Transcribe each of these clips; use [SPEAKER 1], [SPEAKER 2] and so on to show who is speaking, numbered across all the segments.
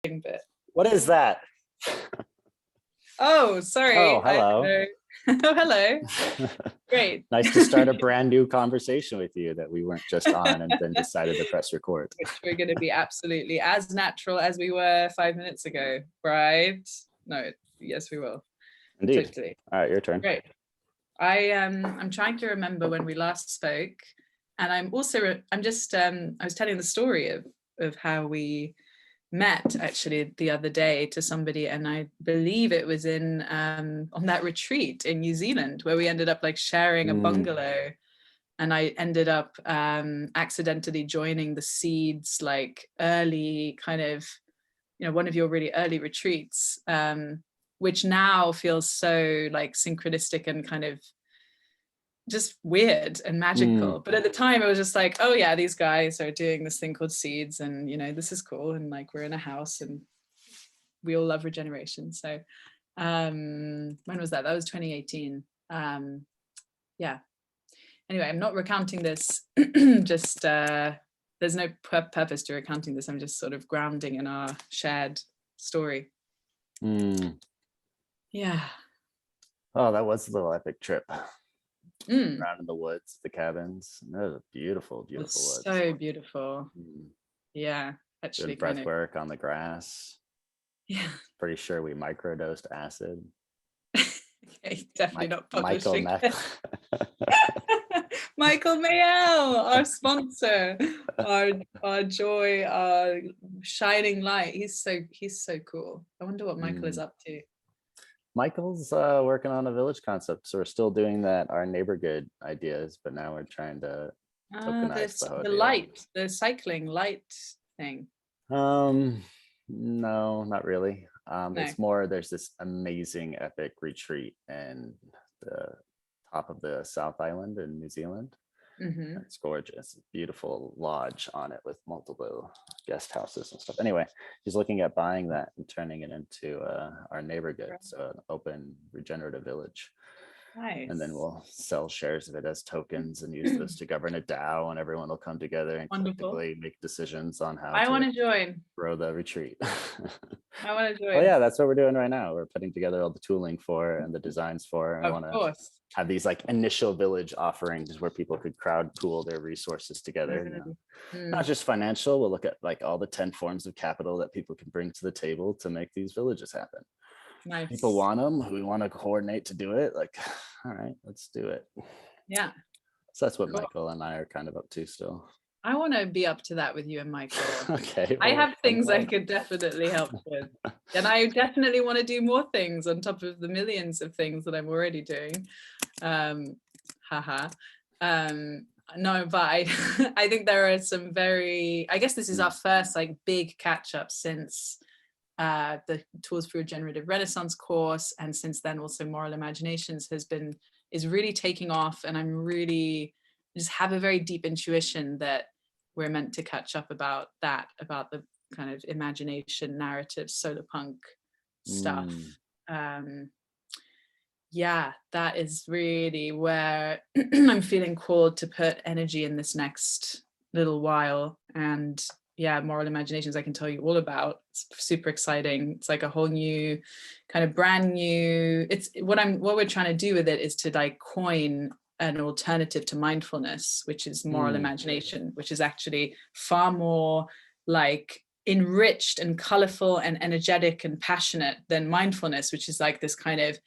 [SPEAKER 1] bit.
[SPEAKER 2] What is that?
[SPEAKER 1] Oh, sorry.
[SPEAKER 2] Oh, hello.
[SPEAKER 1] Oh, hello. Great.
[SPEAKER 2] Nice to start a brand new conversation with you that we weren't just on and then decided to press record.
[SPEAKER 1] Which we're going to be absolutely as natural as we were 5 minutes ago, right? No, yes, we will.
[SPEAKER 2] Indeed.
[SPEAKER 1] Totally.
[SPEAKER 2] All right, your turn.
[SPEAKER 1] Great. I'm trying to remember when we last spoke, and I was telling the story of how we met actually the other day to somebody, and I believe it was in on that retreat in New Zealand where we ended up like sharing a bungalow, and I ended up accidentally joining the Seeds like early kind of, one of your really early retreats, which now feels so like synchronistic and kind of just weird and magical. But at the time it was just like, oh yeah, these guys are doing this thing called Seeds, and this is cool, and like we're in a house and we all love regeneration. So when was that? That was 2018. Yeah. Anyway, I'm not recounting this. Just there's no purpose to recounting this. I'm just sort of grounding in our shared story. Yeah.
[SPEAKER 2] Oh, that was a little epic trip. Around in the woods, the cabins. That was a beautiful, beautiful woods.
[SPEAKER 1] So beautiful. Yeah, actually.
[SPEAKER 2] Doing breath work on the grass.
[SPEAKER 1] Yeah.
[SPEAKER 2] Pretty sure we microdosed acid.
[SPEAKER 1] Okay, definitely not publishing. Michael Mayel, our sponsor, our joy, our shining light. He's so cool. I wonder what Michael is up to.
[SPEAKER 2] Michael's working on a village concept, so we're still doing our neighborhood ideas, but now we're trying to tokenize the
[SPEAKER 1] light, the cycling light thing.
[SPEAKER 2] No, not really.
[SPEAKER 1] No.
[SPEAKER 2] It's more, there's this amazing epic retreat in the top of the South Island in New Zealand. It's gorgeous, beautiful lodge on it with multiple guest houses and stuff. Anyway, he's looking at buying that and turning it into our neighborhood, so an open regenerative village.
[SPEAKER 1] Nice.
[SPEAKER 2] And then we'll sell shares of it as tokens and use those to govern a DAO, and everyone will come together and collectively make decisions on how
[SPEAKER 1] to join.
[SPEAKER 2] Grow the retreat.
[SPEAKER 1] I want to join.
[SPEAKER 2] Oh yeah, that's what we're doing right now. We're putting together all the tooling for and the designs for. And I want to have these like initial village offerings where people could crowd pool their resources together. Not just financial. We'll look at like all the 10 forms of capital that people can bring to the table to make these villages happen.
[SPEAKER 1] Nice.
[SPEAKER 2] People want them. We want to coordinate to do it. Like, all right, let's do it.
[SPEAKER 1] Yeah.
[SPEAKER 2] So that's what Michael and I are kind of up to still.
[SPEAKER 1] I want to be up to that with you and Michael.
[SPEAKER 2] Okay.
[SPEAKER 1] I have things I could definitely help with. And I definitely want to do more things on top of the millions of things that I'm already doing. No, but I think there are some I guess this is our first like big catch up since the Tools for Regenerative Renaissance course, and since then also Moral Imaginations is really taking off, and I'm really just have a very deep intuition that we're meant to catch up about the kind of imagination narrative solarpunk stuff. Yeah, that is really where I'm feeling called to put energy in this next little while. And yeah, Moral Imaginations I can tell you all about. It's super exciting. It's like a whole new kind of brand new, it's what we're trying to do with it is to like coin an alternative to mindfulness, which is moral imagination, which is actually far more like enriched and colorful and energetic and passionate than mindfulness, which is like this kind of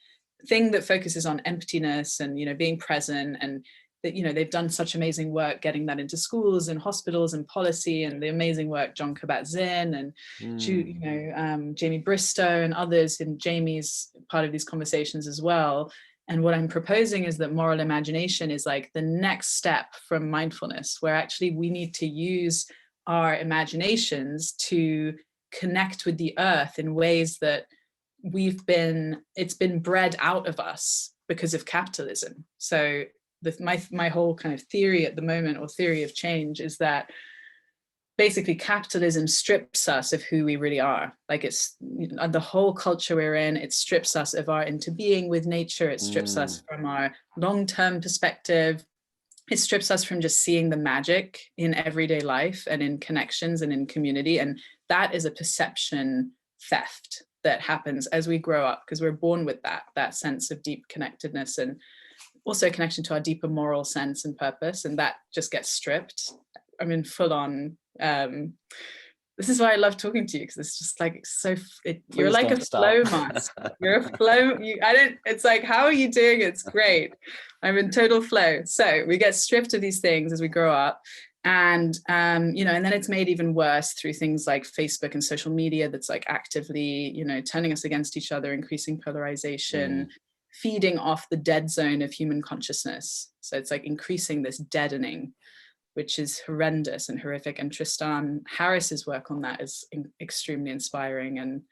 [SPEAKER 1] thing that focuses on emptiness and being present, and that they've done such amazing work getting that into schools and hospitals and policy, and the amazing work John Kabat-Zinn and Jamie Bristow and others, and Jamie's part of these conversations as well. And what I'm proposing is that moral imagination is like the next step from mindfulness, where actually we need to use our imaginations to connect with the earth in ways that it's been bred out of us because of capitalism. So my whole kind of theory at the moment, or theory of change, is that basically capitalism strips us of who we really are. Like it's the whole culture we're in, it strips us of our interbeing with nature, it strips us from our long-term perspective, it strips us from just seeing the magic in everyday life and in connections and in community. And that is a perception theft that happens as we grow up, because we're born with that sense of deep connectedness and also connection to our deeper moral sense and purpose, and that just gets stripped. I mean, full on. This is why I love talking to you, because it's just like you're like a flow master. You're a flow. It's like, how are you doing? It's great. I'm in total flow. So we get stripped of these things as we grow up. And, and then it's made even worse through things like Facebook and social media that's like actively, turning us against each other, increasing polarization, feeding off the dead zone of human consciousness. So it's like increasing this deadening, which is horrendous and horrific. And Tristan Harris's work on that is extremely inspiring. And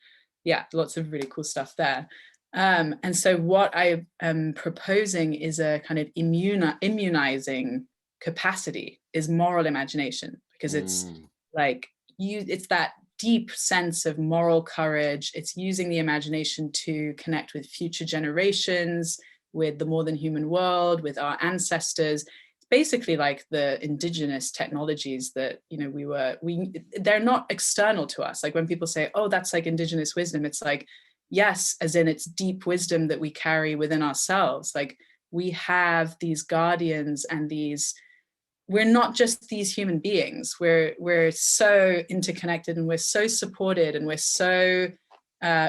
[SPEAKER 1] yeah, lots of really cool stuff there. And so what I am proposing is a kind of immunizing capacity is moral imagination, because it's like it's that deep sense of moral courage. It's using the imagination to connect with future generations, with the more than human world, with our ancestors. It's basically like the indigenous technologies that they're not external to us. Like when people say, oh, that's like indigenous wisdom, it's like, yes, as in it's deep wisdom that we carry within ourselves. Like we have these guardians and we're not just these human beings. We're so interconnected and we're so supported and we're so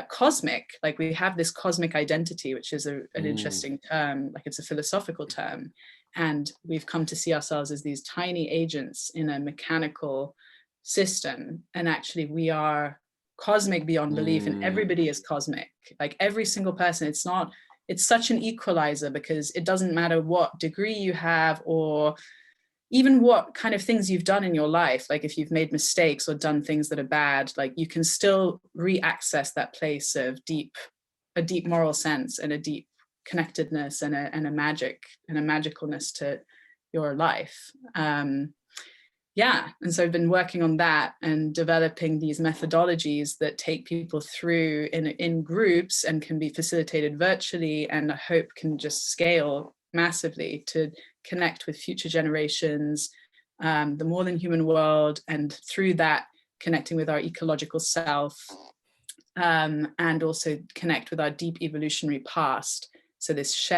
[SPEAKER 1] cosmic. Like we have this cosmic identity, which is an interesting term, like it's a philosophical term. And we've come to see ourselves as these tiny agents in a mechanical system. And actually we are cosmic beyond belief, and everybody is cosmic. Like every single person, it's such an equalizer, because it doesn't matter what degree you have or even what kind of things you've done in your life. Like if you've made mistakes or done things that are bad, like you can still re-access that place of a deep moral sense and a deep connectedness and a magic and a magicalness to your life. And so I've been working on that and developing these methodologies that take people through in groups and can be facilitated virtually, and I hope can just scale massively to connect with future generations, the more than human world, and through that connecting with our ecological self, and also connect with our deep evolutionary past. So this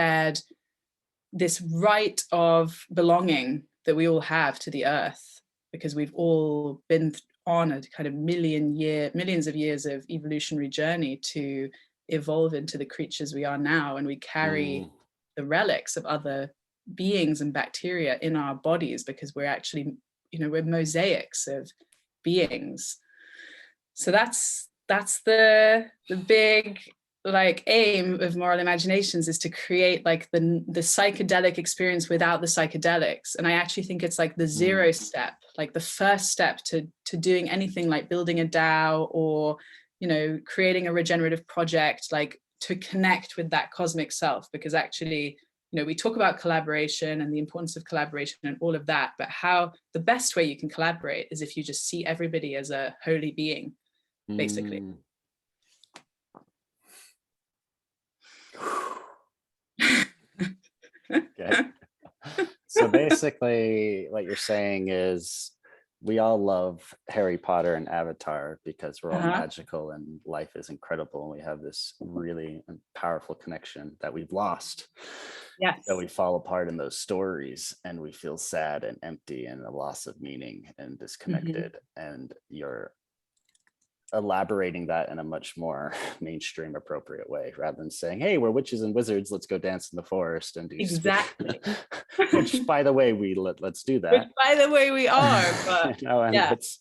[SPEAKER 1] right of belonging that we all have to the earth, because we've all been on a kind of millions of years of evolutionary journey to evolve into the creatures we are now, and we carry the relics of other beings and bacteria in our bodies, because we're actually, we're mosaics of beings. So that's the big like aim of Moral Imaginations, is to create like the psychedelic experience without the psychedelics. And I actually think it's like the zero step, like the first step to doing anything like building a DAO or creating a regenerative project, like to connect with that cosmic self. Because actually, we talk about collaboration and the importance of collaboration and all of that, but how the best way you can collaborate is if you just see everybody as a holy being, basically.
[SPEAKER 2] Okay. So basically what you're saying is we all love Harry Potter and Avatar because we're all magical and life is incredible, and we have this really powerful connection that we've lost.
[SPEAKER 1] Yes.
[SPEAKER 2] So we fall apart in those stories and we feel sad and empty and a loss of meaning and disconnected. And you're elaborating that in a much more mainstream appropriate way, rather than saying, hey, we're witches and wizards, let's go dance in the forest and do
[SPEAKER 1] exactly
[SPEAKER 2] which by the way let's do that,
[SPEAKER 1] which by the way we are, but
[SPEAKER 2] it's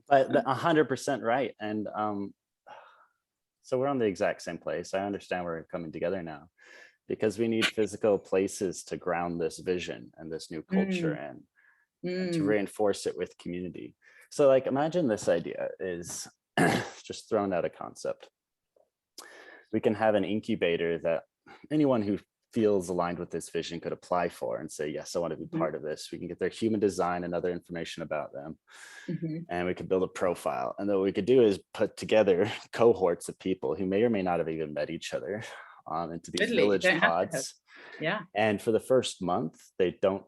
[SPEAKER 2] but 100% right. And so we're on the exact same place. I understand we're coming together now because we need physical places to ground this vision and this new culture and to reinforce it with community. So like, imagine this idea is just throwing out a concept. We can have an incubator that anyone who feels aligned with this vision could apply for and say, yes, I want to be part of this. We can get their human design and other information about them. And we could build a profile. And then what we could do is put together cohorts of people who may or may not have even met each other into these
[SPEAKER 1] Totally. You
[SPEAKER 2] village
[SPEAKER 1] don't have to have-
[SPEAKER 2] pods.
[SPEAKER 1] Yeah.
[SPEAKER 2] And for the first month, they don't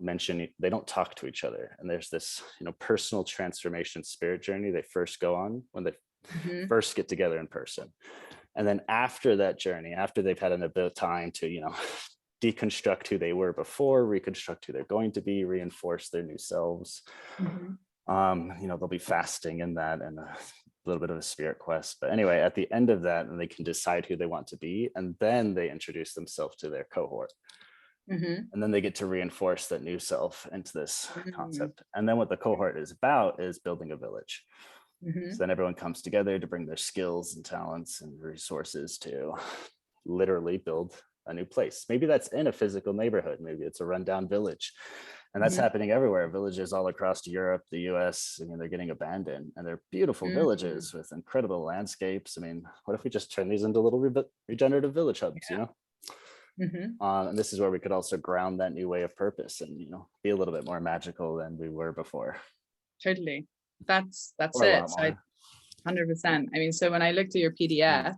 [SPEAKER 2] talk to each other. And there's this, personal transformation spirit journey they first go on when they first get together in person. And then after that journey, after they've had a bit of time to, deconstruct who they were before, reconstruct who they're going to be, reinforce their new selves. They'll be fasting in that and a little bit of a spirit quest. But anyway, at the end of that, and they can decide who they want to be, and then they introduce themselves to their cohort. And then they get to reinforce that new self into this concept. And then what the cohort is about is building a village. So then everyone comes together to bring their skills and talents and resources to literally build a new place. Maybe that's in a physical neighborhood. Maybe it's a rundown village. And that's happening everywhere. Villages all across Europe, the US, they're getting abandoned, and they're beautiful villages with incredible landscapes. What if we just turn these into little regenerative village hubs, And this is where we could also ground that new way of purpose and, be a little bit more magical than we were before.
[SPEAKER 1] Totally. That's it. So 100%. So when I looked at your PDF,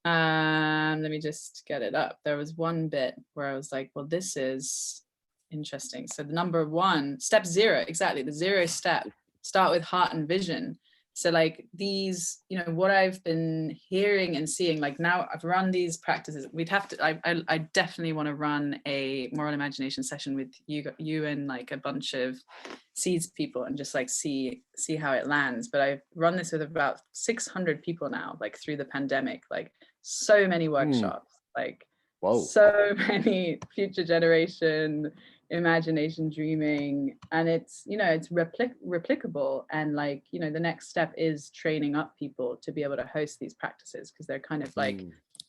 [SPEAKER 1] let me just get it up. There was one bit where I was like, well, this is interesting. So the number 1, step 0, exactly, the 0 step, start with heart and vision. So like these, what I've been hearing and seeing, like now I've run these practices. We'd have to, I definitely want to run a moral imagination session with you and like a bunch of seeds people and just like see how it lands. But I've run this with about 600 people now, like through the pandemic, like so many workshops, like so many future generation imagination dreaming, and it's it's replicable, and like the next step is training up people to be able to host these practices, because they're kind of like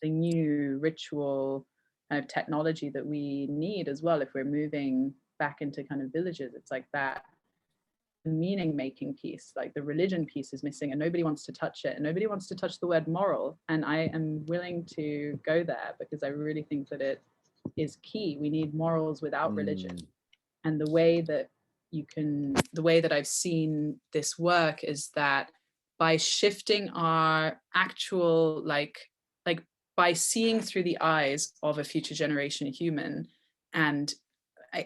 [SPEAKER 1] the new ritual kind of technology that we need as well if we're moving back into kind of villages. It's like that meaning making piece, like the religion piece is missing, and nobody wants to touch it, and nobody wants to touch the word moral, and I am willing to go there because I really think that it is key. We need morals without religion. And the way that I've seen this work is that by shifting our actual like by seeing through the eyes of a future generation human and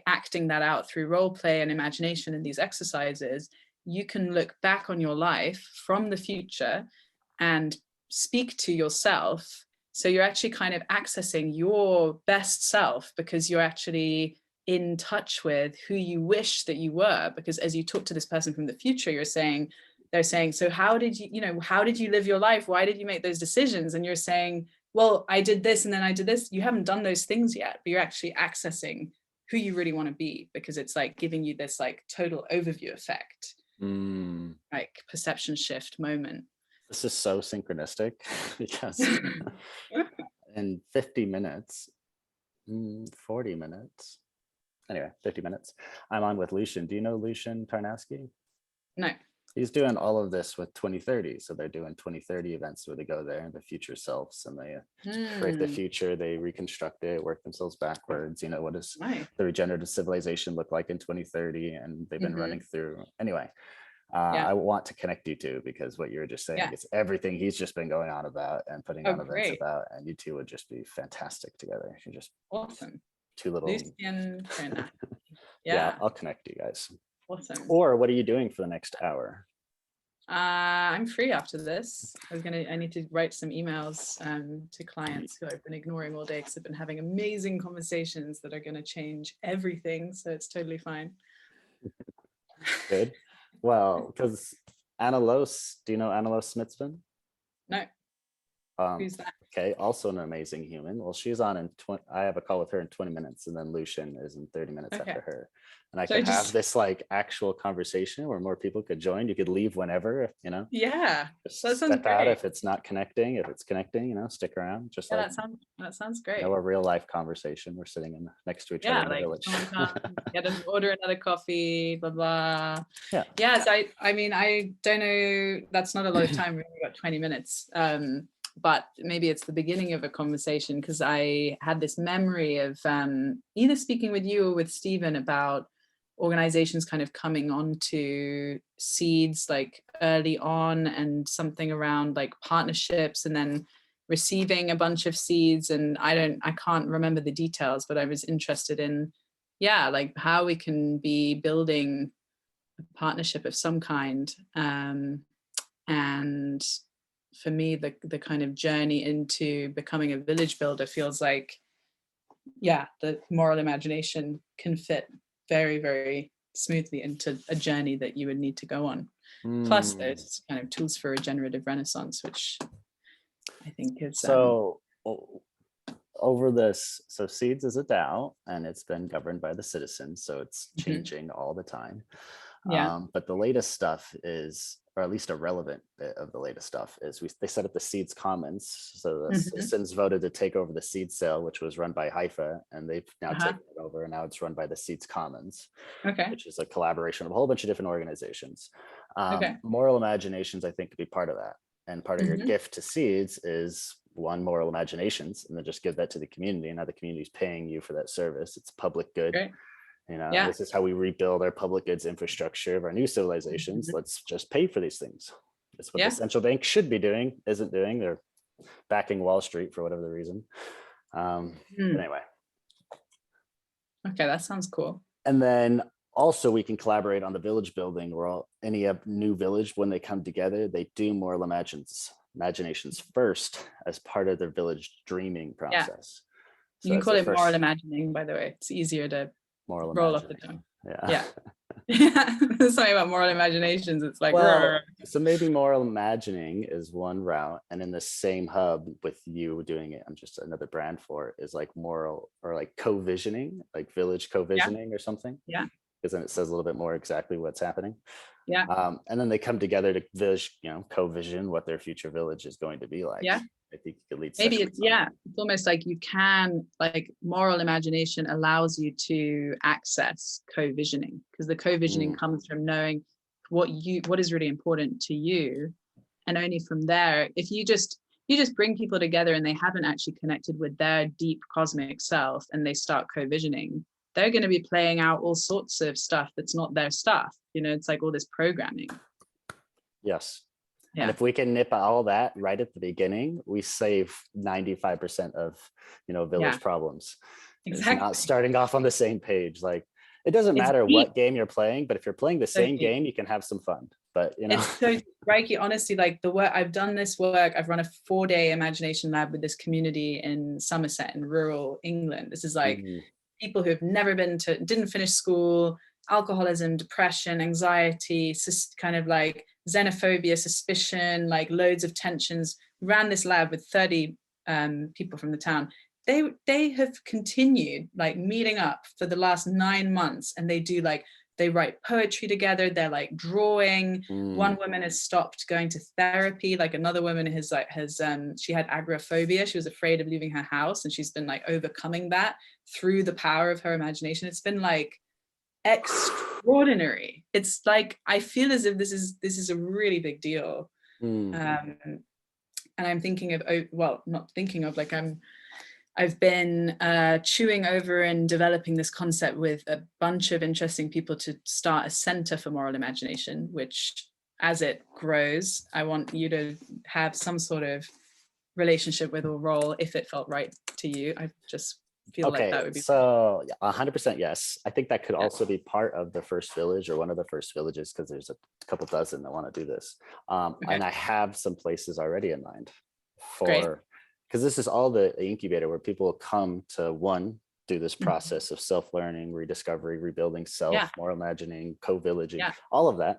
[SPEAKER 1] acting that out through role play and imagination in these exercises, you can look back on your life from the future and speak to yourself. So you're actually kind of accessing your best self, because you're actually in touch with who you wish that you were. Because as you talk to this person from the future, they're saying, so how did you live your life? Why did you make those decisions? And you're saying, well, I did this and then I did this. You haven't done those things yet, but you're actually accessing who you really want to be, because it's like giving you this like total overview effect, like perception shift moment.
[SPEAKER 2] This is so synchronistic because in 50 minutes, 40 minutes, anyway, 50 minutes, I'm on with Lucien. Do you know Lucien Tarnoski?
[SPEAKER 1] No.
[SPEAKER 2] He's doing all of this with 2030. So they're doing 2030 events where they go there, the future selves, and they create the future, they reconstruct it, work themselves backwards. What does the regenerative civilization look like in 2030? And they've been running through. Anyway, I want to connect you to, because what you were just saying is everything he's just been going on about and putting on events about, and you two would just be fantastic together. You're just
[SPEAKER 1] awesome.
[SPEAKER 2] Two little.
[SPEAKER 1] Lucien,
[SPEAKER 2] yeah, I'll connect you guys.
[SPEAKER 1] Awesome.
[SPEAKER 2] Or what are you doing for the next hour?
[SPEAKER 1] I'm free after this. I need to write some emails to clients who I've been ignoring all day, because I've been having amazing conversations that are going to change everything. So it's totally fine.
[SPEAKER 2] Good. Well, because Anneloes, do you know Anneloes Smitsman?
[SPEAKER 1] No. Who's that?
[SPEAKER 2] Okay, also an amazing human. Well, she's on in I have a call with her in 20 minutes, and then Lucien is in 30 minutes after her. And I could have this like actual conversation where more people could join. You could leave whenever,
[SPEAKER 1] Yeah,
[SPEAKER 2] just step out if it's not connecting. If it's connecting, stick around. Just like
[SPEAKER 1] that sounds great.
[SPEAKER 2] A real life conversation. We're sitting next to each other in the village.
[SPEAKER 1] Order another coffee, blah blah.
[SPEAKER 2] Yeah.
[SPEAKER 1] Yeah. So I don't know. That's not a lot of time. We've only got 20 minutes. But maybe it's the beginning of a conversation, because I had this memory of either speaking with you or with Stephen about organizations kind of coming onto Seeds like early on, and something around like partnerships, and then receiving a bunch of seeds, and I can't remember the details, but I was interested in, like how we can be building a partnership of some kind. And for me, the kind of journey into becoming a village builder feels like, the moral imagination can fit very, very smoothly into a journey that you would need to go on. Plus those kind of tools for regenerative renaissance, which I think is
[SPEAKER 2] so over this. So Seeds is a DAO, and it's been governed by the citizens, so it's changing all the time. But the latest stuff is, or at least a relevant bit of the latest stuff is, they set up the Seeds Commons. So the citizens voted to take over the Seed Sale, which was run by Haifa, and they've now taken it over, and now it's run by the Seeds Commons, which is a collaboration of a whole bunch of different organizations. Moral Imaginations, I think, could be part of that. And part of your gift to Seeds is one, Moral Imaginations, and then just give that to the community, and now the community is paying you for that service. It's public good. This is how we rebuild our public goods infrastructure of our new civilizations. Let's just pay for these things. That's what the central bank should be doing, isn't doing. They're backing Wall Street for whatever the reason. But anyway.
[SPEAKER 1] Okay, that sounds cool.
[SPEAKER 2] And then also we can collaborate on the village building, where any new village, when they come together, they do moral imaginations first as part of their village dreaming process.
[SPEAKER 1] So you can call it moral imagining, by the way. It's easier to roll off the tongue. There's something about moral imaginations. It's like,
[SPEAKER 2] so maybe moral imagining is one route, and in the same hub with you doing it, I'm just another brand for it, is like moral, or like co-visioning, like village co-visioning or something. Because then it says a little bit more exactly what's happening. And then they come together to co-vision what their future village is going to be like. I think you could lead.
[SPEAKER 1] Maybe it's almost like you can, like, moral imagination allows you to access co-visioning, because the co-visioning comes from knowing what is really important to you, and only from there, if you just bring people together and they haven't actually connected with their deep cosmic self, and they start co-visioning, they're going to be playing out all sorts of stuff that's not their stuff. It's like all this programming.
[SPEAKER 2] Yes. And if we can nip all that right at the beginning, we save 95% of, village problems. Exactly. It's not starting off on the same page. Like, it doesn't matter what game you're playing, but if you're playing the same game, you can have some fun. But
[SPEAKER 1] it's so Reiki, honestly, like the work I've done, I've run a 4-day imagination lab with this community in Somerset in rural England. This is like people who have never didn't finish school, alcoholism, depression, anxiety, kind of like xenophobia, suspicion, like loads of tensions. We ran this lab with 30 people from the town. They have continued like meeting up for the last 9 months, and they write poetry together. They're like drawing. One woman has stopped going to therapy. Like, another woman she had agoraphobia. She was afraid of leaving her house, and she's been like overcoming that through the power of her imagination. It's been like extraordinary. It's like, I feel as if this is a really big deal. And I'm thinking of, not thinking of, like, I've been chewing over and developing this concept with a bunch of interesting people to start a center for moral imagination, which, as it grows, I want you to have some sort of relationship with or role, if it felt right to you. I just feel like that would be
[SPEAKER 2] so 100% yes. I think that could also be part of the first village, or one of the first villages, because there's a couple dozen that want to do this. And I have some places already in mind for, because this is all the incubator where people come to do this process of self-learning, rediscovery, rebuilding self, moral imagining, co-villaging, all of that.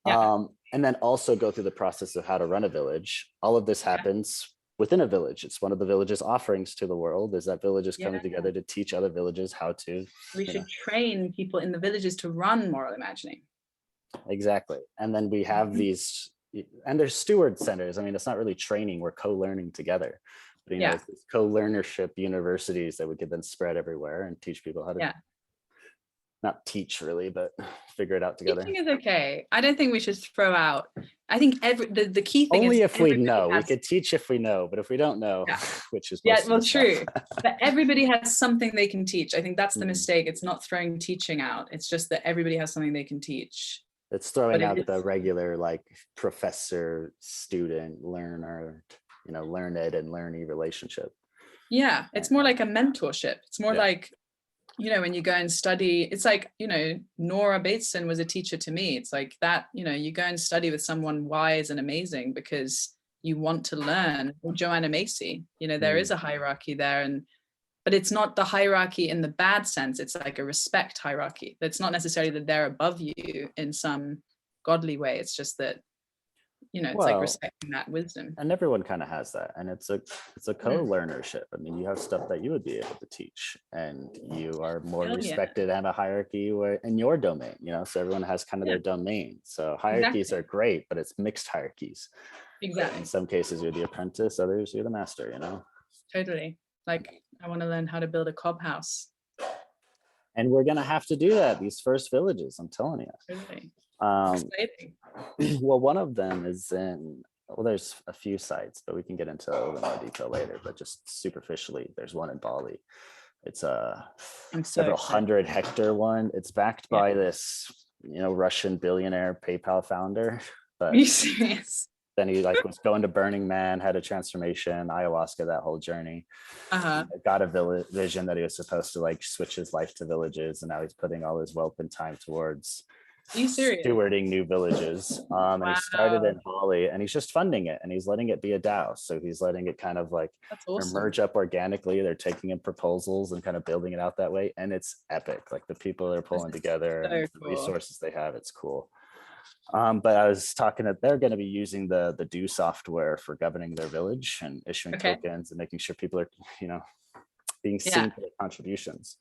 [SPEAKER 2] And then also go through the process of how to run a village. All of this happens within a village. It's one of the village's offerings to the world, is that villages coming together to teach other villages how to.
[SPEAKER 1] We should train people in the villages to run moral imagining.
[SPEAKER 2] Exactly. And then we have these, and there's steward centers. I mean, it's not really training, we're co-learning together. But it's these co-learnership universities that we could then spread everywhere and teach people how to not teach really, but figure it out together.
[SPEAKER 1] Teaching is okay. I don't think we should throw out. I think the key thing
[SPEAKER 2] only
[SPEAKER 1] is
[SPEAKER 2] if we know. We could teach if we know, but if we don't know, which is
[SPEAKER 1] true. But everybody has something they can teach. I think that's the mistake. It's not throwing teaching out. It's just that everybody has something they can teach.
[SPEAKER 2] It's throwing out the regular, like, professor, student, learner learned and learny relationship.
[SPEAKER 1] Yeah, it's more like a mentorship. It's more like, when you go and study, it's like, Nora Bateson was a teacher to me. It's like that, you go and study with someone wise and amazing because you want to learn. Or Joanna Macy, there is a hierarchy there, but it's not the hierarchy in the bad sense. It's like a respect hierarchy. That's not necessarily that they're above you in some godly way. It's just that, it's like respecting that wisdom.
[SPEAKER 2] And everyone kind of has that. And it's a co-learnership. I mean, you have stuff that you would be able to teach, and you are more respected and a hierarchy in your domain, so everyone has kind of their domain. So hierarchies are great, but it's mixed hierarchies.
[SPEAKER 1] Exactly.
[SPEAKER 2] In some cases, you're the apprentice, others you're the master,
[SPEAKER 1] Totally. Like, I want to learn how to build a cob house.
[SPEAKER 2] And we're going to have to do that, these first villages, I'm telling you.
[SPEAKER 1] Totally.
[SPEAKER 2] Exciting. Well, one of them is there's a few sites, but we can get into a little more detail later, but just superficially, there's one in Bali. It's a several 100-hectare one. It's backed by this, Russian billionaire PayPal founder. But
[SPEAKER 1] are you serious?
[SPEAKER 2] Then he was going to Burning Man, had a transformation, ayahuasca, that whole journey. Got a vision that he was supposed to switch his life to villages, and now he's putting all his wealth and time towards stewarding new villages. And he started in Bali, and he's just funding it, and he's letting it be a DAO. So he's letting it kind of emerge up organically. They're taking in proposals and kind of building it out that way, and it's epic. The people they're pulling together, and the resources they have, it's cool. But I was talking that they're going to be using the Do software for governing their village and issuing tokens and making sure people are, being seen for their contributions.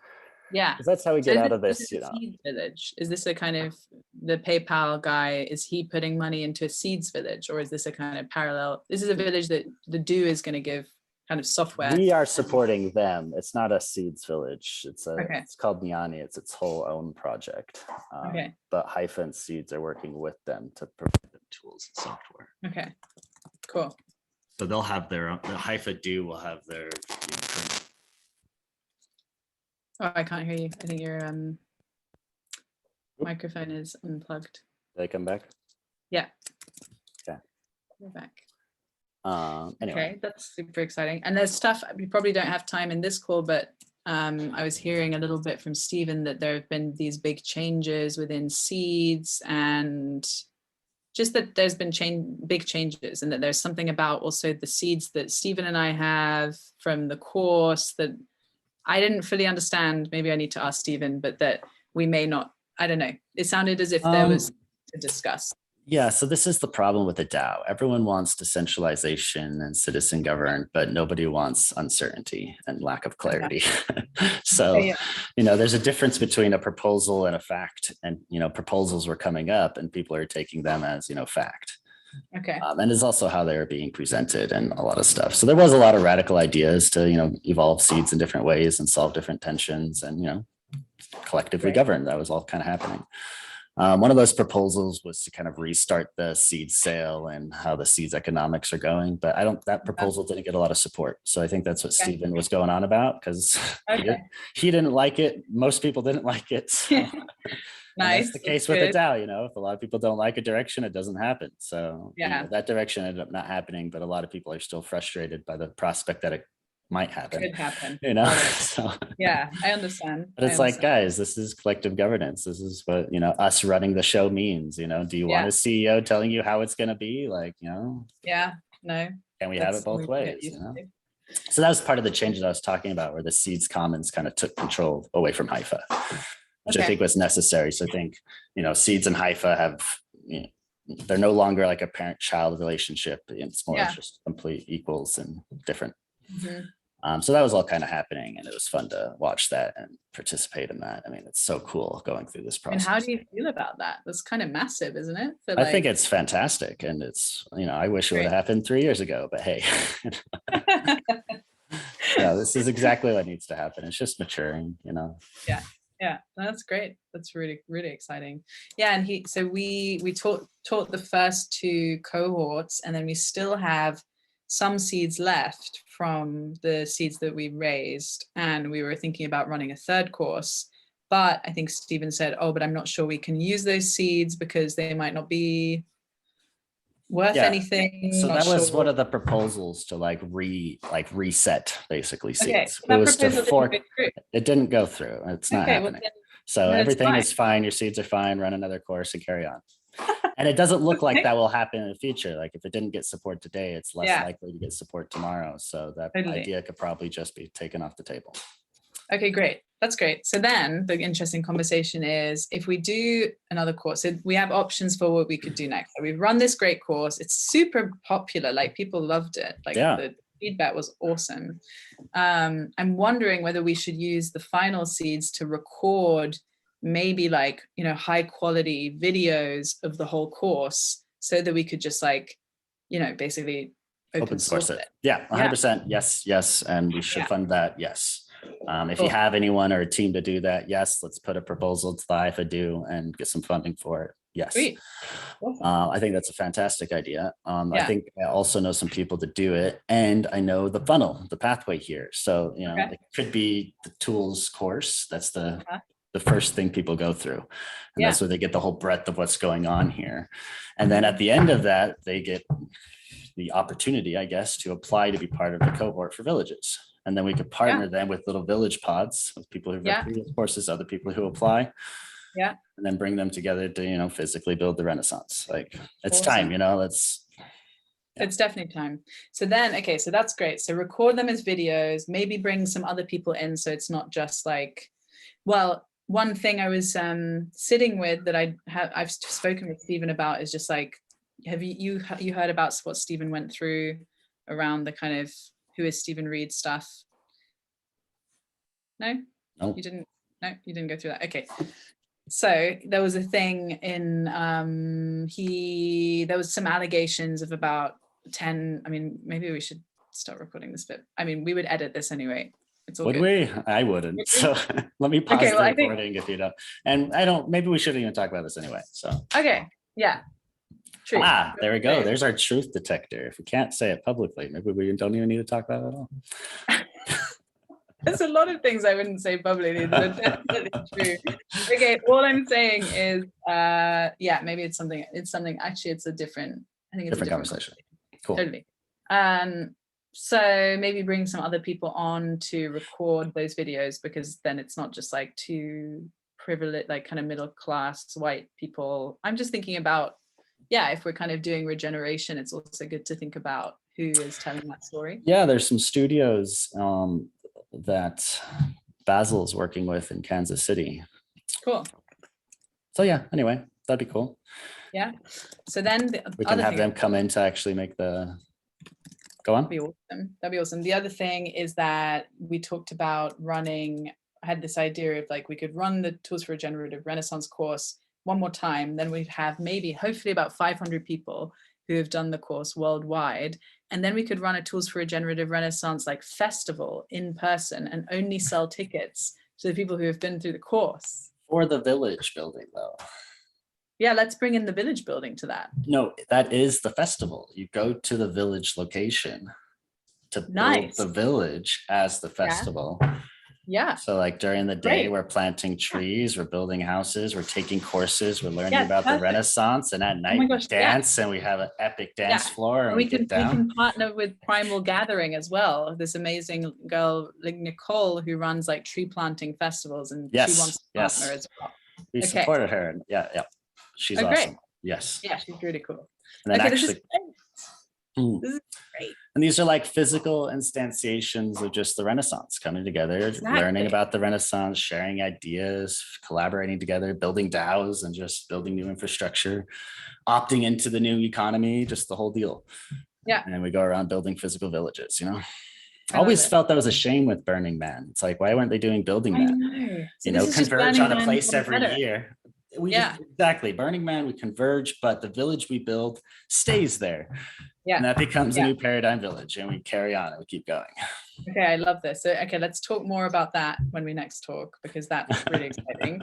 [SPEAKER 2] Yeah, because that's how we get out of this.
[SPEAKER 1] Seeds village. Is this a kind of the PayPal guy? Is he putting money into a seeds village, or is this a kind of parallel? This is a village that the Do is going to give kind of software.
[SPEAKER 2] We are supporting them. It's not a seeds village. It's called Nyani. It's its whole own project. But Haifa and Seeds are working with them to provide them tools and software.
[SPEAKER 1] Okay, cool.
[SPEAKER 2] So they'll have their own. The Haifa Do will have their.
[SPEAKER 1] Oh, I can't hear you. I think your microphone is unplugged.
[SPEAKER 2] Did they come back?
[SPEAKER 1] Yeah.
[SPEAKER 2] Okay.
[SPEAKER 1] We're back.
[SPEAKER 2] Anyway.
[SPEAKER 1] Okay, that's super exciting. And there's stuff, we probably don't have time in this call, but I was hearing a little bit from Stephen that there have been these big changes within Seeds, and just that there's been big changes, and that there's something about also the seeds that Stephen and I have from the course that I didn't fully understand. Maybe I need to ask Stephen, but that we may not, I don't know. It sounded as if there was to discuss.
[SPEAKER 2] Yeah, so this is the problem with the DAO. Everyone wants decentralization and citizen governed, but nobody wants uncertainty and lack of clarity. So, there's a difference between a proposal and a fact, and, proposals were coming up and people are taking them as, fact.
[SPEAKER 1] Okay.
[SPEAKER 2] And it's also how they're being presented and a lot of stuff. So there was a lot of radical ideas to, evolve seeds in different ways and solve different tensions and, collectively govern. That was all kind of happening. One of those proposals was to kind of restart the seed sale and how the seeds economics are going, but that proposal didn't get a lot of support. So I think that's what Stephen was going on about, because he didn't like it. Most people didn't like it. So.
[SPEAKER 1] Nice.
[SPEAKER 2] That's the case with the DAO, if a lot of people don't like a direction, it doesn't happen. So that direction ended up not happening, but a lot of people are still frustrated by the prospect that it might happen.
[SPEAKER 1] Could happen.
[SPEAKER 2] So,
[SPEAKER 1] yeah, I understand.
[SPEAKER 2] But it's like, guys, this is collective governance. This is what, us running the show means, do you want a CEO telling you how it's going to be?
[SPEAKER 1] Yeah, no.
[SPEAKER 2] Can we have it both ways? So that was part of the change that I was talking about, where the Seeds Commons kind of took control away from Haifa, which I think was necessary. So I think, Seeds and Haifa have, they're no longer like a parent-child relationship. It's more just complete equals and different. So that was all kind of happening, and it was fun to watch that and participate in that. I mean, it's so cool going through this process.
[SPEAKER 1] And how do you feel about that? That's kind of massive, isn't it?
[SPEAKER 2] I think it's fantastic, and it's, I wish it would have happened 3 years ago, but hey. This is exactly what needs to happen. It's just maturing,
[SPEAKER 1] Yeah, that's great. That's really, really exciting. Yeah, and we taught the first 2 cohorts, and then we still have some seeds left from the seeds that we raised, and we were thinking about running a 3rd course, but I think Stephen said, but I'm not sure we can use those seeds because they might not be worth anything?
[SPEAKER 2] So
[SPEAKER 1] Not
[SPEAKER 2] that was
[SPEAKER 1] sure.
[SPEAKER 2] one of the proposals to reset basically
[SPEAKER 1] Okay,
[SPEAKER 2] seeds.
[SPEAKER 1] that
[SPEAKER 2] It was to
[SPEAKER 1] proposal didn't
[SPEAKER 2] fork.
[SPEAKER 1] go through.
[SPEAKER 2] It didn't go through. It's not
[SPEAKER 1] Okay, well
[SPEAKER 2] happening.
[SPEAKER 1] then,
[SPEAKER 2] So
[SPEAKER 1] it's
[SPEAKER 2] everything
[SPEAKER 1] fine.
[SPEAKER 2] is fine. Your seeds are fine. Run another course and carry on. And it doesn't look like that will happen in the future. Like if it didn't get support today, it's less likely to get support tomorrow. So that idea could probably just be taken off the table.
[SPEAKER 1] Okay, great. That's great. So then the interesting conversation is, if we do another course, so we have options for what we could do next. So we've run this great course. It's super popular. Like people loved it. Like the feedback was awesome. I'm wondering whether we should use the final seeds to record maybe high quality videos of the whole course, so that we could just basically open source it.
[SPEAKER 2] Yeah, 100%. Yes. And we should fund that. Yes. If you have anyone or a team to do that, yes, let's put a proposal to the IFADU and get some funding for it. Yes. Awesome. I think that's a fantastic idea. I think I also know some people to do it, and I know the funnel, the pathway here. So, it could be the tools course. That's the first thing people go through. And that's where they get the whole breadth of what's going on here. And then at the end of that, they get the opportunity, I guess, to apply to be part of the cohort for villages. And then we could partner them with little village pods with people who've got previous courses, other people who apply. Yeah. And then bring them together to, physically build the Renaissance. It's time,
[SPEAKER 1] It's definitely time. So then, so that's great. So record them as videos, maybe bring some other people in. So it's not just one thing I was sitting with that I've spoken with Stephen about is just have you heard about what Stephen went through around the kind of who is Stephen Reed stuff? No, you didn't. No, you didn't go through that. Okay. So there was a thing in there was some allegations of about 10. I mean, maybe we should start recording this bit. I mean, we would edit this anyway. It's all
[SPEAKER 2] would
[SPEAKER 1] good.
[SPEAKER 2] We? I wouldn't. So let me pause the recording if you don't. And I don't. Maybe we shouldn't even talk about this anyway. So
[SPEAKER 1] okay, yeah. True.
[SPEAKER 2] There we go. There's our truth detector. If we can't say it publicly, maybe we don't even need to talk about it at all.
[SPEAKER 1] There's a lot of things I wouldn't say publicly that are definitely true. Okay, all I'm saying is, maybe it's something. Actually, it's a different. I think it's a different conversation.
[SPEAKER 2] Cool.
[SPEAKER 1] Totally. So maybe bring some other people on to record those videos, because then it's not just too privileged, kind of middle class white people. I'm just thinking about, if we're kind of doing regeneration, it's also good to think about who is telling that story.
[SPEAKER 2] Yeah, there's some studios that Basil's working with in Kansas City.
[SPEAKER 1] Cool.
[SPEAKER 2] So anyway, that'd be cool.
[SPEAKER 1] Yeah. So then
[SPEAKER 2] we can have them come in to actually make the. Go on.
[SPEAKER 1] That'd be awesome. The other thing is that we talked about running. I had this idea of we could run the Tools for Regenerative Renaissance course one more time. Then we'd have hopefully about 500 people who have done the course worldwide. And then we could run a Tools for Regenerative Renaissance festival in person and only sell tickets to the people who have been through the course.
[SPEAKER 2] For the village building, though.
[SPEAKER 1] Yeah, let's bring in the village building to that.
[SPEAKER 2] No, that is the festival. You go to the village location to build the village as the festival.
[SPEAKER 1] Yeah.
[SPEAKER 2] So during the day, we're planting trees, we're building houses, we're taking courses, we're learning about the Renaissance, and at night we dance and we have an epic dance floor. And we can
[SPEAKER 1] partner with Primal Gathering as well. This amazing girl, Nicole, who runs tree planting festivals, and she wants to partner as well.
[SPEAKER 2] We supported her. And yeah. She's awesome. Great. Yes.
[SPEAKER 1] Yeah, she's really cool.
[SPEAKER 2] And then
[SPEAKER 1] this is great.
[SPEAKER 2] And these are physical instantiations of just the Renaissance coming together, learning about the Renaissance, sharing ideas, collaborating together, building DAOs and just building new infrastructure, opting into the new economy, just the whole deal.
[SPEAKER 1] Yeah.
[SPEAKER 2] And then we go around building physical villages, I always felt that was a shame with Burning Man. It's why weren't they doing Building Man? Converge on a place every year. Exactly. Burning Man, we converge, but the village we build stays there. Yeah. And that becomes a new paradigm village, and we carry on and we keep going.
[SPEAKER 1] Okay, I love this. So, let's talk more about that when we next talk, because that's really exciting.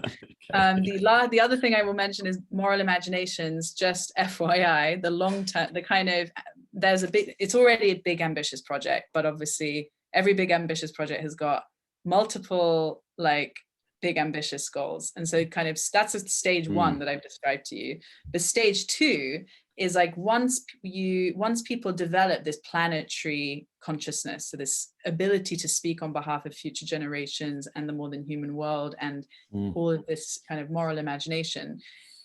[SPEAKER 1] The other thing I will mention is Moral Imaginations. Just FYI, the long term, it's already a big ambitious project, but obviously every big ambitious project has got multiple big ambitious goals, and so that's a stage one that I've described to you. The stage two is like once people develop this planetary consciousness, so this ability to speak on behalf of future generations and the more than human world, and all of this kind of moral imagination,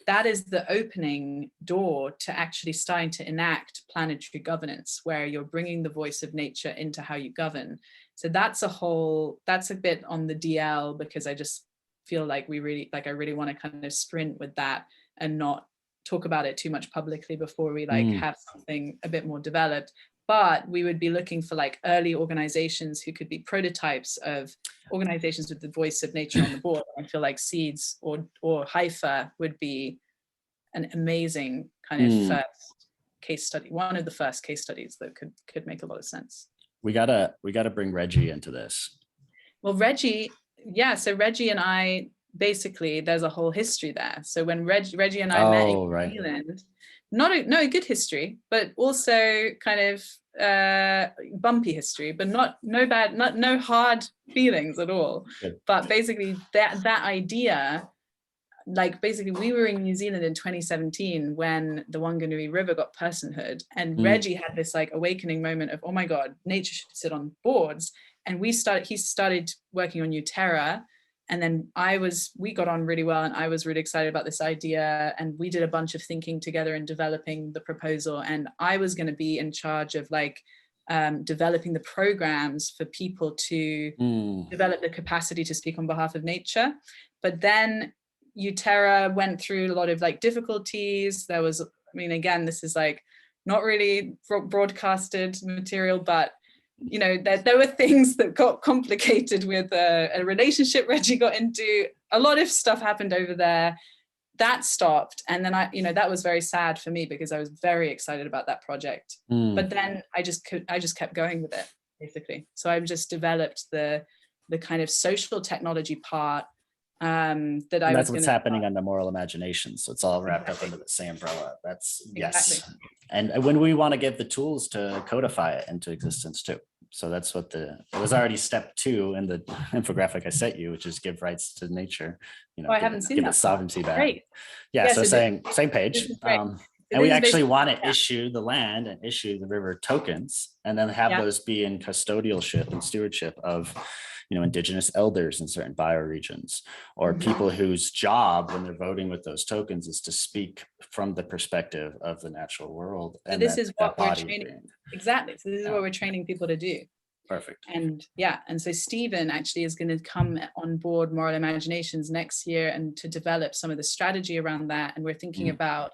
[SPEAKER 1] that is the opening door to actually starting to enact planetary governance, where you're bringing the voice of nature into how you govern. So that's a bit on the DL, because I just feel like I really want to kind of sprint with that and not talk about it too much publicly before we have something a bit more developed. But we would be looking for like early organizations who could be prototypes of organizations with the voice of nature on the board. I feel like Seeds or Haifa would be an amazing kind of first case study, one of the first case studies that could make a lot of sense. We gotta
[SPEAKER 2] bring Reggie into this.
[SPEAKER 1] Well, Reggie and I, basically there's a whole history there. So when Reggie and I met in New Zealand, not a good history, but also kind of bumpy history, but no hard feelings at all. Good. But basically that idea, like basically we were in New Zealand in 2017 when the Wanganui River got personhood, and Reggie had this like awakening moment of, oh my God, nature should sit on boards. And he started working on Uterra. And then we got on really well, and I was really excited about this idea, and we did a bunch of thinking together and developing the proposal. And I was going to be in charge of like developing the programs for people to develop the capacity to speak on behalf of nature. But then Uterra went through a lot of like difficulties. There was, again, this is like not really broadcasted material, but there were things that got complicated with a relationship Reggie got into. A lot of stuff happened over there. That stopped. And then that was very sad for me, because I was very excited about that project. But then I just kept going with it, basically. So I've just developed the kind of social technology part that's
[SPEAKER 2] what's happening on the moral imagination. So it's all wrapped up under the same umbrella. That's yes. And when we want to give the tools to codify it into existence too. So that's what it was already step 2 in the infographic I sent you, which is give rights to nature.
[SPEAKER 1] I haven't seen
[SPEAKER 2] give
[SPEAKER 1] that.
[SPEAKER 2] It sovereignty back.
[SPEAKER 1] Great.
[SPEAKER 2] Yeah. So saying same page. And we actually want to issue the land and issue the river tokens, and then have those be in custodialship and stewardship of indigenous elders in certain bioregions, or people whose job when they're voting with those tokens is to speak from the perspective of the natural world. And
[SPEAKER 1] this is what we're training. Exactly. So this is what we're training people to do.
[SPEAKER 2] Perfect.
[SPEAKER 1] And so Stephen actually is going to come on board Moral Imaginations next year, and to develop some of the strategy around that. And we're thinking about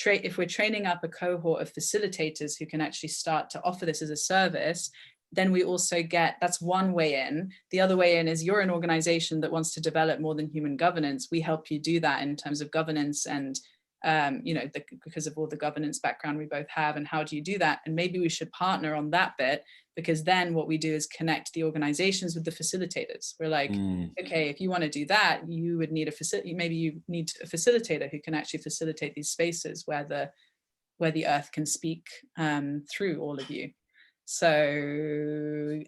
[SPEAKER 1] if we're training up a cohort of facilitators who can actually start to offer this as a service, then we also that's one way in. The other way in is you're an organization that wants to develop more than human governance. We help you do that in terms of governance and, because of all the governance background we both have, and how do you do that? And maybe we should partner on that bit, because then what we do is connect the organizations with the facilitators. We're like, okay, if you want to do that, you would need maybe you need a facilitator who can actually facilitate these spaces where the earth can speak through all of you. So,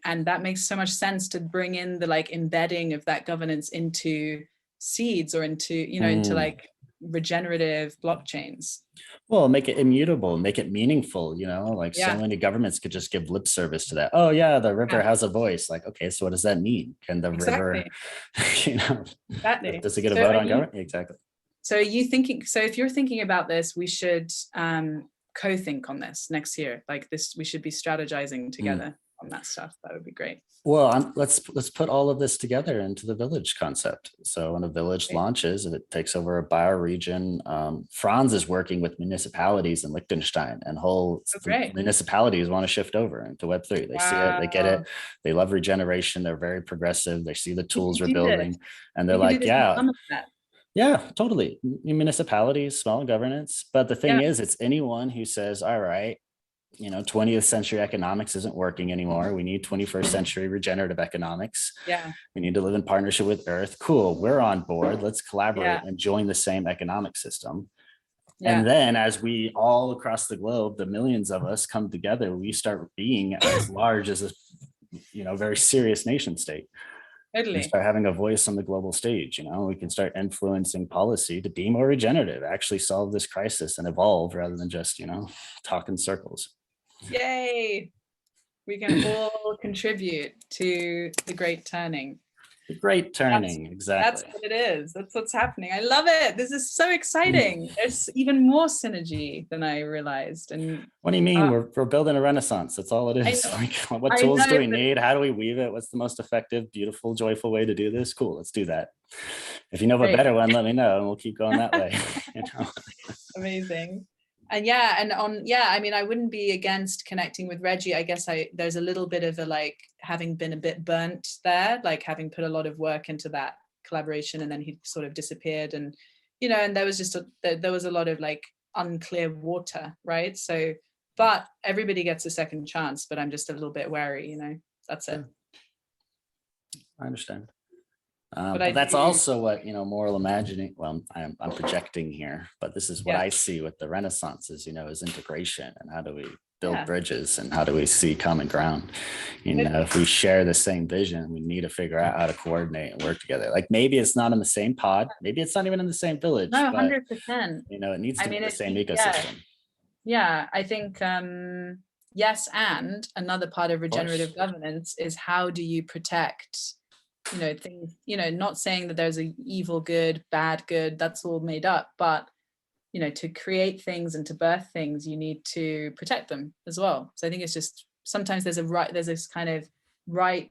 [SPEAKER 1] and that makes so much sense to bring in the like embedding of that governance into Seeds, or into, into like regenerative blockchains.
[SPEAKER 2] Well, make it immutable, make it meaningful, so many governments could just give lip service to that. Oh yeah, the river has a voice. Like, okay, so what does that mean? Can the river, does it get a vote on government? Exactly.
[SPEAKER 1] So if you're thinking about this, we should co-think on this next year. Like this, we should be strategizing together on that stuff. That would be great.
[SPEAKER 2] Well, let's put all of this together into the village concept. So when a village launches, if it takes over a bioregion, Franz is working with municipalities in Liechtenstein, and whole municipalities want to shift over into Web3. They see it, they get it, they love regeneration, they're very progressive, they see the tools we're building, and they're like, yeah, totally. Municipalities, small governance. But the thing is, it's anyone who says, all right, 20th century economics isn't working anymore. We need 21st century regenerative economics.
[SPEAKER 1] Yeah.
[SPEAKER 2] We need to live in partnership with Earth. Cool. We're on board. Let's collaborate and join the same economic system. Yeah. And then as we all across the globe, the millions of us come together, we start being as large as a, very serious nation state. We
[SPEAKER 1] Totally.
[SPEAKER 2] start having a voice on the global stage. We can start influencing policy to be more regenerative, actually solve this crisis and evolve rather than just, talk in circles.
[SPEAKER 1] Yay. We can all contribute to the great turning.
[SPEAKER 2] The great turning, exactly.
[SPEAKER 1] That's what it is. That's what's happening. I love it. This is so exciting. There's even more synergy than I realized. And
[SPEAKER 2] what do you mean? We're building a renaissance. That's all it is. Like, what tools do we need? How do we weave it? What's the most effective, beautiful, joyful way to do this? Cool, let's do that. If you know of a better one, let me know and we'll keep going that way.
[SPEAKER 1] Amazing. And I mean, I wouldn't be against connecting with Reggie. I guess there's a little bit of a, like, having been a bit burnt there, like having put a lot of work into that collaboration, and then he sort of disappeared, and and there was just there was a lot of like unclear water, right? So, but everybody gets a second chance, but I'm just a little bit wary, that's it.
[SPEAKER 2] I understand. But that's also what, moral imagining, well, I'm projecting here, but this is what I see with the Renaissance is, is integration, and how do we build bridges, and how do we see common ground? If we share the same vision, we need to figure out how to coordinate and work together. Like, maybe it's not in the same pod, maybe it's not even in the same village.
[SPEAKER 1] No, 100%.
[SPEAKER 2] It needs to be the same ecosystem.
[SPEAKER 1] Yeah, I think, yes, and another part of regenerative governance is, how do you protect things, not saying that there's a evil good, bad good, that's all made up, but to create things and to birth things, you need to protect them as well. So I think it's just, sometimes there's this kind of right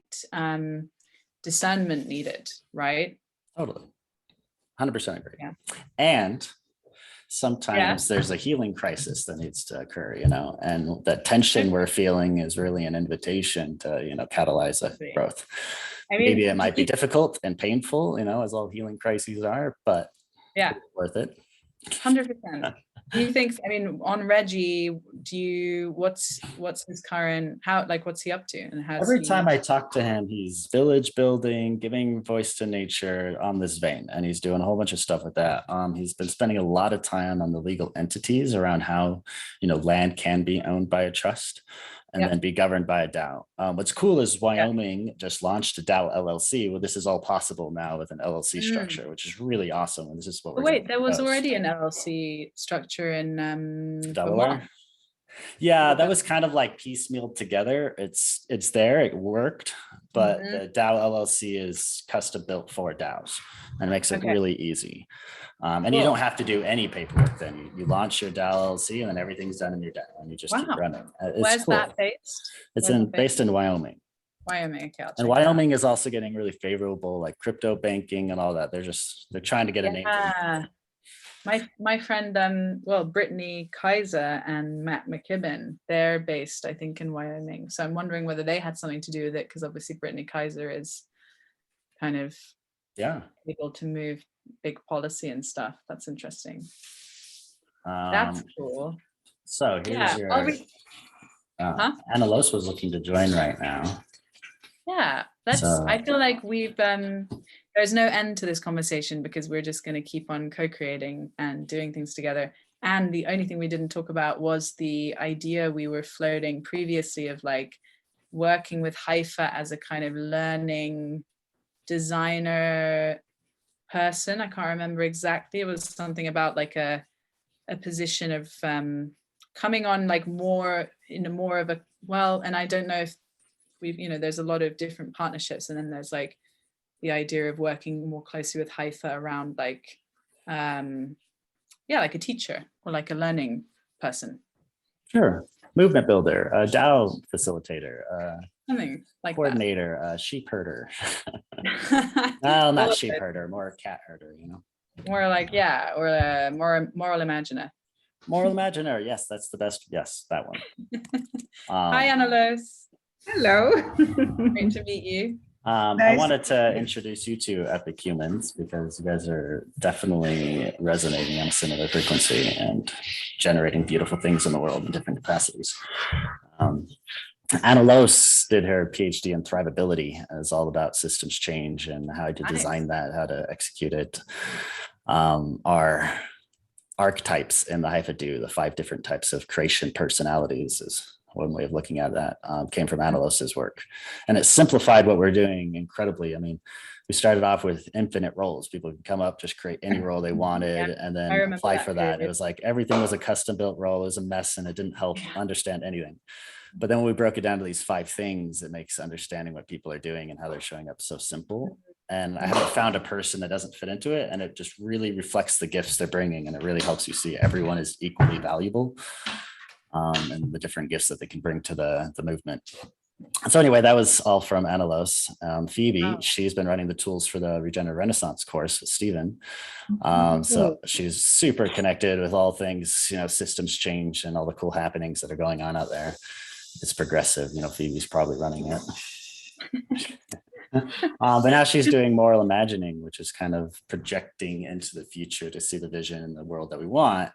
[SPEAKER 1] discernment needed, right?
[SPEAKER 2] Totally. 100% agree. Yeah. And sometimes there's a healing crisis that needs to occur, and that tension we're feeling is really an invitation to, catalyze a growth. I mean, maybe it might be difficult and painful, as all healing crises are, but it's worth it.
[SPEAKER 1] 100%. Do you think, I mean, on Reggie, what's his current, what's he up to? And
[SPEAKER 2] every time I talk to him, he's village building, giving voice to nature on this vein. And he's doing a whole bunch of stuff with that. He's been spending a lot of time on the legal entities around how, land can be owned by a trust and then be governed by a DAO. What's cool is Wyoming just launched a DAO LLC. Well, this is all possible now with an LLC structure, which is really awesome. And this is what we're
[SPEAKER 1] there was already an LLC structure in
[SPEAKER 2] Delaware. Vermont. Yeah, that was kind of like piecemealed together. It's there, it worked, but the DAO LLC is custom built for DAOs and makes it really easy. And you don't have to do any paperwork then. You launch your DAO LLC and then everything's done in your DAO and you just keep running.
[SPEAKER 1] Where's that based?
[SPEAKER 2] It's based in Wyoming.
[SPEAKER 1] Wyoming, okay.
[SPEAKER 2] And Wyoming is also getting really favorable, like crypto banking and all that. They're trying to get a name.
[SPEAKER 1] My friend, Brittany Kaiser and Matt McKibben, they're based, I think, in Wyoming. So I'm wondering whether they had something to do with it, because obviously Brittany Kaiser is kind of able to move big policy and stuff. That's interesting. That's cool.
[SPEAKER 2] So here's your Anneloes was looking to join right now.
[SPEAKER 1] Yeah, I feel like we've there's no end to this conversation, because we're just going to keep on co-creating and doing things together. And the only thing we didn't talk about was the idea we were floating previously of like working with Haifa as a kind of learning designer person. I can't remember exactly. It was something about like a position of coming on like more of a, and I don't know if we've, there's a lot of different partnerships, and then there's like the idea of working more closely with Haifa around like, like a teacher or like a learning person.
[SPEAKER 2] Sure. Movement builder, a DAO facilitator,
[SPEAKER 1] something like
[SPEAKER 2] coordinator,
[SPEAKER 1] that.
[SPEAKER 2] Sheep herder. Well, not sheep herder, more cat herder,
[SPEAKER 1] More like, or a moral imaginer.
[SPEAKER 2] Moral imaginer, yes, that's the best. Yes, that one.
[SPEAKER 1] Hi, Anneloes.
[SPEAKER 3] Hello.
[SPEAKER 1] Great to meet you.
[SPEAKER 2] Nice. I wanted to introduce you to Epic Humans, because you guys are definitely resonating on a similar frequency and generating beautiful things in the world in different capacities. Anneloes did her PhD in thrivability. It's all about systems change and how to design that, how to execute it. Our archetypes in the Haifa do, the 5 different types of creation personalities, is one way of looking at that, came from Anneloes' work. And it simplified what we're doing incredibly. I mean, we started off with infinite roles. People could come up, just create any role they wanted, and then apply for that. It was like everything was a custom built role. It was a mess, and it didn't help understand anything. But then when we broke it down to these 5 things, it makes understanding what people are doing and how they're showing up so simple. And I haven't found a person that doesn't fit into it. And it just really reflects the gifts they're bringing. And it really helps you see everyone is equally valuable, and the different gifts that they can bring to the movement. So anyway, that was all from Anneloes. Phoebe, she's been running the tools for the Regenerative Renaissance course with Stephen. So she's super connected with all things, systems change and all the cool happenings that are going on out there. It's progressive, Phoebe's probably running it. But now she's doing moral imagining, which is kind of projecting into the future to see the vision in the world that we want,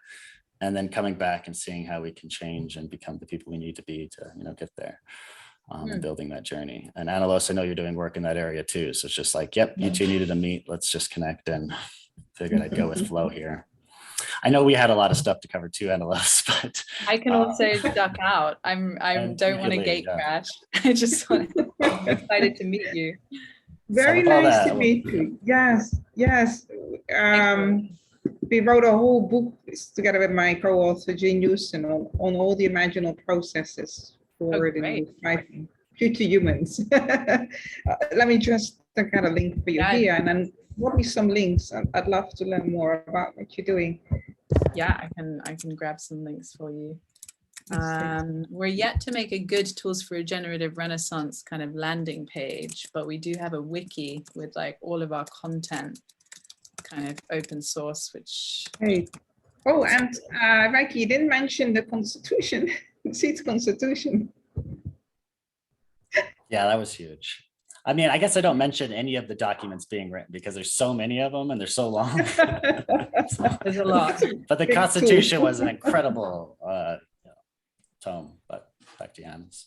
[SPEAKER 2] and then coming back and seeing how we can change and become the people we need to be to, get there. And building that journey. And Anneloes, I know you're doing work in that area too. So it's just like, yep, you two needed to meet. Let's just connect, and figured I'd go with flow here. I know we had a lot of stuff to cover too, Anneloes, but
[SPEAKER 1] I can also duck out. I don't want to gate crash. I just I'm excited to meet you.
[SPEAKER 3] Very nice to meet you. Yes. We wrote a whole book together with my co-author Jane Newson on all the imaginal processes forward in writing future humans. Let me just kind of link for you here, and then what be some links. I'd love to learn more about what you're doing.
[SPEAKER 1] Yeah, I can grab some links for you. We're yet to make a good tools for regenerative renaissance kind of landing page, but we do have a wiki with like all of our content kind of open source, which
[SPEAKER 3] oh, and Rieki, you didn't mention the constitution. Seeds constitution.
[SPEAKER 2] Yeah, that was huge. I mean, I guess I don't mention any of the documents being written because there's so many of them and they're so long.
[SPEAKER 1] There's a lot.
[SPEAKER 2] But the Constitution was an incredible tome. But back to Hannes.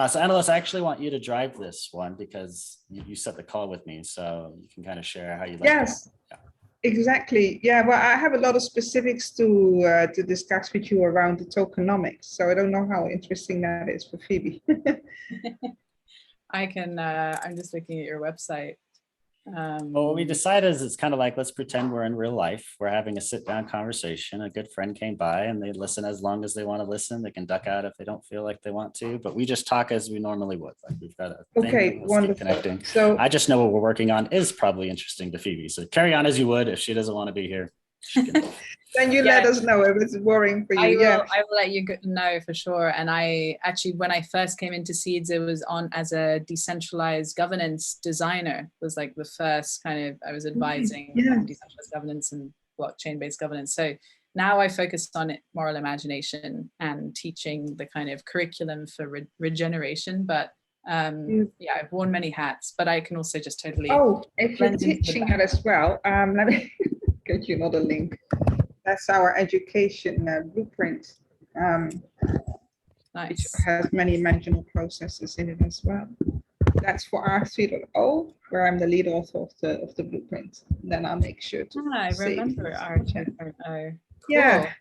[SPEAKER 2] So Anneloes, I actually want you to drive this one because you set the call with me, so you can kind of share how you like it. Yeah.
[SPEAKER 3] Exactly. Yeah, well, I have a lot of specifics to discuss with you around the tokenomics. So I don't know how interesting that is for Phoebe.
[SPEAKER 1] I can, I'm just looking at your website.
[SPEAKER 2] Well, what we decided is it's kind of like, let's pretend we're in real life. We're having a sit down conversation. A good friend came by and they listen as long as they want to listen. They can duck out if they don't feel like they want to, but we just talk as we normally would. Like we've got a thing.
[SPEAKER 3] Okay, wonderful.
[SPEAKER 2] Connecting.
[SPEAKER 3] So
[SPEAKER 2] I just know what we're working on is probably interesting to Phoebe. So carry on as you would. If she doesn't want to be here,
[SPEAKER 3] then you let us know if it's boring for you.
[SPEAKER 1] I will let you know for sure. And I actually, when I first came into Seeds, it was on as a decentralized governance designer. It was like the first kind of, I was advising decentralized governance and blockchain-based governance. So now I focus on moral imagination and teaching the kind of curriculum for regeneration. But yeah, I've worn many hats, but I can also just totally.
[SPEAKER 3] Oh, if you're teaching it as well, let me get you another link. That's our education blueprint, which has many imaginal processes in it as well. That's for R3.0, where I'm the lead author of the blueprint. Then I'll make sure to.
[SPEAKER 1] I remember R3.0. Cool.
[SPEAKER 3] Yeah.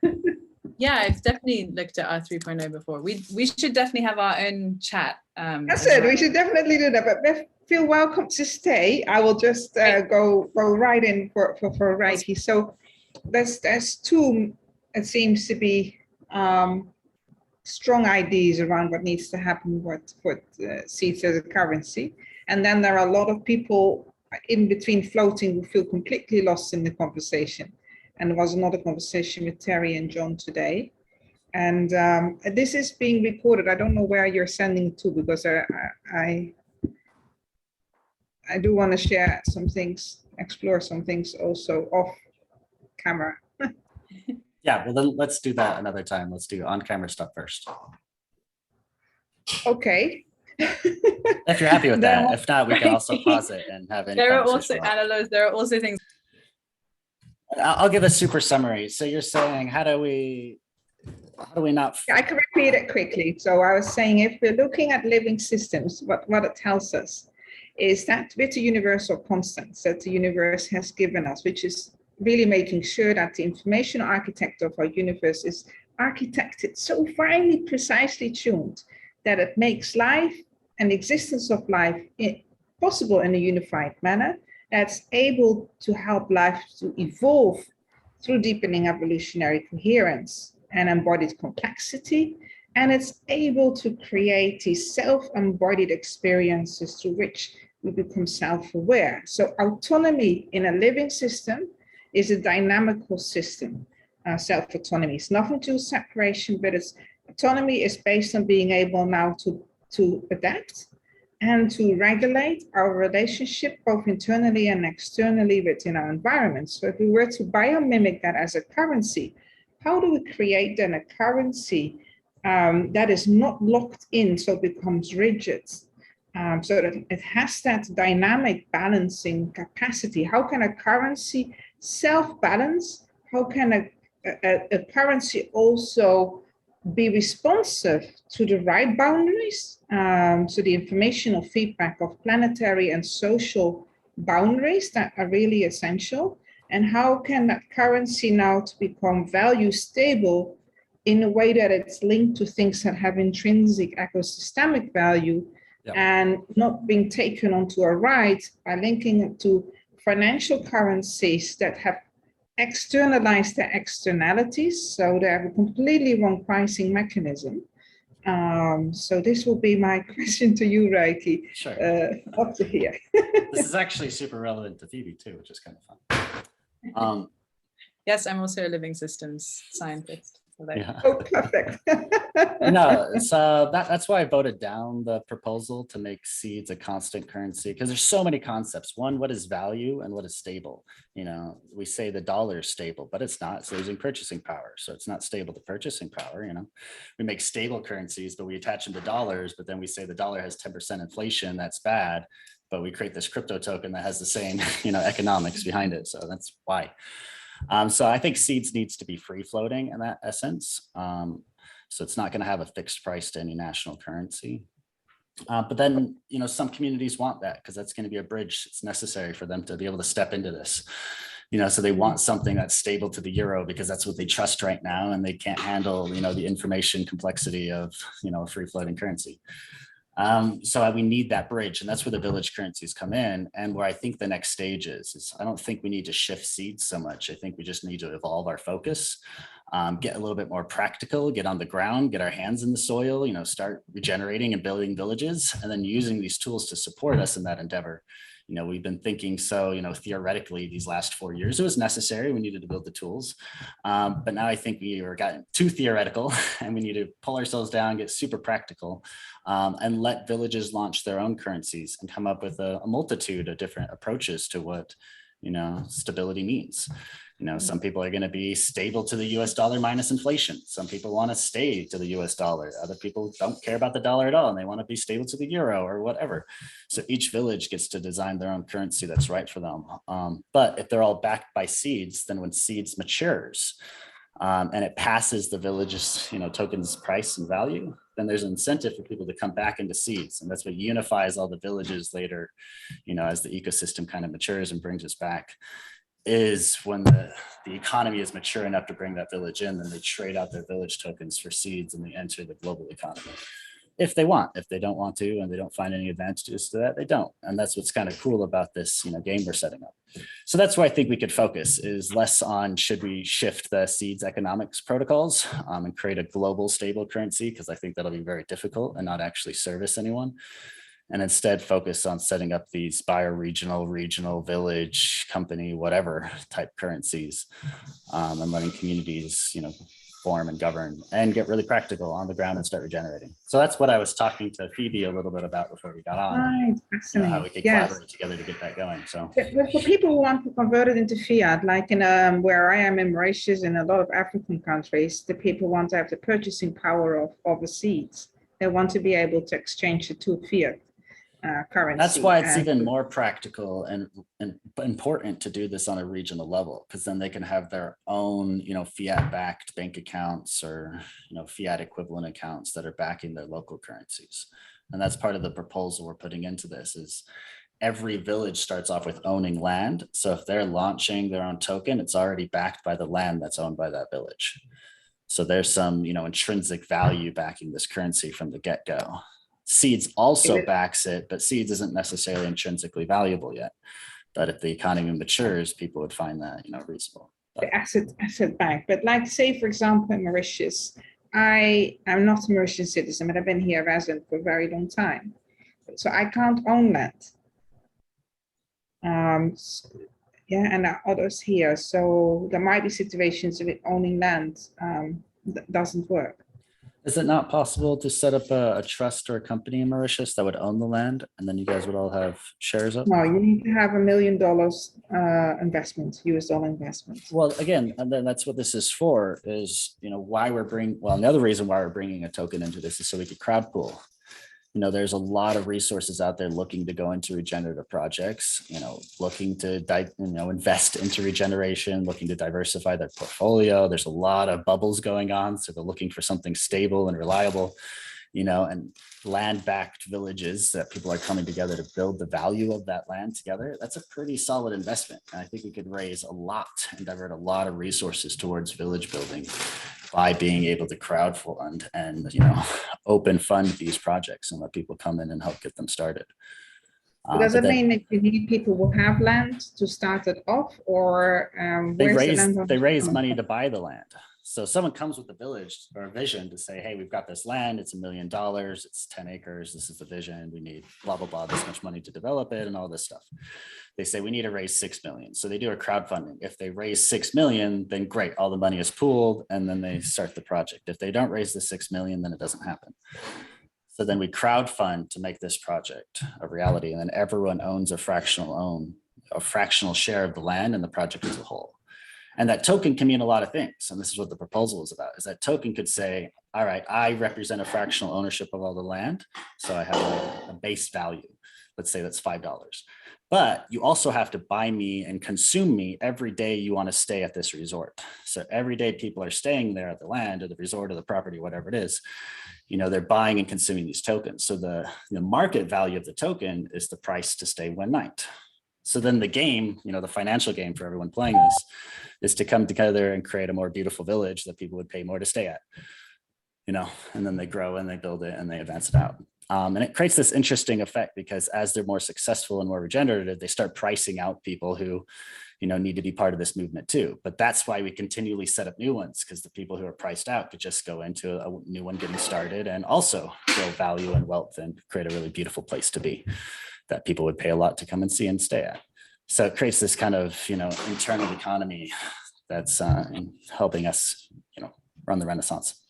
[SPEAKER 1] Yeah, I've definitely looked at R3.0 before. We should definitely have our own chat.
[SPEAKER 3] That's it. We should definitely do that. But Beth, feel welcome to stay. I will just go right in for Rieki. So there's two, it seems to be strong ideas around what needs to happen for Seeds as a currency. And then there are a lot of people in between floating who feel completely lost in the conversation. And there was another conversation with Terry and John today. And this is being recorded. I don't know where you're sending to, because I do want to share some things, explore some things also off camera.
[SPEAKER 2] Yeah, well then let's do that another time. Let's do on-camera stuff first.
[SPEAKER 3] Okay.
[SPEAKER 2] If you're happy with that. If not, we can also pause it and have any.
[SPEAKER 1] There are also Anneloes. There are also things.
[SPEAKER 2] I'll give a super summary. So you're saying, how do we not?
[SPEAKER 3] I can repeat it quickly. So I was saying, if we're looking at living systems, what it tells us is that with the universal constants that the universe has given us, which is really making sure that the information architecture of our universe is architected so finely, precisely tuned that it makes life and existence of life possible in a unified manner, that's able to help life to evolve through deepening evolutionary coherence and embodied complexity. And it's able to create these self-embodied experiences through which we become self-aware. So autonomy in a living system is a dynamical system. Self-autonomy is nothing to do with separation, but autonomy is based on being able now to adapt and to regulate our relationship both internally and externally within our environment. So if we were to biomimic that as a currency, how do we create then a currency that is not locked in, so it becomes rigid, so that it has that dynamic balancing capacity? How can a currency self-balance? How can a currency also be responsive to the right boundaries, so the informational feedback of planetary and social boundaries that are really essential? And how can that currency now to become value stable in a way that it's linked to things that have intrinsic ecosystemic value, and not being taken onto a ride by linking it to financial currencies that have externalized their externalities, so they have a completely wrong pricing mechanism. So this will be my question to you, Rieki.
[SPEAKER 4] Sure.
[SPEAKER 3] Up to here.
[SPEAKER 4] This is actually super relevant to Phoebe too, which is kind of fun.
[SPEAKER 1] Yes, I'm also a living systems scientist. So
[SPEAKER 4] Yeah.
[SPEAKER 3] Oh, perfect.
[SPEAKER 4] No, so that's why I voted down the proposal to make seeds a constant currency, because there's so many concepts. One, what is value and what is stable? You know, we say the dollar is stable, but it's not. It's losing purchasing power. So it's not stable to purchasing power. You know, we make stable currencies, but we attach them to dollars, but then we say the dollar has 10% inflation. That's bad. But we create this crypto token that has the same, you know, economics behind it. So that's why. So I think seeds needs to be free floating in that essence. So it's not going to have a fixed price to any national currency. But then, you know, some communities want that because that's going to be a bridge. It's necessary for them to be able to step into this. You know, so they want something that's stable to the euro because that's what they trust right now, and they can't handle, you know, the information complexity of, you know, a free floating currency. So we need that bridge, and that's where the village currencies come in. And where I think the next stage is I don't think we need to shift seeds so much. I think we just need to evolve our focus, get a little bit more practical, get on the ground, get our hands in the soil, you know, start regenerating and building villages, and then using these tools to support us in that endeavor. You know, we've been thinking so, you know, theoretically these last 4 years, it was necessary. We needed to build the tools. But now I think we are gotten too theoretical and we need to pull ourselves down, get super practical, and let villages launch their own currencies and come up with a multitude of different approaches to what, you know, stability means. You know, some people are going to be stable to the US dollar minus inflation. Some people want to stay to the US dollar. Other people don't care about the dollar at all, and they want to be stable to the euro or whatever. So each village gets to design their own currency that's right for them. But if they're all backed by seeds, then when seeds matures and it passes the village's, you know, tokens price and value, then there's an incentive for people to come back into seeds. And that's what unifies all the villages later, you know, as the ecosystem kind of matures and brings us back. Is when the economy is mature enough to bring that village in, then they trade out their village tokens for seeds and they enter the global economy. If they want. If they don't want to and they don't find any advantages to that, they don't. And that's what's kind of cool about this, you know, game we're setting up. So that's where I think we could focus, is less on should we shift the seeds economics protocols and create a global stable currency, because I think that'll be very difficult and not actually service anyone. And instead focus on setting up these bioregional, regional, village, company, whatever type currencies, and letting communities, you know, form and govern and get really practical on the ground and start regenerating. So that's what I was talking to Phoebe a little bit about before we got on.
[SPEAKER 3] Right,
[SPEAKER 4] You know, how we could collaborate together to get that going. So
[SPEAKER 3] but for people who want to convert it into fiat, like in where I am in Mauritius, in a lot of African countries, the people want to have the purchasing power of the seeds. They want to be able to exchange it to fiat currency.
[SPEAKER 4] That's why it's even more practical and important to do this on a regional level, because then they can have their own, you know, fiat-backed bank accounts or, you know, fiat equivalent accounts that are backing their local currencies. And that's part of the proposal we're putting into this. Is every village starts off with owning land. So if they're launching their own token, it's already backed by the land that's owned by that village. So there's some, intrinsic value backing this currency from the get-go. Seeds also backs it, but Seeds isn't necessarily intrinsically valuable yet. But if the economy matures, people would find that, reasonable.
[SPEAKER 3] The asset back. But like say, for example, in Mauritius, I am not a Mauritian citizen, but I've been here resident for a very long time. So I can't own that. Yeah, and there are others here. So there might be situations with owning land that doesn't work.
[SPEAKER 4] Is it not possible to set up a trust or a company in Mauritius that would own the land, and then you guys would all have shares of?
[SPEAKER 3] No, you need to have $1 million investment, US dollar investment.
[SPEAKER 4] Well, again, and then that's what this is for, is, why we're bringing, well, another reason why we're bringing a token into this is so we could crowd pool. There's a lot of resources out there looking to go into regenerative projects, looking to, invest into regeneration, looking to diversify their portfolio. There's a lot of bubbles going on. So they're looking for something stable and reliable, and land-backed villages that people are coming together to build the value of that land together. That's a pretty solid investment. And I think we could raise a lot and divert a lot of resources towards village building by being able to crowdfund and, open fund these projects and let people come in and help get them started.
[SPEAKER 3] Does it mean that you need people who have land to start it off, or
[SPEAKER 4] they raise money to buy the land? So someone comes with a village or a vision to say, hey, we've got this land, it's $1 million, it's 10 acres, this is the vision, we need blah, blah, blah, this much money to develop it and all this stuff. They say we need to raise 6 million. So they do a crowdfunding. If they raise 6 million, then great, all the money is pooled and then they start the project. If they don't raise the 6 million, then it doesn't happen. So then we crowdfund to make this project a reality, and then everyone owns a fractional share of the land and the project as a whole. And that token can mean a lot of things. And this is what the proposal is about, is that token could say, all right, I represent a fractional ownership of all the land. So I have a base value. Let's say that's $5. But you also have to buy me and consume me every day you want to stay at this resort. So every day people are staying there at the land or the resort or the property, whatever it is, they're buying and consuming these tokens. So the market value of the token is the price to stay one night. So then the game, the financial game for everyone playing this is to come together and create a more beautiful village that people would pay more to stay at, and then they grow and they build it and they advance it out. And it creates this interesting effect because as they're more successful and more regenerative, they start pricing out people who, need to be part of this movement too. But that's why we continually set up new ones, because the people who are priced out could just go into a new one getting started and also build value and wealth and create a really beautiful place to be that people would pay a lot to come and see and stay at. So it creates this kind of, internal economy that's helping us, run the Renaissance.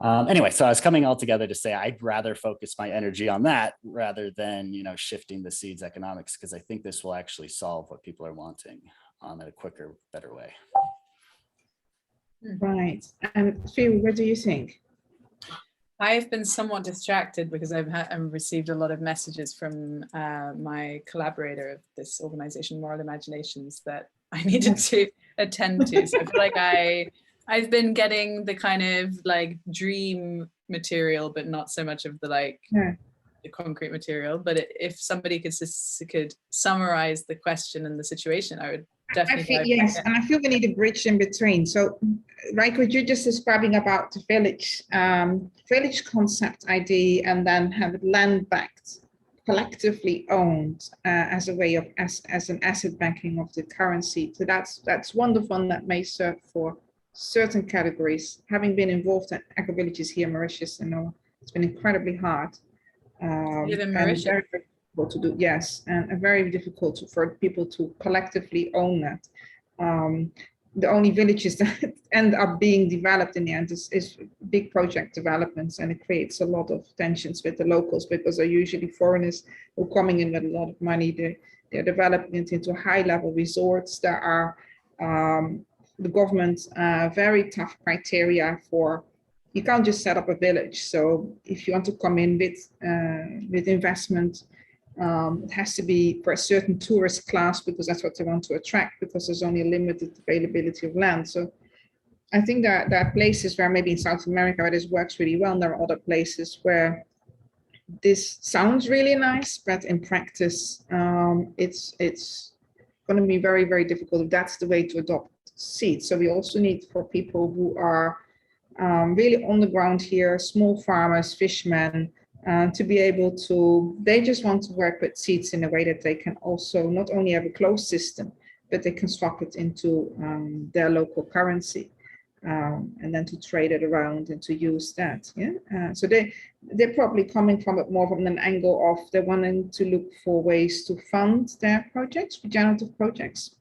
[SPEAKER 4] Anyway, so I was coming all together to say I'd rather focus my energy on that rather than, shifting the Seeds economics, because I think this will actually solve what people are wanting in a quicker, better way.
[SPEAKER 3] Right. And Phoebe, what do you think?
[SPEAKER 1] I've been somewhat distracted because I've received a lot of messages from my collaborator of this organization, Moral Imaginations, that I needed to attend to. So I feel like I've been getting the kind of like dream material, but not so much of the the concrete material. But if somebody could summarize the question and the situation, I would definitely.
[SPEAKER 3] Yes, and I feel we need a bridge in between. So, like what you're just describing about the village concept ID, and then have it land backed, collectively owned as a way of as an asset backing of the currency. So that's wonderful, and that may serve for certain categories. Having been involved in eco villages here in Mauritius, I know it's been incredibly hard.
[SPEAKER 1] You live in Mauritius?
[SPEAKER 3] Very difficult to do, yes, and very difficult for people to collectively own that. The only villages that end up being developed in the end is big project developments, and it creates a lot of tensions with the locals because they're usually foreigners who are coming in with a lot of money. They're developing it into high-level resorts. There are the government's very tough criteria for. You can't just set up a village. So if you want to come in with investment, it has to be for a certain tourist class because that's what they want to attract, because there's only a limited availability of land. So I think that there are places where maybe in South America where this works really well, and there are other places where this sounds really nice, but in practice, it's going to be very, very difficult if that's the way to adopt Seeds. So we also need for people who are really on the ground here, small farmers, fishermen, to be able to, they just want to work with seeds in a way that they can also not only have a closed system, but they can swap it into their local currency, and then to trade it around and to use that. Yeah. So they're probably coming from it more from an angle of they're wanting to look for ways to fund their projects, regenerative projects.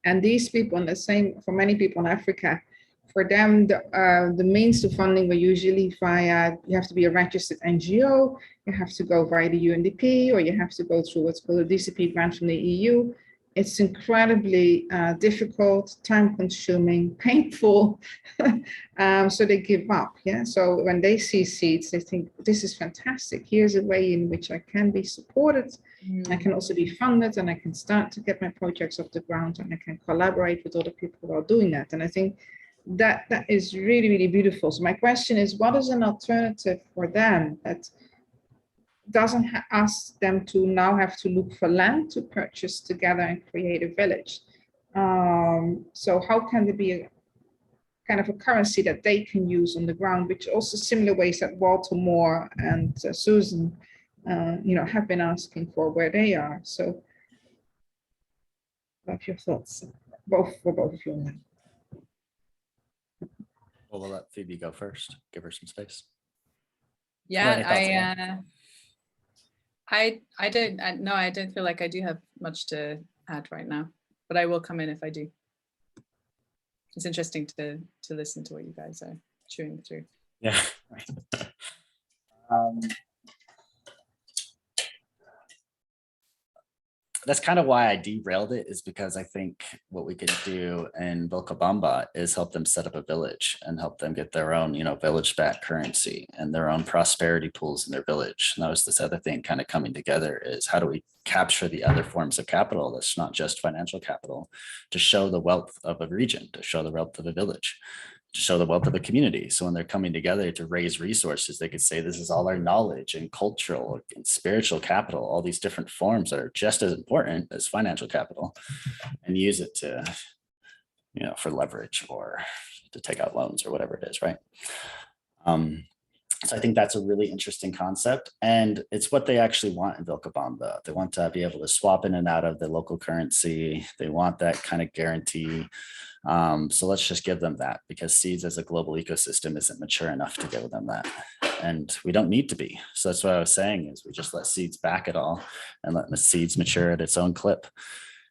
[SPEAKER 3] And these people, and the same for many people in Africa, for them, the means to funding were usually via, you have to be a registered NGO, you have to go via the UNDP, or you have to go through what's called a DCP grant from the EU. It's incredibly difficult, time-consuming, painful, so they give up. Yeah. So when they see seeds, they think this is fantastic. Here's a way in which I can be supported. I can also be funded, and I can start to get my projects off the ground, and I can collaborate with other people who are doing that. And I think that is really, really beautiful. So my question is, what is an alternative for them that doesn't ask them to now have to look for land to purchase together and create a village? So how can there be a kind of a currency that they can use on the ground, which also similar ways that Walter Moore and Susan, have been asking for where they are. So love your thoughts, both of you on that.
[SPEAKER 4] Well, we'll let Phoebe go first. Give her some space.
[SPEAKER 1] Yeah, I don't feel like I do have much to add right now, but I will come in if I do. It's interesting to listen to what you guys are chewing through.
[SPEAKER 4] Yeah. That's kind of why I derailed it, is because I think what we could do in Vilcabamba is help them set up a village and help them get their own, village-backed currency and their own prosperity pools in their village. And that was this other thing kind of coming together, is how do we capture the other forms of capital that's not just financial capital, to show the wealth of a region, to show the wealth of a village, to show the wealth of a community. So when they're coming together to raise resources, they could say, this is all our knowledge and cultural and spiritual capital, all these different forms that are just as important as financial capital, and use it to, for leverage or to take out loans or whatever it is, right? So I think that's a really interesting concept, and it's what they actually want in Vilcabamba. They want to be able to swap in and out of the local currency. They want that kind of guarantee. So let's just give them that, because seeds as a global ecosystem isn't mature enough to give them that. And we don't need to be. So that's what I was saying, is we just let seeds back it all and let the seeds mature at its own clip.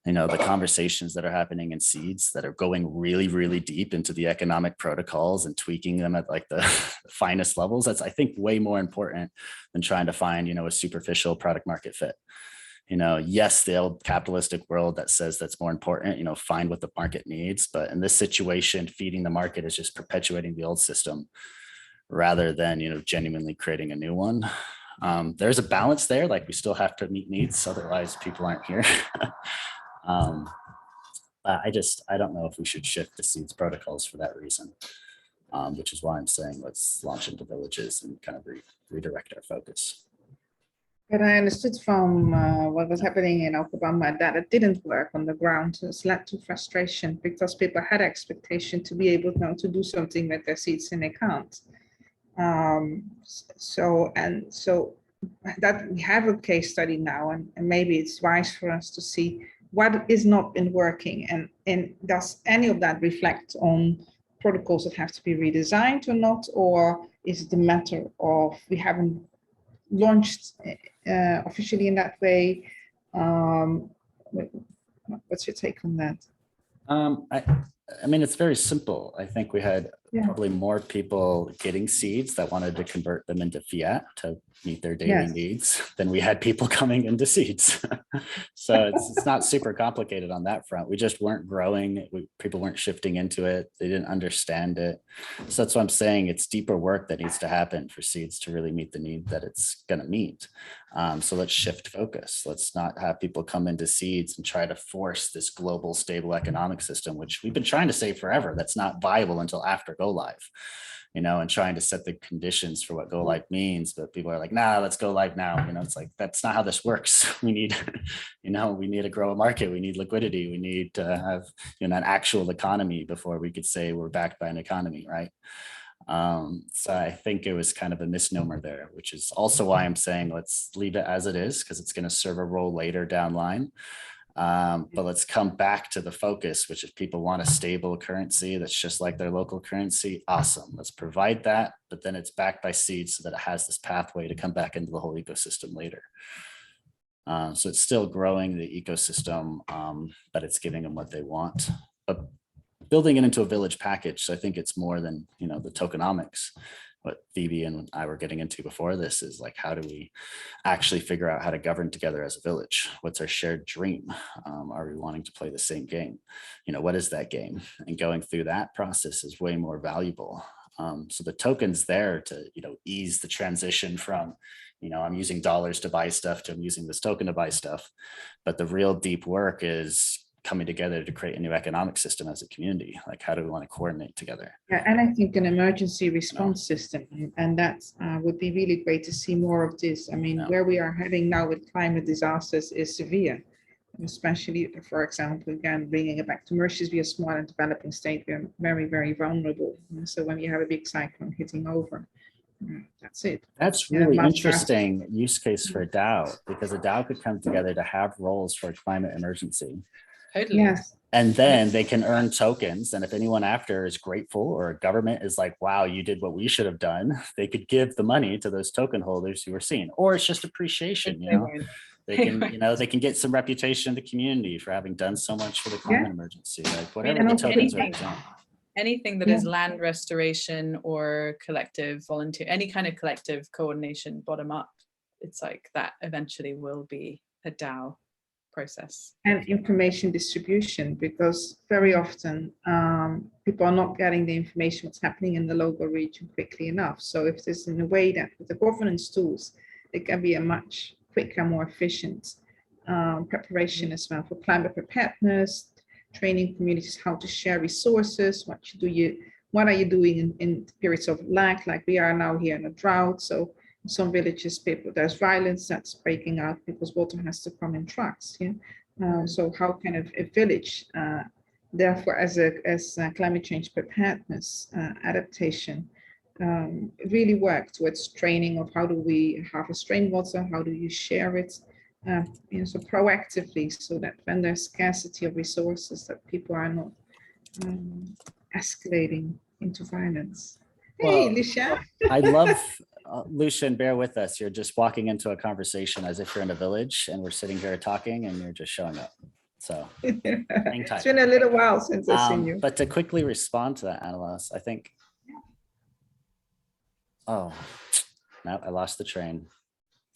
[SPEAKER 4] The conversations that are happening in seeds that are going really, really deep into the economic protocols and tweaking them at like the finest levels, that's, I think, way more important than trying to find, a superficial product market fit. Yes, the old capitalistic world that says that's more important, find what the market needs. But in this situation, feeding the market is just perpetuating the old system rather than, genuinely creating a new one. There's a balance there. Like, we still have to meet needs, otherwise people aren't here. But I don't know if we should shift the seeds protocols for that reason, which is why I'm saying let's launch into villages and kind of redirect our focus.
[SPEAKER 3] But I understood from what was happening in Vilcabamba that it didn't work on the ground. It's led to frustration because people had expectation to be able now to do something with their seeds and they can't. So that we have a case study now, and maybe it's wise for us to see what is not been working, and does any of that reflect on protocols that have to be redesigned or not, or is it a matter of we haven't launched officially in that way? What's your take on that?
[SPEAKER 4] I mean, it's very simple. I think we had probably more people getting seeds that wanted to convert them into fiat to meet their daily needs than we had people coming into seeds. So it's not super complicated on that front. We just weren't growing. People weren't shifting into it. They didn't understand it. So that's what I'm saying. It's deeper work that needs to happen for seeds to really meet the need that it's going to meet. So let's shift focus. Let's not have people come into seeds and try to force this global stable economic system, which we've been trying to say forever, that's not viable until after go live, and trying to set the conditions for what go live means. But people are like, nah, let's go live now. It's like, that's not how this works. We need, we need to grow a market. We need liquidity. We need to have, an actual economy before we could say we're backed by an economy, right? So I think it was kind of a misnomer there, which is also why I'm saying let's leave it as it is, because it's going to serve a role later down line. But let's come back to the focus, which if people want a stable currency that's just like their local currency, awesome. Let's provide that, but then it's backed by seeds so that it has this pathway to come back into the whole ecosystem later. So it's still growing the ecosystem, but it's giving them what they want. But building it into a village package, so I think it's more than, you know, the tokenomics. What Phoebe and I were getting into before this is like, how do we actually figure out how to govern together as a village? What's our shared dream? Are we wanting to play the same game? You know, what is that game? And going through that process is way more valuable. So the token's there to, you know, ease the transition from, you know, I'm using dollars to buy stuff to I'm using this token to buy stuff. But the real deep work is coming together to create a new economic system as a community. Like, how do we want to coordinate together?
[SPEAKER 3] Yeah, and I think an emergency response system, and that would be really great to see more of this. I mean, where we are heading now with climate disasters is severe, especially, for example, again, bringing it back to Mauritius, we are small and developing state, we are very, very vulnerable. So when you have a big cyclone hitting over, that's it.
[SPEAKER 4] That's really interesting use case for a DAO, because a DAO could come together to have roles for a climate emergency.
[SPEAKER 1] Totally.
[SPEAKER 3] Yes.
[SPEAKER 4] And then they can earn tokens. And if anyone after is grateful, or a government is like, wow, you did what we should have done, they could give the money to those token holders who are seen. Or it's just appreciation, you know. They can, you know, they can get some reputation in the community for having done so much for the climate emergency. Like whatever the tokens represent.
[SPEAKER 1] Anything that is land restoration or collective volunteer, any kind of collective coordination bottom up, it's like that eventually will be a DAO process. And
[SPEAKER 3] information distribution, because very often people are not getting the information what's happening in the local region quickly enough. So if there's in a way that with the governance tools, it can be a much quicker, more efficient preparation as well for climate preparedness, training communities how to share resources, what are you doing in periods of lack, like we are now here in a drought. So in some villages, there's violence that's breaking out because water has to come in trucks. Yeah. So how can a village, therefore, as climate change preparedness adaptation, really work towards training of how do we harvest rainwater, how do you share it, so proactively, so that when there's scarcity of resources, that people are not escalating into violence. Hey, Lucien.
[SPEAKER 4] I love, Lucien, bear with us. You're just walking into a conversation as if you're in a village and we're sitting here talking and you're just showing up. So hang tight.
[SPEAKER 3] It's been a little while since I've seen you.
[SPEAKER 4] But to quickly respond to that, Anneloes, I think, oh, no, I lost the train.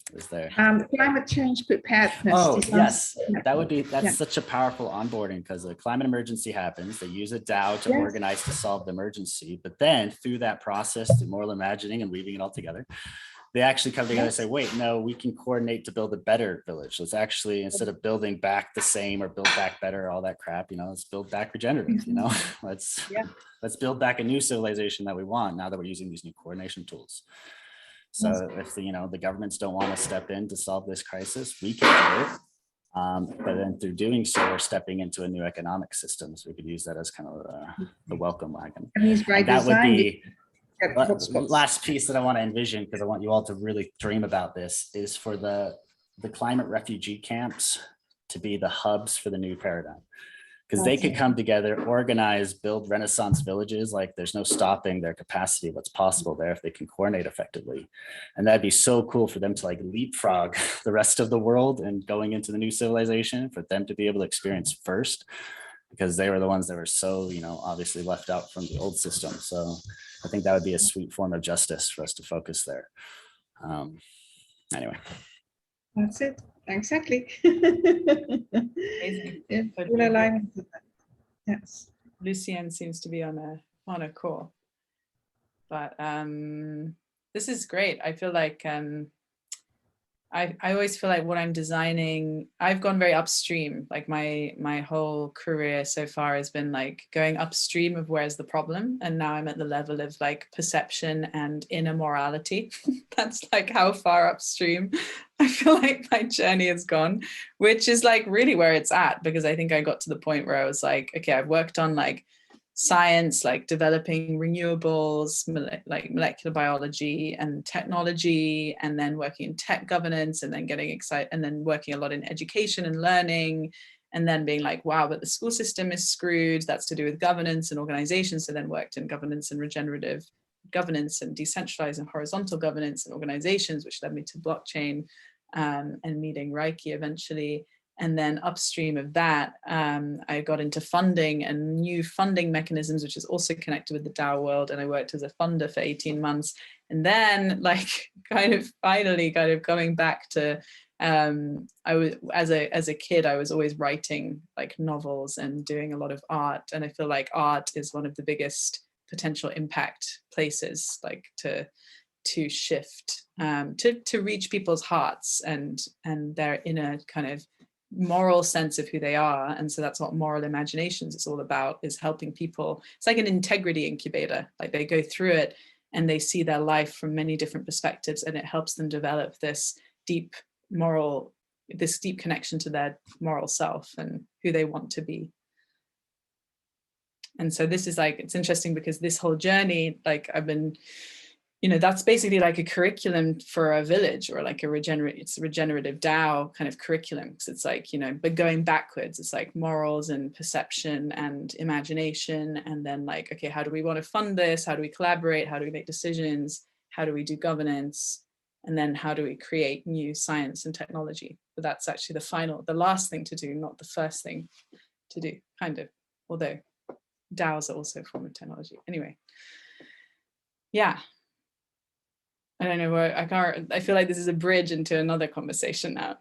[SPEAKER 4] It was there.
[SPEAKER 3] Climate change preparedness.
[SPEAKER 4] Oh, yes, that's such a powerful onboarding, because a climate emergency happens. They use a DAO to organize to solve the emergency. But then through that process, through moral imagining and weaving it all together, they actually come together and say, wait, no, we can coordinate to build a better village. Let's actually, instead of building back the same or build back better, all that crap, let's build back regenerative, let's build back a new civilization that we want now that we're using these new coordination tools. So if the governments don't want to step in to solve this crisis, we can do it. But then through doing so, we're stepping into a new economic system. So we could use that as kind of the welcome wagon. And that would be the last piece that I want to envision, because I want you all to really dream about this, is for the climate refugee camps to be the hubs for the new paradigm. Because they could come together, organize, build Renaissance villages. Like there's no stopping their capacity, what's possible there if they can coordinate effectively. And that'd be so cool for them to like leapfrog the rest of the world and going into the new civilization, for them to be able to experience first, because they were the ones that were so, obviously left out from the old system. So I think that would be a sweet form of justice for us to focus there. Anyway.
[SPEAKER 3] That's it. Exactly.
[SPEAKER 1] Amazing.
[SPEAKER 3] Full alignment with that. Yes.
[SPEAKER 1] Lucien seems to be on a call, but this is great. I feel like I always feel like what I'm designing, I've gone very upstream. Like my whole career so far has been like going upstream of where's the problem, and now I'm at the level of like perception and inner morality. That's like how far upstream I feel like my journey has gone, which is like really where it's at, because I think I got to the point where I was like, okay, I've worked on like science, like developing renewables, like molecular biology and technology, and then working in tech governance, and then getting excited, and then working a lot in education and learning, and then being like, wow, but the school system is screwed. That's to do with governance and organizations. So then worked in governance and regenerative governance and decentralized and horizontal governance and organizations, which led me to blockchain and meeting Rieki eventually. And then upstream of that, I got into funding and new funding mechanisms, which is also connected with the DAO world. And I worked as a funder for 18 months. And then like finally coming back to, I was, as a kid, I was always writing like novels and doing a lot of art. And I feel like art is one of the biggest potential impact places, like to shift, to reach people's hearts and their inner kind of moral sense of who they are. And so that's what Moral Imaginations is all about, is helping people. It's like an integrity incubator. Like they go through it and they see their life from many different perspectives, and it helps them develop this deep connection to their moral self and who they want to be. And so this is like, it's interesting because this whole journey, like I've been, that's basically like a curriculum for a village, or like it's a regenerative DAO kind of curriculum. Because it's like, but going backwards, it's like morals and perception and imagination. And then like, okay, how do we want to fund this? How do we collaborate? How do we make decisions? How do we do governance? And then how do we create new science and technology? But that's actually the last thing to do, not the first thing to do, kind of, although DAOs are also a form of technology. Anyway, yeah. I don't know where I feel like this is a bridge into another conversation now.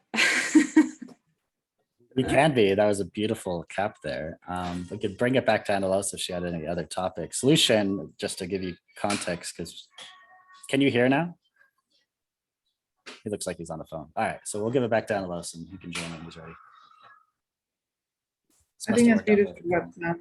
[SPEAKER 4] We can be. That was a beautiful cap there. We could bring it back to Anneloes if she had any other topics. Lucien, just to give you context, because can you hear now? He looks like he's on the phone. All right, so we'll give it back to Anneloes and he can join when he's ready.
[SPEAKER 3] I think that's beautiful. What,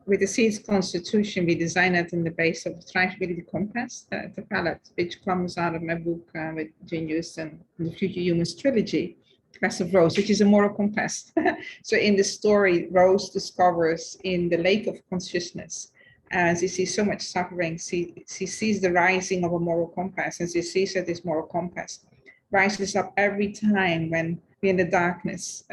[SPEAKER 3] with the Seeds Constitution, we designed it in the base of the Thriveability Compass, the palette, which comes out of my book with Jane Houston and the Future Humans trilogy, Quest of Rose, which is a moral compass. So in the story, Rose discovers in the lake of consciousness, as she sees so much suffering, she sees the rising of a moral compass, and she sees that this moral compass rises up every time when we're in the darkness,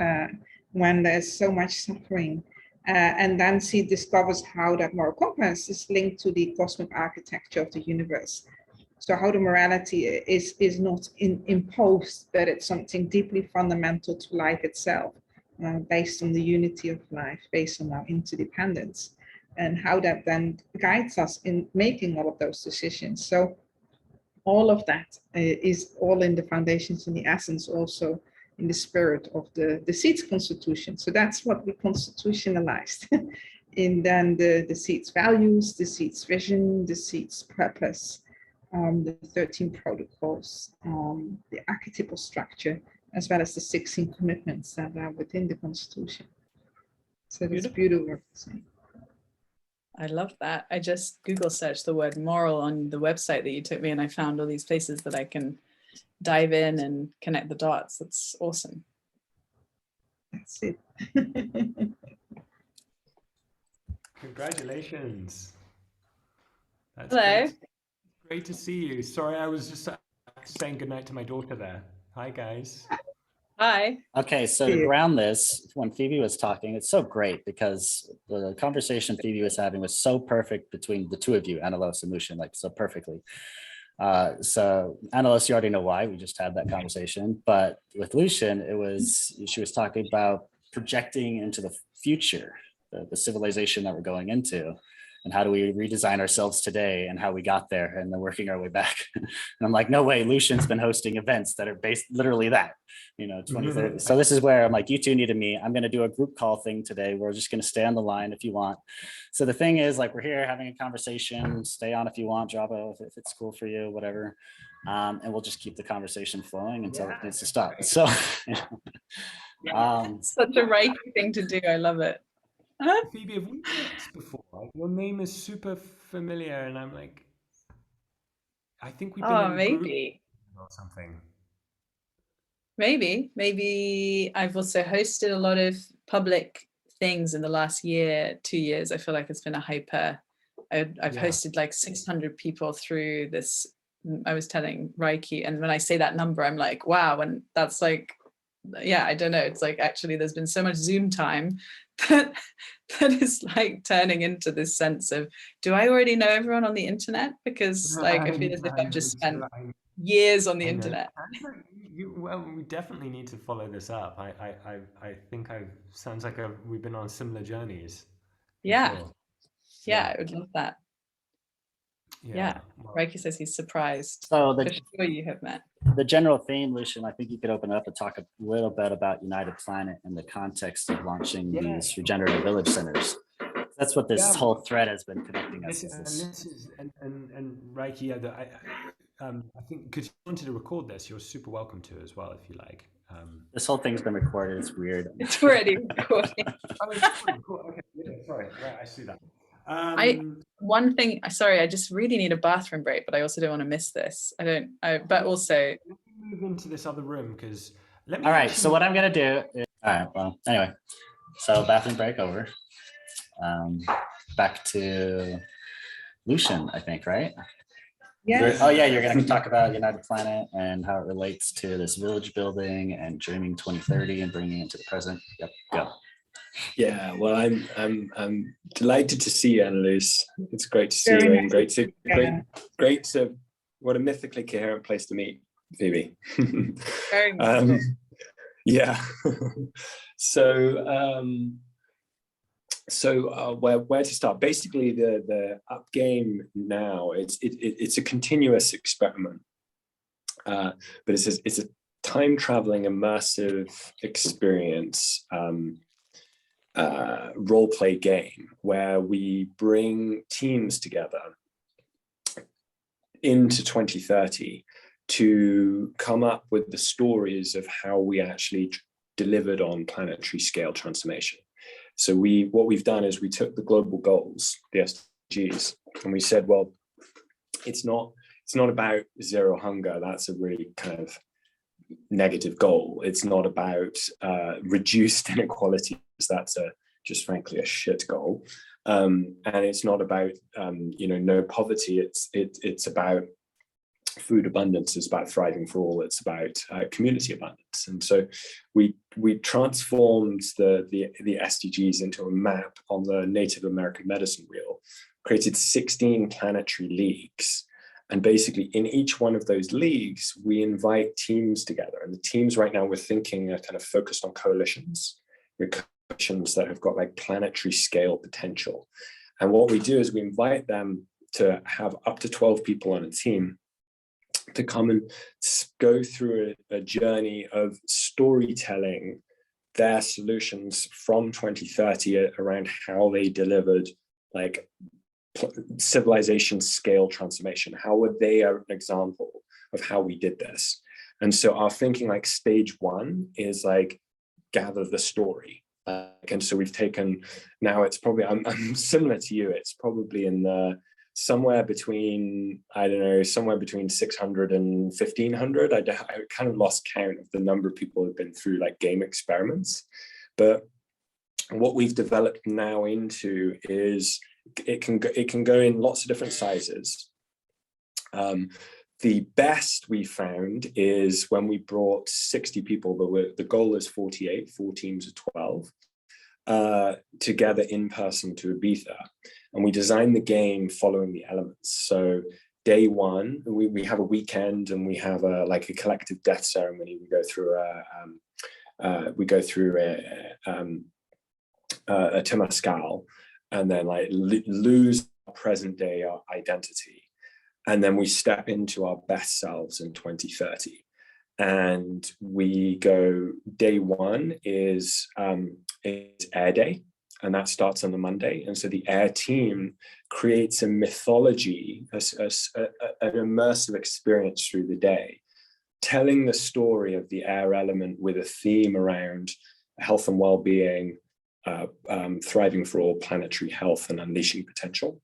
[SPEAKER 3] when there's so much suffering. And then she discovers how that moral compass is linked to the cosmic architecture of the universe. So how the morality is not imposed, but it's something deeply fundamental to life itself, based on the unity of life, based on our interdependence, and how that then guides us in making all of those decisions. So all of that is all in the foundations and the essence also in the spirit of the Seeds Constitution. So that's what we constitutionalized. And then the Seeds values, the Seeds vision, the Seeds purpose, the 13 protocols, the archetypal structure, as well as the 16 commitments that are within the Constitution. So that's beautiful.
[SPEAKER 1] I love that. I just Google searched the word moral on the website that you took me, and I found all these places that I can dive in and connect the dots. That's awesome.
[SPEAKER 3] That's it.
[SPEAKER 5] Congratulations. That's
[SPEAKER 1] Hello.
[SPEAKER 5] Great to see you. Sorry, I was just saying goodnight to my daughter there. Hi, guys.
[SPEAKER 1] Hi.
[SPEAKER 4] Okay, so to ground this, when Phoebe was talking, it's so great because the conversation Phoebe was having was so perfect between the two of you, Anneloes and Lucien, like so perfectly. So Anneloes, you already know why, we just had that conversation, but with Lucien, she was talking about projecting into the future, the civilization that we're going into, and how do we redesign ourselves today and how we got there and then working our way back. And I'm like, no way, Lucian's been hosting events that are based literally that, 2030. So this is where I'm like, you two need to meet. I'm going to do a group call thing today. We're just going to stay on the line if you want. So the thing is, like, we're here having a conversation, stay on if you want, drop out if it's cool for you, whatever. And we'll just keep the conversation flowing until it needs to stop. So
[SPEAKER 1] such a Reiki thing to do. I love it.
[SPEAKER 5] Phoebe, have we met before? Your name is super familiar, and I'm like, I think we've been in maybe group or something.
[SPEAKER 1] Maybe I've also hosted a lot of public things in the last year, 2 years. I feel like it's been a hyper. I've hosted like 600 people through this. I was telling Rieki, and when I say that number, I'm like, wow, and that's like, yeah, I don't know. It's like, actually, there's been so much Zoom time that is like turning into this sense of, do I already know everyone on the internet? Because like, I feel as if I've just spent years on the internet.
[SPEAKER 5] Well, we definitely need to follow this up. I think sounds like we've been on similar journeys.
[SPEAKER 1] Yeah.
[SPEAKER 5] Sure.
[SPEAKER 1] Yeah, I would love that. Yeah.
[SPEAKER 5] Well,
[SPEAKER 1] Rieki says he's surprised.
[SPEAKER 4] So
[SPEAKER 1] For sure you have met.
[SPEAKER 4] The general theme, Lucien, I think you could open up and talk a little bit about United Planet in the context of launching these regenerative village centers. That's what this whole thread has been connecting us.
[SPEAKER 5] And Rieki, I think because you wanted to record this, you're super welcome to as well if you like.
[SPEAKER 4] This whole thing's been recorded. It's weird.
[SPEAKER 1] It's already recording.
[SPEAKER 5] Cool. Okay, yeah, sorry. Right, I see that.
[SPEAKER 1] One thing, sorry, I just really need a bathroom break, but I also don't want to miss this. But also.
[SPEAKER 5] Let me move into this other room because
[SPEAKER 4] all right, so what I'm going to do is, all right, well, anyway, so bathroom break over. Back to Lucien, I think, right?
[SPEAKER 3] Yes.
[SPEAKER 4] Oh yeah, you're going to talk about United Planet and how it relates to this village building and dreaming 2030 and bringing it to the present. Yep, go.
[SPEAKER 6] Yeah, well, I'm delighted to see you, Anneloes. It's great to see you, and great to what a mythically coherent place to meet, Phoebe.
[SPEAKER 1] Very much.
[SPEAKER 6] Yeah. So where to start? Basically, the up game now. It's a continuous experiment, but it's a time traveling immersive experience. Role play game where we bring teams together into 2030 to come up with the stories of how we actually delivered on planetary scale transformation. So what we've done is we took the global goals, the SDGs, and we said, well, it's not about zero hunger. That's a really kind of negative goal. It's not about reduced inequalities. That's just frankly a shit goal. And it's not about no poverty. It's about food abundance. It's about thriving for all. It's about community abundance. And so we transformed the SDGs into a map on the Native American medicine wheel, created 16 planetary leagues. And basically in each one of those leagues, we invite teams together. And the teams right now we're thinking are kind of focused on coalitions. Coalitions that have got like planetary scale potential. And what we do is we invite them to have up to 12 people on a team to come and go through a journey of storytelling their solutions from 2030 around how they delivered like civilization scale transformation. How would they an example of how we did this? And so our thinking, like stage one is like gather the story. And so we've taken, now it's probably, I'm similar to you, it's probably in the somewhere between 600 and 1500. I kind of lost count of the number of people who've been through like game experiments. But what we've developed now into is it can go in lots of different sizes. The best we found is when we brought 60 people, but the goal is 48, 4 teams of 12, together in person to Ibiza. And we designed the game following the elements. So day one, we have a weekend and we have a collective death ceremony. We go through a temazcal, and then like lose our present day, our identity. And then we step into our best selves in 2030. And we go, day one is Air Day, and that starts on the Monday. And so the Air team creates a mythology, an immersive experience through the day, telling the story of the air element with a theme around health and well-being, thriving for all, planetary health, and unleashing potential.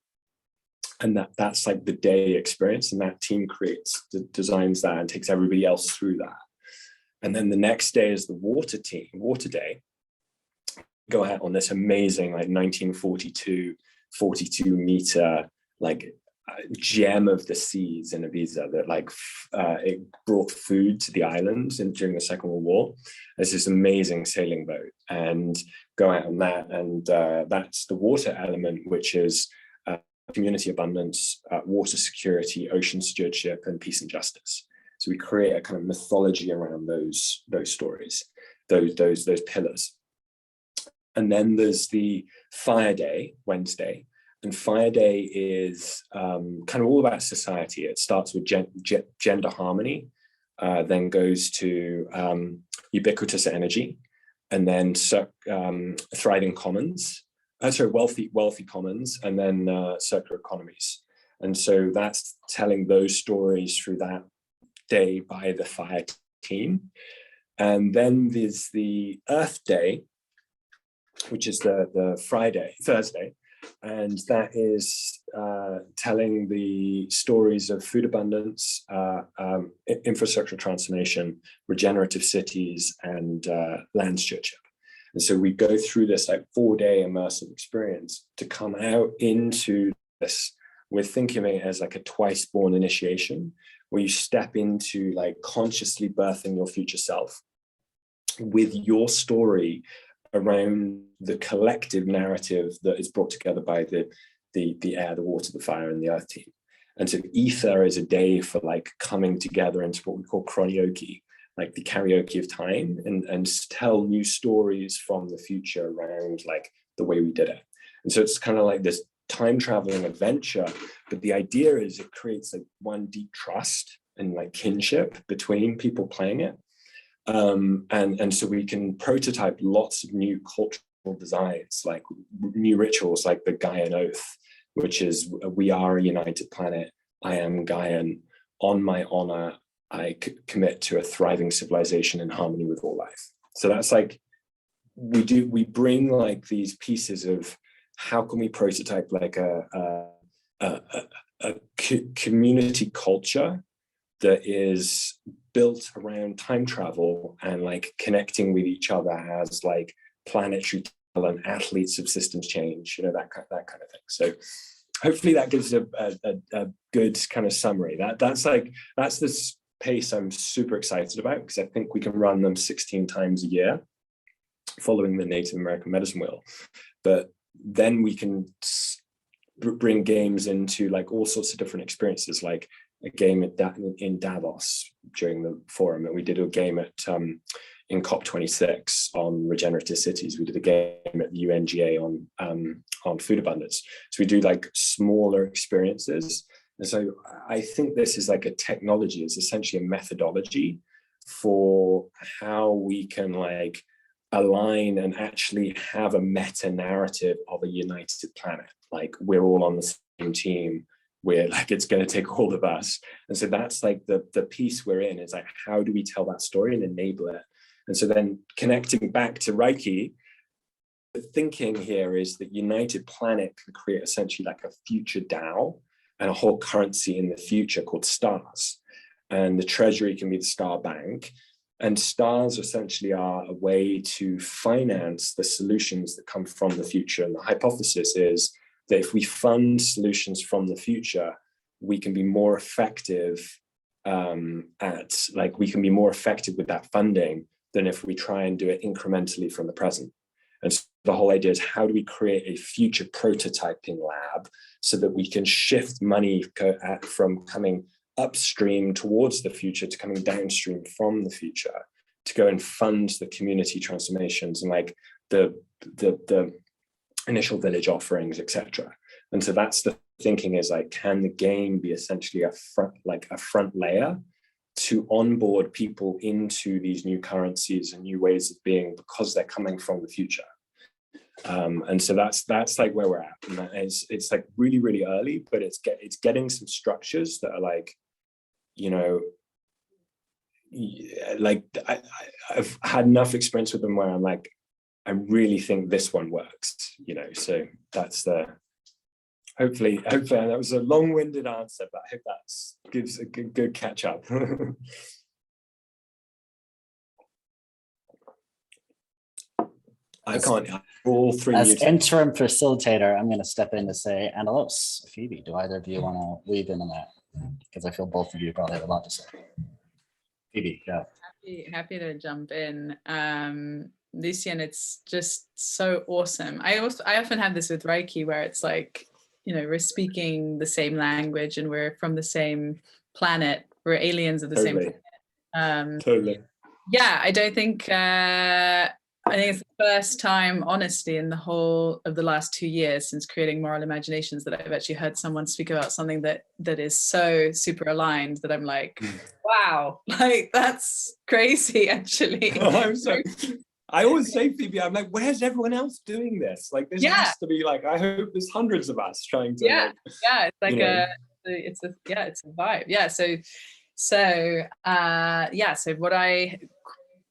[SPEAKER 6] And that's like the day experience, and that team designs that and takes everybody else through that. And then the next day is the water day. go out on this amazing like 1942, 42-meter like gem of the seas in Ibiza that like it brought food to the island during the Second World War. There's this amazing sailing boat, and go out on that, and that's the water element, which is community abundance, water security, ocean stewardship, and peace and justice. So we create a kind of mythology around those stories, those pillars. And then there's the Fire Day, Wednesday. And Fire Day is kind of all about society. It starts with gender harmony, then goes to ubiquitous energy, and then thriving commons, wealthy commons, and then circular economies. And so that's telling those stories through that day by the fire team. And then there's the Earth Day, which is the Thursday, and that is telling the stories of food abundance, infrastructure transformation, regenerative cities, and land stewardship. And so we go through this like 4-day immersive experience to come out into this. We're thinking of it as like a twice-born initiation, where you step into like consciously birthing your future self with your story around the collective narrative that is brought together by the air, the water, the fire, and the earth team. And so ether is a day for like coming together into what we call karaoke, like the karaoke of time, and tell new stories from the future around like the way we did it. And so it's kind of like this time traveling adventure, but the idea is it creates like one deep trust and like kinship between people playing it. And so we can prototype lots of new cultural designs, like new rituals, like the Gaian Oath, which is, we are a united planet, I am Gaian, on my honor, I commit to a thriving civilization in harmony with all life. So that's like, we bring like these pieces of how can we prototype like a community culture that is built around time travel and like connecting with each other as like planetary and athletes of systems change, you know, that kind of thing. So hopefully that gives a good kind of summary. That's the pace I'm super excited about, because I think we can run them 16 times a year following the Native American medicine wheel. But then we can bring games into like all sorts of different experiences, like a game in Davos during the forum, and we did a game at in COP26 on regenerative cities. We did a game at the UNGA on food abundance. So we do like smaller experiences. And so I think this is like a technology, it's essentially a methodology for how we can like align and actually have a meta narrative of a united planet. Like we're all on the same team. We're like, it's going to take all of us. And so that's like the piece we're in, is like, how do we tell that story and enable it? And so then connecting back to Rieki, the thinking here is that United Planet can create essentially like a future DAO and a whole currency in the future called stars. And the treasury can be the star bank. And stars essentially are a way to finance the solutions that come from the future. And the hypothesis is that if we fund solutions from the future, we can be more effective we can be more effective with that funding than if we try and do it incrementally from the present. And so the whole idea is, how do we create a future prototyping lab so that we can shift money from coming upstream towards the future to coming downstream from the future to go and fund the community transformations and like the initial village offerings, etc. And so that's the thinking, is like, can the game be essentially a front layer to onboard people into these new currencies and new ways of being, because they're coming from the future. And so that's like where we're at. And it's like really, really early, but it's getting some structures that are like, you know, like I've had enough experience with them where I'm like, I really think this one works, you know. So that's hopefully that was a long-winded answer, but I hope that gives a good catch up. I can't. All three.
[SPEAKER 4] As interim facilitator, I'm going to step in to say, Anneloes, Phoebe, do either of you want to weave in on that? Because I feel both of you probably have a lot to say. Phoebe, yeah.
[SPEAKER 1] Happy to jump in. Lucien, it's just so awesome. I often have this with Reiki where it's like, you know, we're speaking the same language and we're from the same planet. We're aliens of the same planet.
[SPEAKER 6] Totally.
[SPEAKER 1] Yeah, I don't think I think it's the first time, honestly, in the whole of the last 2 years since creating Moral Imaginations that I've actually heard someone speak about something that is so super aligned that I'm like, wow, like that's crazy, actually.
[SPEAKER 6] I always say, Phoebe, I'm like, where's everyone else doing this? Like, this has to be like, I hope there's hundreds of us trying to.
[SPEAKER 1] It's like it's a vibe. Yeah. So what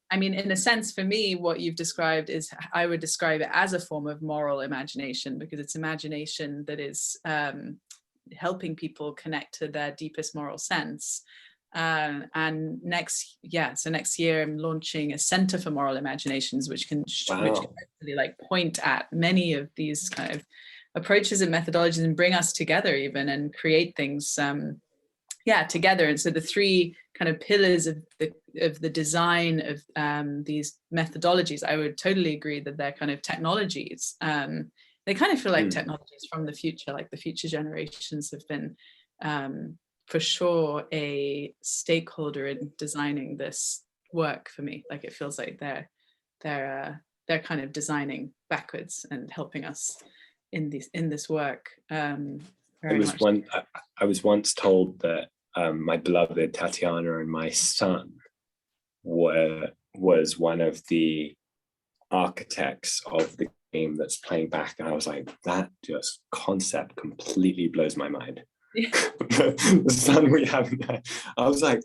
[SPEAKER 1] I mean, in a sense, for me, what you've described is, I would describe it as a form of moral imagination, because it's imagination that is helping people connect to their deepest moral sense. And next year I'm launching a Center for Moral Imaginations, which can really like point at many of these kind of approaches and methodologies and bring us together even and create things together. And so the three kind of pillars of the design of these methodologies, I would totally agree that they're kind of technologies. They kind of feel like technologies from the future, like the future generations have been for sure a stakeholder in designing this work for me. Like it feels like they're kind of designing backwards and helping us in this work.
[SPEAKER 6] I was once told that my beloved Tatiana and my son was one of the architects of the game that's playing back, and I was like, that just concept completely blows my mind. The son we have, I was like,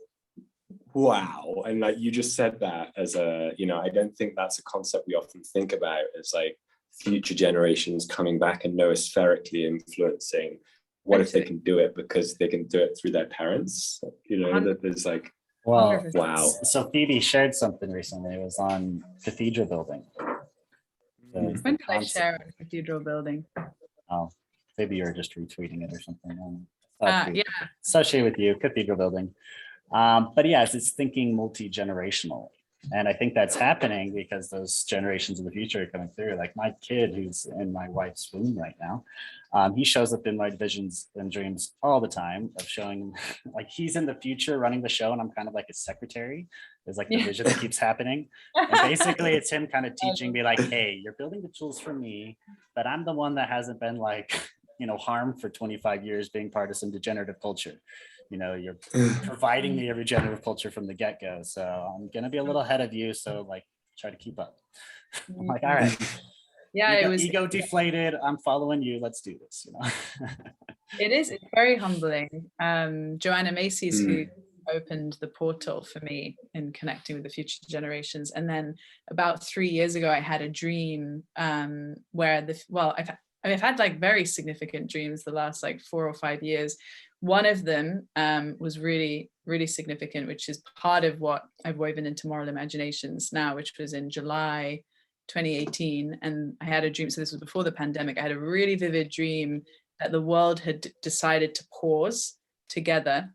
[SPEAKER 6] wow. And like you just said that as a, you know, I don't think that's a concept we often think about as like future generations coming back and noospherically influencing. What if they can do it because they can do it through their parents? You know, that there's like,
[SPEAKER 4] well,
[SPEAKER 6] wow.
[SPEAKER 4] So Phoebe shared something recently. It was on cathedral building.
[SPEAKER 1] When did I share on cathedral building?
[SPEAKER 4] Oh, maybe you're just retweeting it or something.
[SPEAKER 1] Yeah.
[SPEAKER 4] Associated with you, cathedral building. But yes, it's thinking multi-generational. And I think that's happening because those generations in the future are coming through. Like my kid who's in my wife's womb right now, he shows up in my visions and dreams all the time of showing, like he's in the future running the show and I'm kind of like his secretary. There's like the vision that keeps happening. And basically it's him kind of teaching me like, hey, you're building the tools for me, but I'm the one that hasn't been like, you know, harmed for 25 years being part of some degenerative culture. You know, you're providing me a regenerative culture from the get-go. So I'm going to be a little ahead of you. So like, try to keep up. I'm like, all right.
[SPEAKER 1] Yeah,
[SPEAKER 4] it was ego deflated. I'm following you. Let's do this. You know,
[SPEAKER 1] it's very humbling. Joanna Macy's who opened the portal for me in connecting with the future generations. And then about 3 years ago, I had a dream where I've had like very significant dreams the last like 4 or 5 years. One of them was really, really significant, which is part of what I've woven into Moral Imaginations now, which was in July 2018. And I had a dream, so this was before the pandemic. I had a really vivid dream that the world had decided to pause together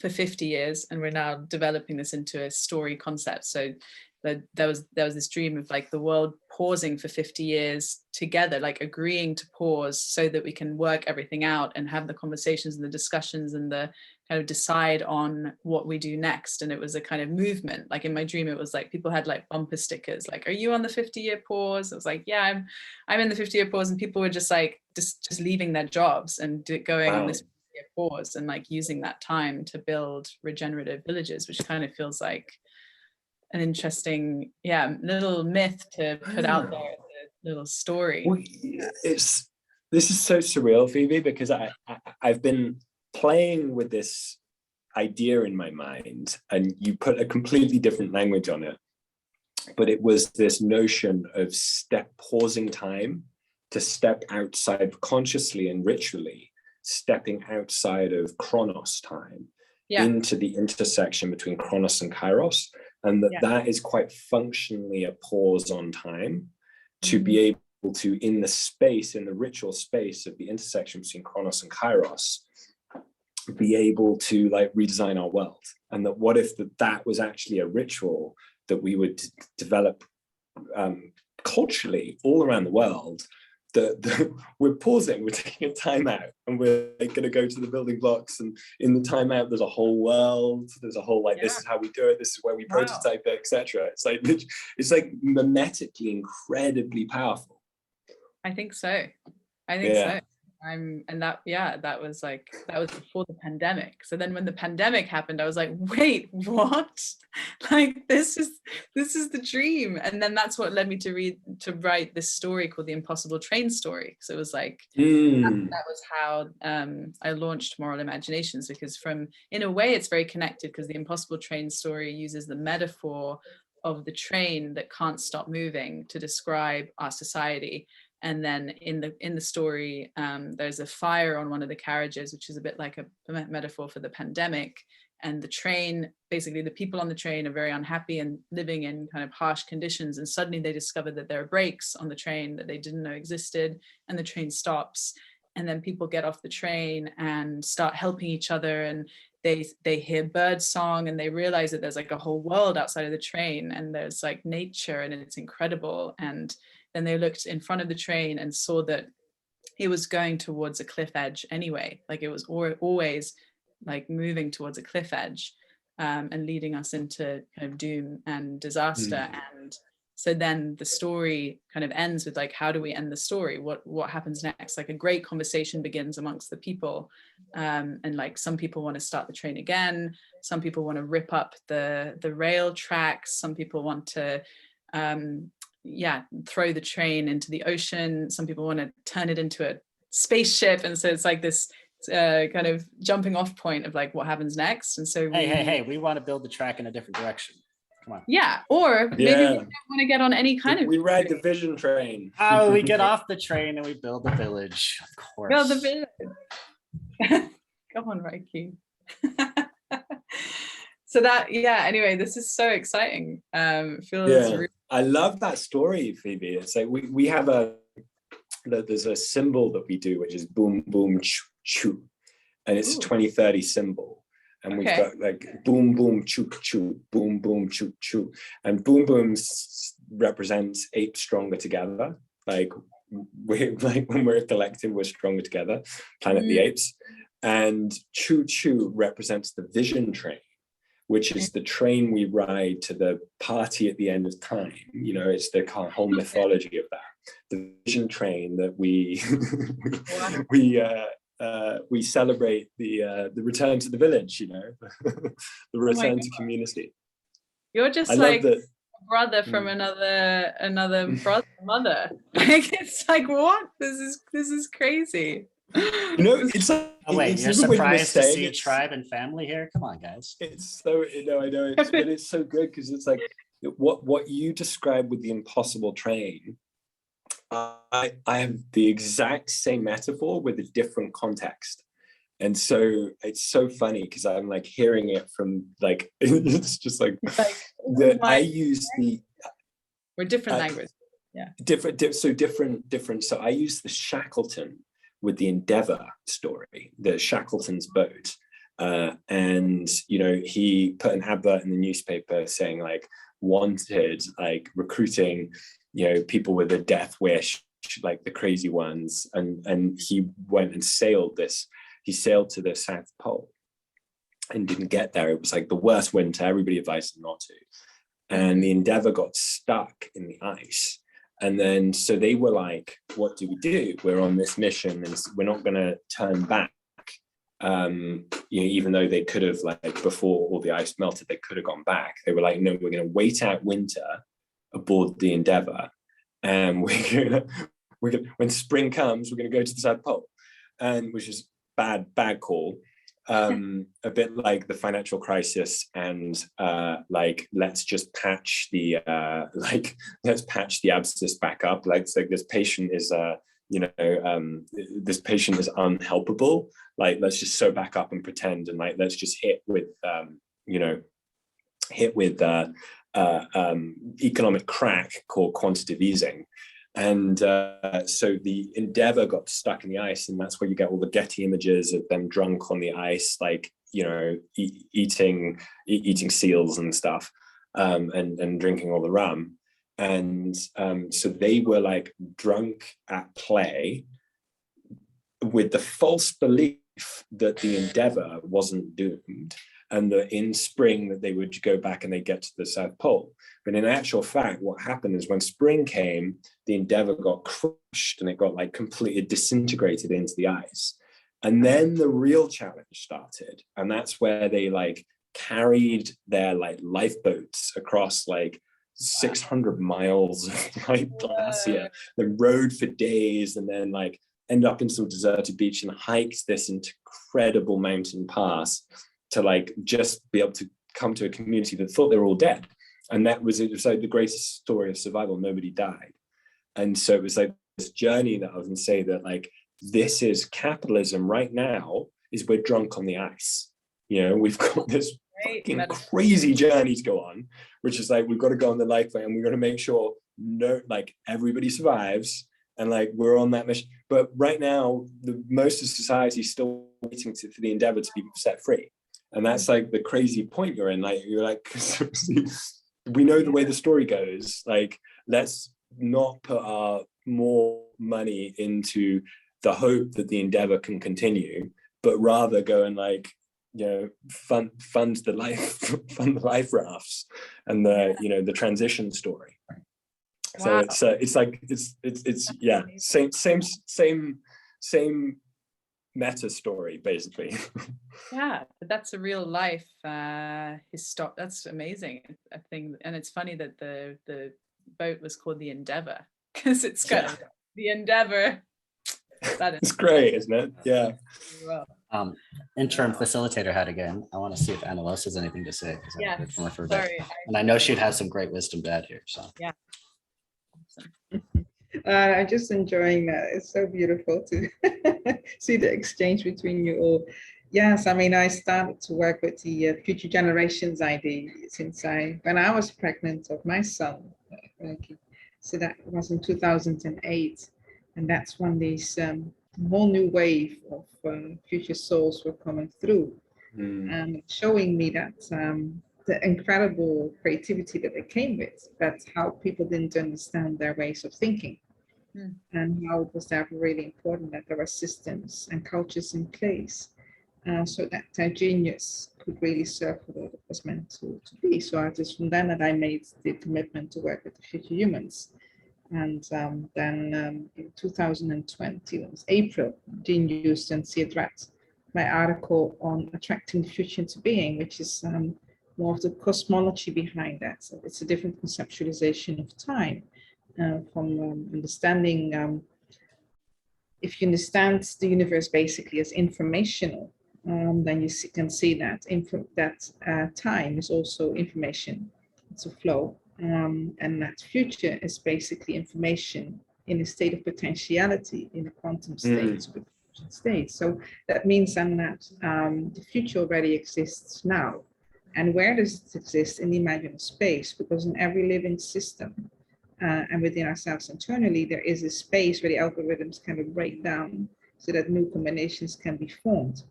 [SPEAKER 1] for 50 years. And we're now developing this into a story concept. So there was this dream of like the world pausing for 50 years together, like agreeing to pause so that we can work everything out and have the conversations and the discussions and the kind of decide on what we do next. And it was a kind of movement. Like in my dream, it was like people had like bumper stickers, like, are you on the 50-year pause? I was like, yeah, I'm in the 50-year pause. And people were just like, just leaving their jobs and going on this 50-year pause and like using that time to build regenerative villages, which kind of feels like an interesting little myth to put out there, a little story.
[SPEAKER 6] Well, this is so surreal, Phoebe, because I've been playing with this idea in my mind and you put a completely different language on it, but it was this notion of pausing time to step outside consciously and ritually, stepping outside of Chronos time into the intersection between Chronos and Kairos. And that is quite functionally a pause on time. to be able to, in the ritual space of the intersection between Chronos and Kairos, be able to like redesign our world. And that what if that was actually a ritual that we would develop culturally all around the world, that we're pausing, we're taking a time out, and we're going to go to the building blocks, and in the timeout there's a whole world, there's a whole like, this is how we do it, this is where we prototype it, etc. It's like mimetically incredibly powerful.
[SPEAKER 1] I think so. So. That was before the pandemic. So then when the pandemic happened, I was like, wait, what? Like this is the dream. And then that's what led me to write this story called The Impossible Train Story. So it was like that was how I launched Moral Imaginations, because in a way it's very connected, because The Impossible Train Story uses the metaphor of the train that can't stop moving to describe our society. And then in the story, there's a fire on one of the carriages, which is a bit like a metaphor for the pandemic. And the train, basically the people on the train are very unhappy and living in kind of harsh conditions. And suddenly they discover that there are brakes on the train that they didn't know existed, and the train stops. And then people get off the train and start helping each other. And they hear bird song, and they realize that there's like a whole world outside of the train, and there's like nature, and it's incredible. And then they looked in front of the train and saw that it was going towards a cliff edge anyway. Like it was always like moving towards a cliff edge, and leading us into kind of doom and disaster. And so then the story kind of ends with like, how do we end the story? What happens next? Like a great conversation begins amongst the people. And like some people want to start the train again. Some people want to rip up the rail tracks. Some people want to throw the train into the ocean. Some people want to turn it into a spaceship. And so it's like this kind of jumping off point of like what happens next. And so
[SPEAKER 4] we want to build the track in a different direction. Come on.
[SPEAKER 1] Yeah, or maybe we don't want to get on any kind of.
[SPEAKER 6] We ride the vision train.
[SPEAKER 4] Oh, we get off the train and we build the village. Of course.
[SPEAKER 1] Build the village. Come on, Rieki. So that, anyway, this is so exciting. Really.
[SPEAKER 6] I love that story, Phoebe. It's like we have there's a symbol that we do, which is boom, boom, choo, choo. And it's a 2030 symbol. And we've got like boom, boom, choo, choo, boom, boom, choo, choo. And boom, boom represents apes stronger together. Like when we're a collective, we're stronger together, Planet the Apes. And choo, choo represents the vision train, which is the train we ride to the party at the end of time. You know, it's the whole mythology of that. The vision train that we celebrate the return to the village, you know, the return to community.
[SPEAKER 1] You're just like a brother from another brother, mother. Like it's like, what? This is crazy.
[SPEAKER 6] You know, it's like,
[SPEAKER 4] you're surprised to see tribe and family here? Come on, guys.
[SPEAKER 6] It's so, I know, but it's so good because it's like what you described with the impossible train. I have the exact same metaphor with a different context, and so it's so funny because I'm like hearing it from like it's just like I use
[SPEAKER 1] we're different languages,
[SPEAKER 6] different. So I use the Shackleton with the Endeavour story, the Shackleton's boat, and you know he put an advert in the newspaper saying like wanted, like recruiting, you know, people with a death wish, like the crazy ones, and he went and sailed to the South Pole and didn't get there. It was like the worst winter, everybody advised him not to, and the Endeavour got stuck in the ice. And then so they were like, what do we do? We're on this mission and we're not going to turn back. You know, even though they could have, like before all the ice melted, they could have gone back. They were like, no, we're going to wait out winter aboard the Endeavour, and we're gonna when spring comes, we're gonna go to the South Pole, and which is bad call. A bit like the financial crisis, and like let's just patch the abscess back up. Like it's like this patient is this patient is unhelpable. Like let's just sew back up and pretend, and like let's just hit with economic crack called quantitative easing. And so the Endeavour got stuck in the ice, and that's where you get all the Getty images of them drunk on the ice, like, you know, eating seals and stuff, and drinking all the rum. And so they were like drunk at play with the false belief that the Endeavour wasn't doomed, and that in spring that they would go back and they get to the South Pole. But in actual fact, what happened is when spring came, the Endeavour got crushed and it got like completely disintegrated into the ice. And then the real challenge started. And that's where they like carried their like lifeboats across like 600 miles of like glacier, then rode for days, and then like ended up in some deserted beach and hiked this incredible mountain pass to like just be able to come to a community that thought they were all dead. And it was like the greatest story of survival. Nobody died. And so it was like this journey that I was going to say that like, this is capitalism right now, is we're drunk on the ice. You know, we've got this fucking crazy journey to go on, which is like, we've got to go on the lifeboat and we've got to make sure like everybody survives. And like, we're on that mission. But right now, most of society is still waiting for the Endeavour to be set free. And that's like the crazy point you're in. Like, you're like, we know the way the story goes. Like, let's not put our more money into the hope that the Endeavour can continue, but rather go and like, you know, fund the life rafts and the, you know, the transition story. So it's like it's yeah, same meta story basically.
[SPEAKER 1] Yeah, that's a real life that's amazing, I think. And it's funny that the boat was called the Endeavour, because it's kind of the Endeavour. It's
[SPEAKER 6] great, isn't it? Yeah.
[SPEAKER 4] Interim facilitator hat again. I want to see if Anneloes has anything to say.
[SPEAKER 1] Yeah,
[SPEAKER 4] sorry. And I know she'd have some great wisdom to add here. So
[SPEAKER 1] yeah.
[SPEAKER 3] I'm just enjoying that. It's so beautiful to see the exchange between you all. Yes, I mean, I started to work with the Future Generations ID when I was pregnant of my son. So that was in 2008. And that's when these whole new wave of future souls were coming through and showing me that the incredible creativity that they came with, but how people didn't understand their ways of thinking. And how it was therefore really important that there were systems and cultures in place so that their genius could really serve for what it was meant to be. So it is from then that I made the commitment to work with the future humans. And then in 2020, it was April, Jean Houston read my article on attracting the future into being, which is more of the cosmology behind that. So it's a different conceptualization of time. From understanding, if you understand the universe basically as informational, then you can see that time is also information. It's a flow, and that future is basically information in a state of potentiality, in a quantum state. So that means then that the future already exists now. And where does it exist? In the imaginal space, because in every living system, and within ourselves internally, there is a space where the algorithms can break down so that new combinations can be formed.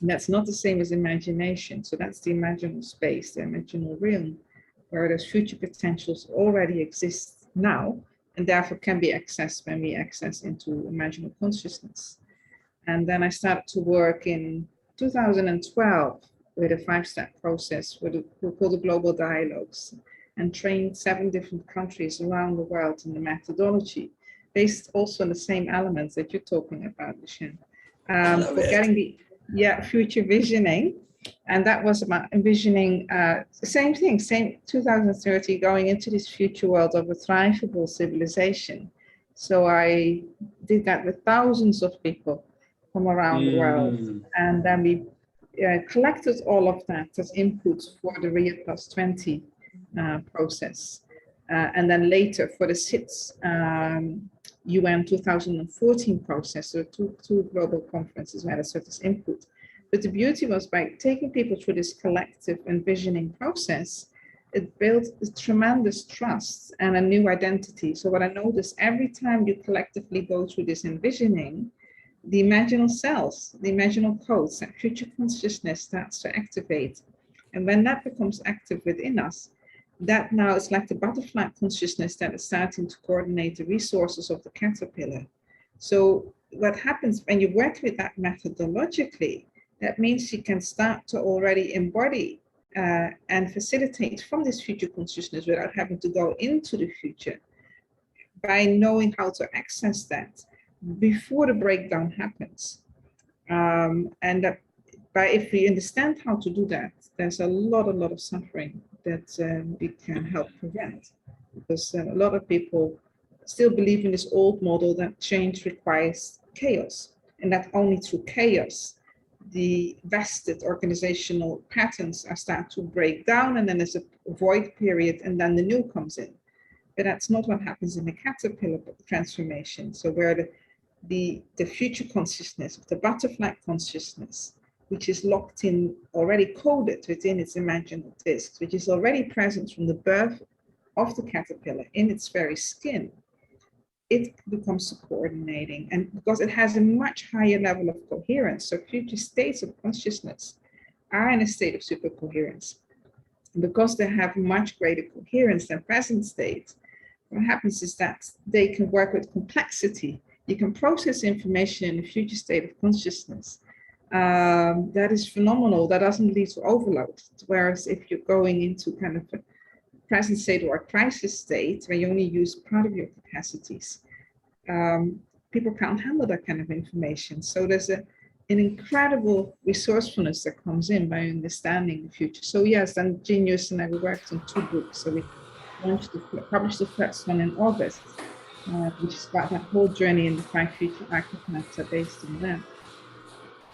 [SPEAKER 3] And that's not the same as imagination. So that's the imaginal space, the imaginal realm, where those future potentials already exist now, and therefore can be accessed when we access into imaginal consciousness. And then I started to work in 2012 with a 5-step process we call the Global Dialogues, and trained 7 different countries around the world in the methodology, based also on the same elements that you're talking about, Lucien, for getting the future visioning. And that was about envisioning the same thing, same 2030, going into this future world of a thrivable civilization. So I did that with thousands of people from around the world. And then we collected all of that as input for the Rio +20 process. And then later for the SITS UN 2014 process, so two global conferences where there's this input. But the beauty was by taking people through this collective envisioning process, it builds tremendous trust and a new identity. So what I notice every time you collectively go through this envisioning, the imaginal cells, the imaginal codes, that future consciousness starts to activate. And when that becomes active within us, that now is like the butterfly consciousness that is starting to coordinate the resources of the caterpillar. So what happens when you work with that methodologically, that means you can start to already embody and facilitate from this future consciousness without having to go into the future, by knowing how to access that before the breakdown happens. And that if we understand how to do that, there's a lot of suffering that we can help prevent, because a lot of people still believe in this old model that change requires chaos, and that only through chaos the vested organizational patterns are start to break down, and then there's a void period, and then the new comes in. But that's not what happens in the caterpillar transformation. So where the future consciousness, the butterfly consciousness, which is locked in, already coded within its imaginal discs, which is already present from the birth of the caterpillar in its very skin, it becomes coordinating. And because it has a much higher level of coherence, so future states of consciousness are in a state of super coherence. And because they have much greater coherence than present state, what happens is that they can work with complexity. You can process information in a future state of consciousness. That is phenomenal. That doesn't lead to overload. Whereas if you're going into kind of a present state or a crisis state where you only use part of your capacities, people can't handle that kind of information. So there's an incredible resourcefulness that comes in by understanding the future. So yes, then Genius and I worked on 2 books. So we published the first one in August, which is about that whole journey, and the 5 future archetypes are based on that.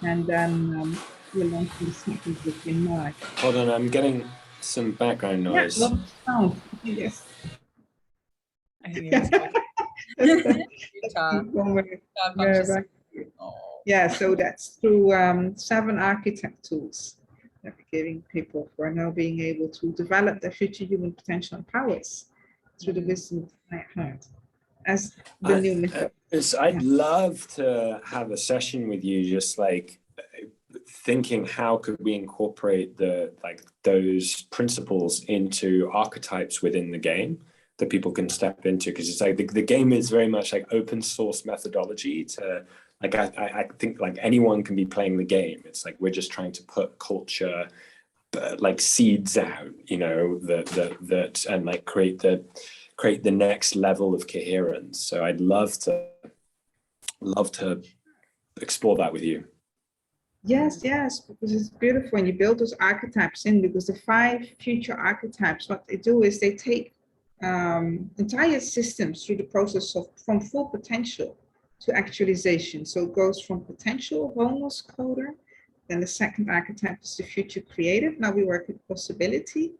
[SPEAKER 3] And then we're launching the second book in March.
[SPEAKER 6] Hold on, I'm getting some background noise.
[SPEAKER 3] Yeah, a lot of sound. Yes.
[SPEAKER 1] I think
[SPEAKER 3] Yeah, so that's through 7 architect tools that we're giving people for now being able to develop their future human potential and powers through the wisdom of my heart as the new method.
[SPEAKER 6] I'd love to have a session with you, just like thinking how could we incorporate those principles into archetypes within the game that people can step into, because it's like the game is very much like open source methodology to like I think like anyone can be playing the game. It's like we're just trying to put culture like seeds out, you know, that and like create the next level of coherence. So I'd love to explore that with you.
[SPEAKER 3] Yes, because it's beautiful when you build those archetypes in, because the 5 future archetypes, what they do is they take entire systems through the process of from full potential to actualization. So it goes from potential, wholeness coder, then the second archetype is the future creative. Now we work with possibility.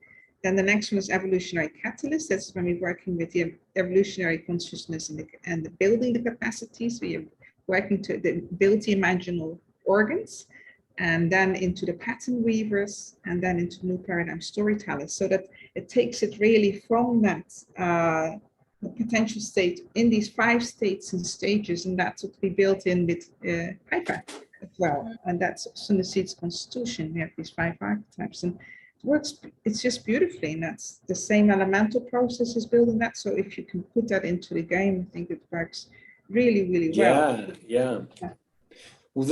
[SPEAKER 3] Then the next one is evolutionary catalyst. That's when we're working with the evolutionary consciousness and the building the capacities. We are working to build the imaginal organs, and then into the pattern weavers, and then into new paradigm storytellers, so that it takes it really from that potential state in these 5 states and stages, and that's what we built in with Hyper as well. And that's also in the Seeds Constitution. We have these 5 archetypes, and it works, it's just beautifully, and that's the same elemental process is building that. So if you can put that into the game, I think it works really, really well.
[SPEAKER 6] Yeah. Well,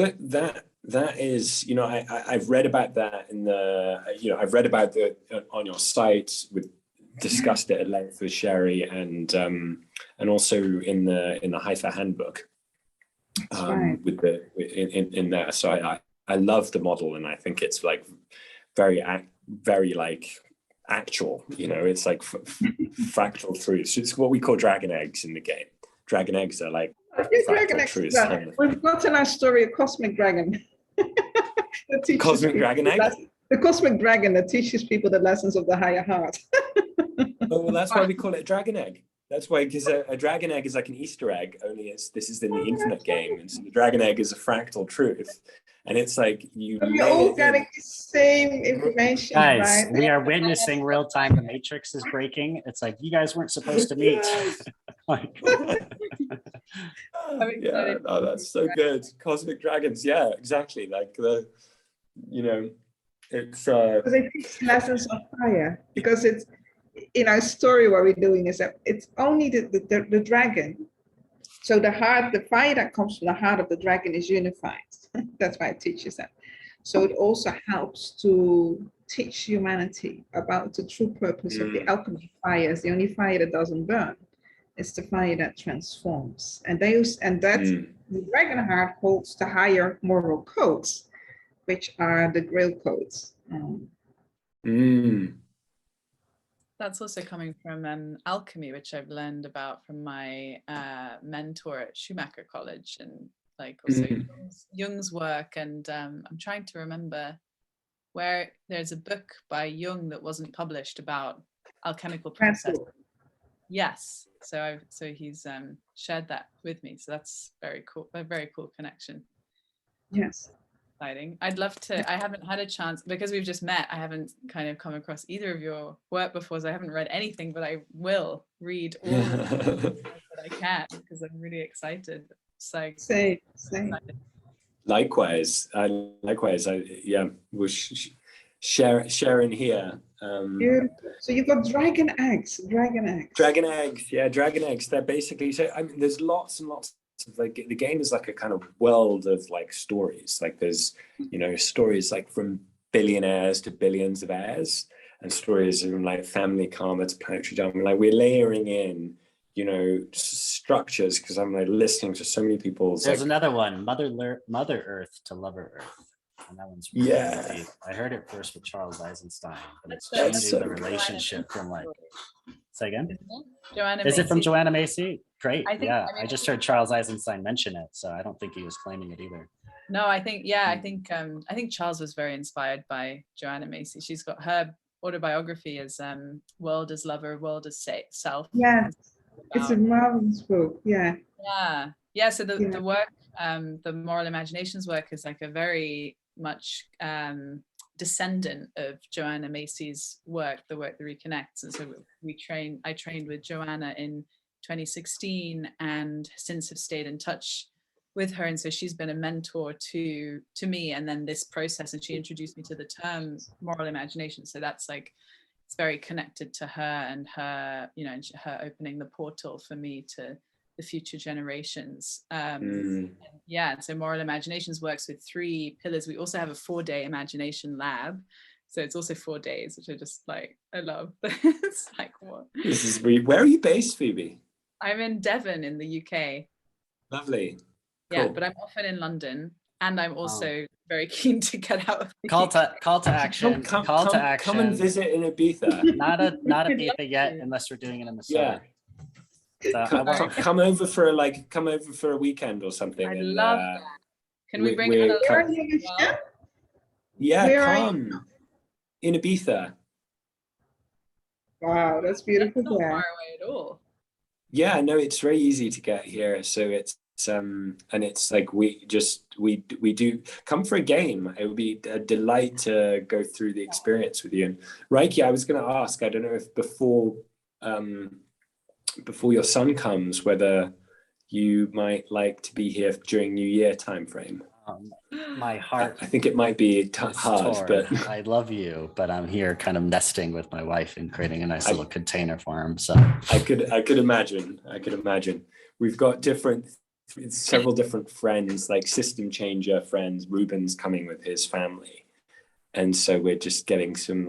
[SPEAKER 6] that is, you know, I've read about that in the, you know, I've read about the on your site, discussed it at length with Sherry, and also in the Haifa handbook, with in there. So I love the model, and I think it's like very like actual, you know, it's like fractal truths. It's what we call dragon eggs in the game. Dragon eggs are like
[SPEAKER 3] dragon eggs. We've got in our story a cosmic dragon.
[SPEAKER 6] Cosmic dragon egg?
[SPEAKER 3] The cosmic dragon that teaches people the lessons of the higher heart.
[SPEAKER 6] Oh, well, that's why we call it a dragon egg. That's why, because a dragon egg is like an Easter egg, only this is in the infinite game. And so the dragon egg is a fractal truth. And it's like
[SPEAKER 3] We're all getting the same information,
[SPEAKER 4] guys,
[SPEAKER 3] right?
[SPEAKER 4] we are witnessing real time the matrix is breaking. It's like you guys weren't supposed to meet. Like,
[SPEAKER 6] yeah, oh, that's so good. Cosmic dragons, yeah, exactly. Like the, you know, it's
[SPEAKER 3] Because they teach lessons of fire. Because it's in our story, what we're doing is that it's only the dragon. So the fire that comes from the heart of the dragon is unified. That's why it teaches that. So it also helps to teach humanity about the true purpose of the alchemy fire. Is the only fire that doesn't burn. It's the fire that transforms. And the dragon heart holds the higher moral codes, which are the Grail codes.
[SPEAKER 1] That's also coming from alchemy, which I've learned about from my mentor at Schumacher College, and like also Jung's work. And I'm trying to remember where there's a book by Jung that wasn't published about alchemical process. Yes, so he's shared that with me. So that's very cool. A very cool connection.
[SPEAKER 3] Yes.
[SPEAKER 1] Exciting. I'd love to. I haven't had a chance because we've just met. I haven't kind of come across either of your work before, so I haven't read anything. But I will read all that I can because I'm really excited. So
[SPEAKER 3] same.
[SPEAKER 6] Likewise. Yeah, we're sharing here.
[SPEAKER 3] So you've got dragon eggs.
[SPEAKER 6] Yeah, dragon eggs. They're basically, so I mean, there's lots and lots. Like the game is like a kind of world of like stories. Like there's, you know, stories like from billionaires to billions of heirs, and stories from like family karma to planetary dharma. Like we're layering in, you know, structures, because I'm like listening to so many people's.
[SPEAKER 4] There's
[SPEAKER 6] like,
[SPEAKER 4] another one, Mother Earth to Lover Earth. And that one's really deep. I heard it first with Charles Eisenstein, but it's changing the relationship from like. Say again? Is it from Joanna Macy? Great. I just heard Charles Eisenstein mention it, so I don't think he was claiming it either.
[SPEAKER 1] No, I think Charles was very inspired by Joanna Macy. She's got her autobiography as World as Lover, World as Self.
[SPEAKER 3] Yeah, it's a marvelous book. Yeah.
[SPEAKER 1] So the work, the Moral Imaginations work is like a very much descendant of Joanna Macy's work, the work that reconnects. And so I trained with Joanna in 2016 and since have stayed in touch with her. And so she's been a mentor to me, and then this process, and she introduced me to the term moral imagination. So that's like, it's very connected to her and her, you know, and her opening the portal for me to the future generations. And so Moral Imaginations works with 3 pillars. We also have a 4-day imagination lab. So it's also 4 days, which I just like, I love. It's like, what?
[SPEAKER 6] This is where are you based, Phoebe?
[SPEAKER 1] I'm in Devon in the UK.
[SPEAKER 6] Lovely.
[SPEAKER 1] Yeah,
[SPEAKER 6] cool.
[SPEAKER 1] But I'm often in London, and I'm also very keen to get out of the
[SPEAKER 4] call to action.
[SPEAKER 6] Come and visit in Ibiza.
[SPEAKER 4] Not Ibiza yet, unless we're doing it in the summer.
[SPEAKER 6] So come over for a weekend or something.
[SPEAKER 1] I love that. Can we bring Anneloes?
[SPEAKER 6] Come in Ibiza.
[SPEAKER 3] Wow, that's beautiful.
[SPEAKER 1] That's not far away at all.
[SPEAKER 6] Yeah, no, it's very easy to get here. So it's and it's like we do come for a game. It would be a delight to go through the experience with you. And Rieki, I was going to ask, I don't know if before your son comes, whether you might like to be here during New Year timeframe.
[SPEAKER 4] My heart.
[SPEAKER 6] I think it might be hard, but
[SPEAKER 4] I love you, but I'm here kind of nesting with my wife and creating a nice little container for him. So
[SPEAKER 6] I could imagine. We've got several different friends, like system changer friends. Ruben's coming with his family, and so we're just getting some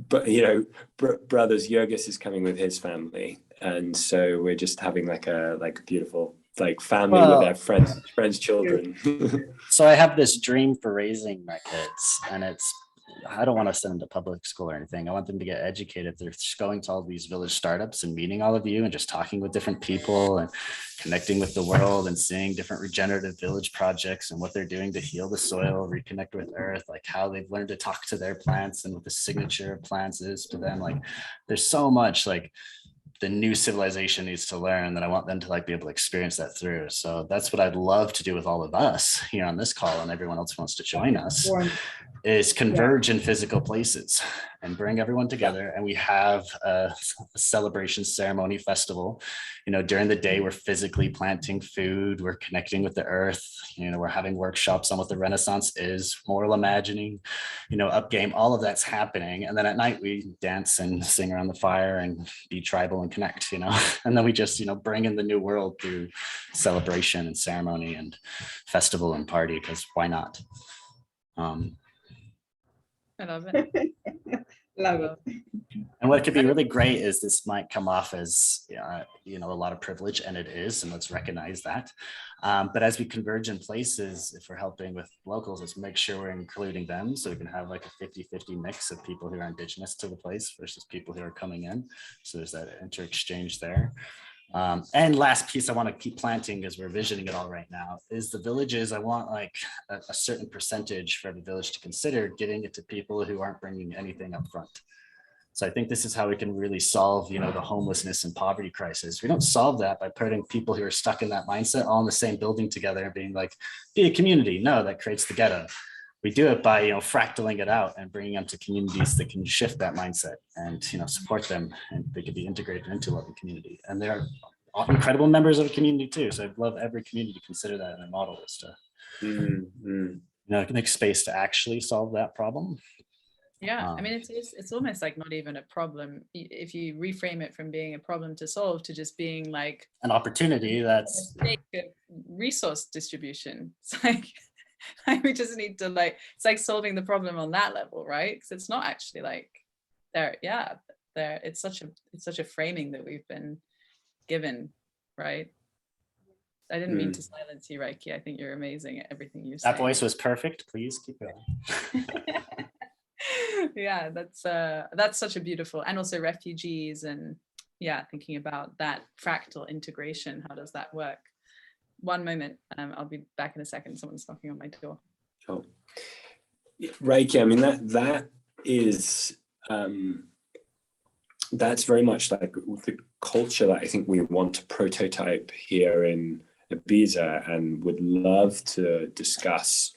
[SPEAKER 6] brothers. Jurgis is coming with his family, and so we're just having like a beautiful family with their friends' children.
[SPEAKER 4] So I have this dream for raising my kids, and I don't want to send them to public school or anything. I want them to get educated. They're just going to all these village startups and meeting all of you and just talking with different people and connecting with the world and seeing different regenerative village projects and what they're doing to heal the soil, reconnect with earth, like how they've learned to talk to their plants and what the signature of plants is to them. Like there's so much the new civilization needs to learn, that I want them to like be able to experience that through. So that's what I'd love to do with all of us here on this call, and everyone else wants to join us, is converge in physical places and bring everyone together. And we have a celebration ceremony festival. You know, during the day, we're physically planting food, we're connecting with the earth, you know, we're having workshops on what the Renaissance is, moral imagining, you know, up game, all of that's happening. And then at night we dance and sing around the fire and be tribal and connect, you know, and then we just, you know, bring in the new world through celebration and ceremony and festival and party, because why not?
[SPEAKER 1] I love it.
[SPEAKER 3] Love it.
[SPEAKER 4] And what could be really great is this might come off as, you know, a lot of privilege, and it is, and let's recognize that. But as we converge in places, if we're helping with locals, let's make sure we're including them, so we can have like a 50-50 mix of people who are indigenous to the place versus people who are coming in. So there's that inter-exchange there. And last piece I want to keep planting, as we're visioning it all right now, is the villages. I want like a certain percentage for every village to consider giving it to people who aren't bringing anything up front. So I think this is how we can really solve, you know, the homelessness and poverty crisis. We don't solve that by putting people who are stuck in that mindset all in the same building together and being like, be a community. No, that creates the ghetto. We do it by, you know, fractaling it out and bringing them to communities that can shift that mindset and, you know, support them, and they could be integrated into a loving community. And they're incredible members of a community too. So I'd love every community to consider that in their model, is to, you know, make space to actually solve that problem.
[SPEAKER 1] Yeah, I mean, it's almost like not even a problem if you reframe it from being a problem to solve to just being like
[SPEAKER 4] an opportunity. That's
[SPEAKER 1] resource distribution. It's like we just need to like, it's like solving the problem on that level, right? Because it's not actually like there. Yeah, there. It's such a framing that we've been given, right? I didn't mean to silence you, Rieki. I think you're amazing at everything you say.
[SPEAKER 4] That voice was perfect. Please keep going.
[SPEAKER 1] Yeah, that's such a beautiful, and also refugees, and yeah, thinking about that fractal integration. How does that work? One moment, I'll be back in a second. Someone's knocking on my door.
[SPEAKER 6] Oh, Rieki, I mean that is that's very much like the culture that I think we want to prototype here in Ibiza, and would love to discuss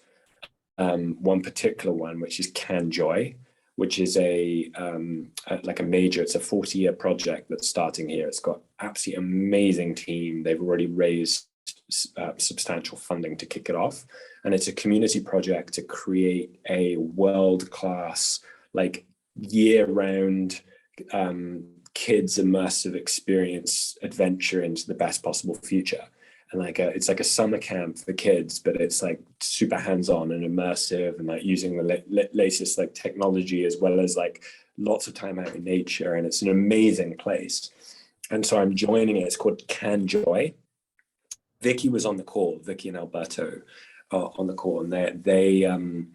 [SPEAKER 6] one particular one, which is Can Joy, which is like a major, it's a 40-year project that's starting here. It's got absolutely amazing team. They've already raised substantial funding to kick it off. And it's a community project to create a world-class, like year-round kids immersive experience adventure into the best possible future. And like it's like a summer camp for kids, but it's like super hands-on and immersive, and like using the latest like technology, as well as like lots of time out in nature. And it's an amazing place. And so I'm joining it. It's called Can Joy. Vicky was on the call, Vicky and Alberto on the call, and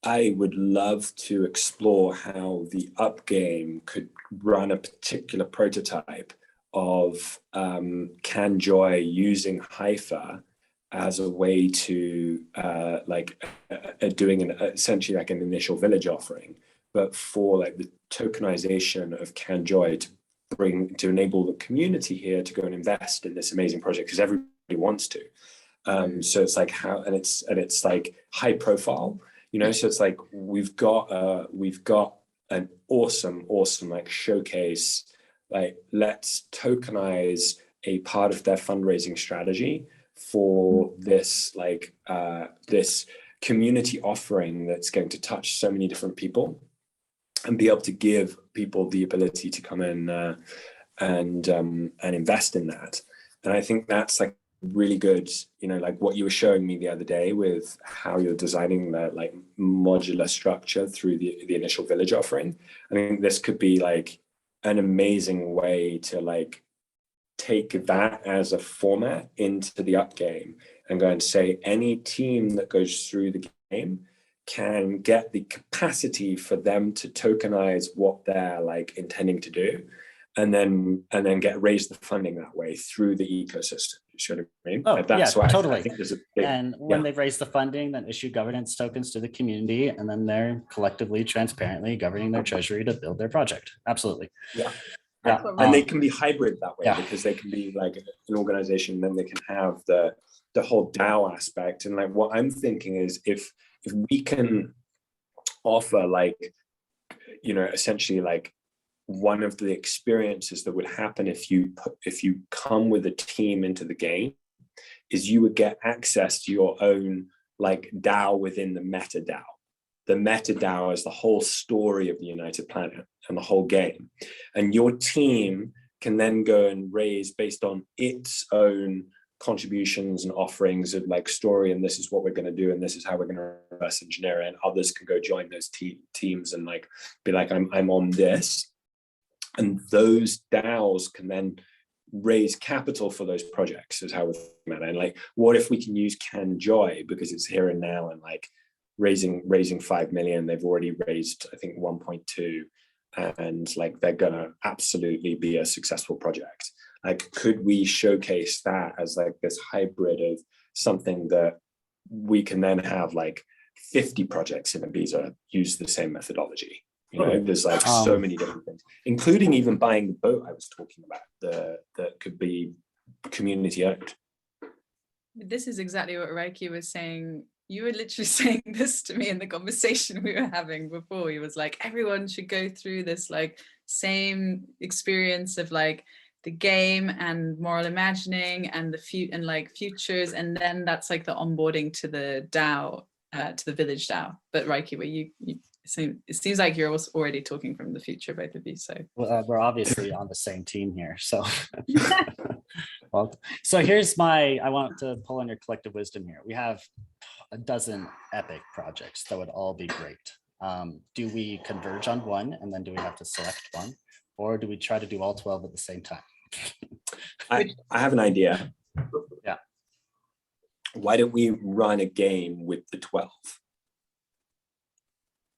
[SPEAKER 6] I would love to explore how the Up game could run a particular prototype of Can Joy using Haifa as a way to doing essentially like an initial village offering, but for like the tokenization of Can Joy to enable the community here to go and invest in this amazing project, because everybody wants to. So it's like and it's like high profile, you know. So it's like we've got an awesome like showcase. Like, let's tokenize a part of their fundraising strategy for this this community offering that's going to touch so many different people, and be able to give people the ability to come in and invest in that. And I think that's like really good, you know, like what you were showing me the other day with how you're designing the like modular structure through the initial village offering. I think this could be like an amazing way to like take that as a format into the Up game, and go and say any team that goes through the game can get the capacity for them to tokenize what they're like intending to do, and then raise the funding that way through the ecosystem. You see what I mean?
[SPEAKER 4] Oh,
[SPEAKER 6] that's
[SPEAKER 4] yeah, totally.
[SPEAKER 6] I think there's a big,
[SPEAKER 4] and when they've raised the funding, then issue governance tokens to the community, and then they're collectively, transparently governing their treasury to build their project. Absolutely.
[SPEAKER 6] Yeah. And they can be hybrid that way because they can be like an organization, then they can have the whole DAO aspect. And like what I'm thinking is if we can offer like, you know, essentially like one of the experiences that would happen if you come with a team into the game is you would get access to your own like DAO within the meta DAO. The meta DAO is the whole story of the United Planet and the whole game. And your team can then go and raise based on its own contributions and offerings of like story, and this is what we're going to do, and this is how we're going to reverse engineer it. And others can go join those teams and like be like, I'm on this. And those DAOs can then raise capital for those projects is how we're and like, what if we can use Can Joy because it's here and now and like raising 5 million. They've already raised, I think, 1.2, and like they're gonna absolutely be a successful project. Like, could we showcase that as like this hybrid of something that we can then have like 50 projects in Ibiza use the same methodology? You know, there's like so many different things, including even buying the boat I was talking about that could be community owned.
[SPEAKER 1] This is exactly what Rieki was saying. You were literally saying this to me in the conversation we were having before. He was like, everyone should go through this like same experience of like the game and moral imagining and the futures, and then that's like the onboarding to the DAO, to the village DAO. But Rieki, it seems like you're also already talking from the future, both of you. So
[SPEAKER 4] we're obviously on the same team here. So, well, so I want to pull on your collective wisdom here. We have a dozen epic projects that would all be great. Do we converge on one, and then do we have to select one, or do we try to do all 12 at the same time?
[SPEAKER 6] I have an idea.
[SPEAKER 4] Yeah.
[SPEAKER 6] Why don't we run a game with the 12?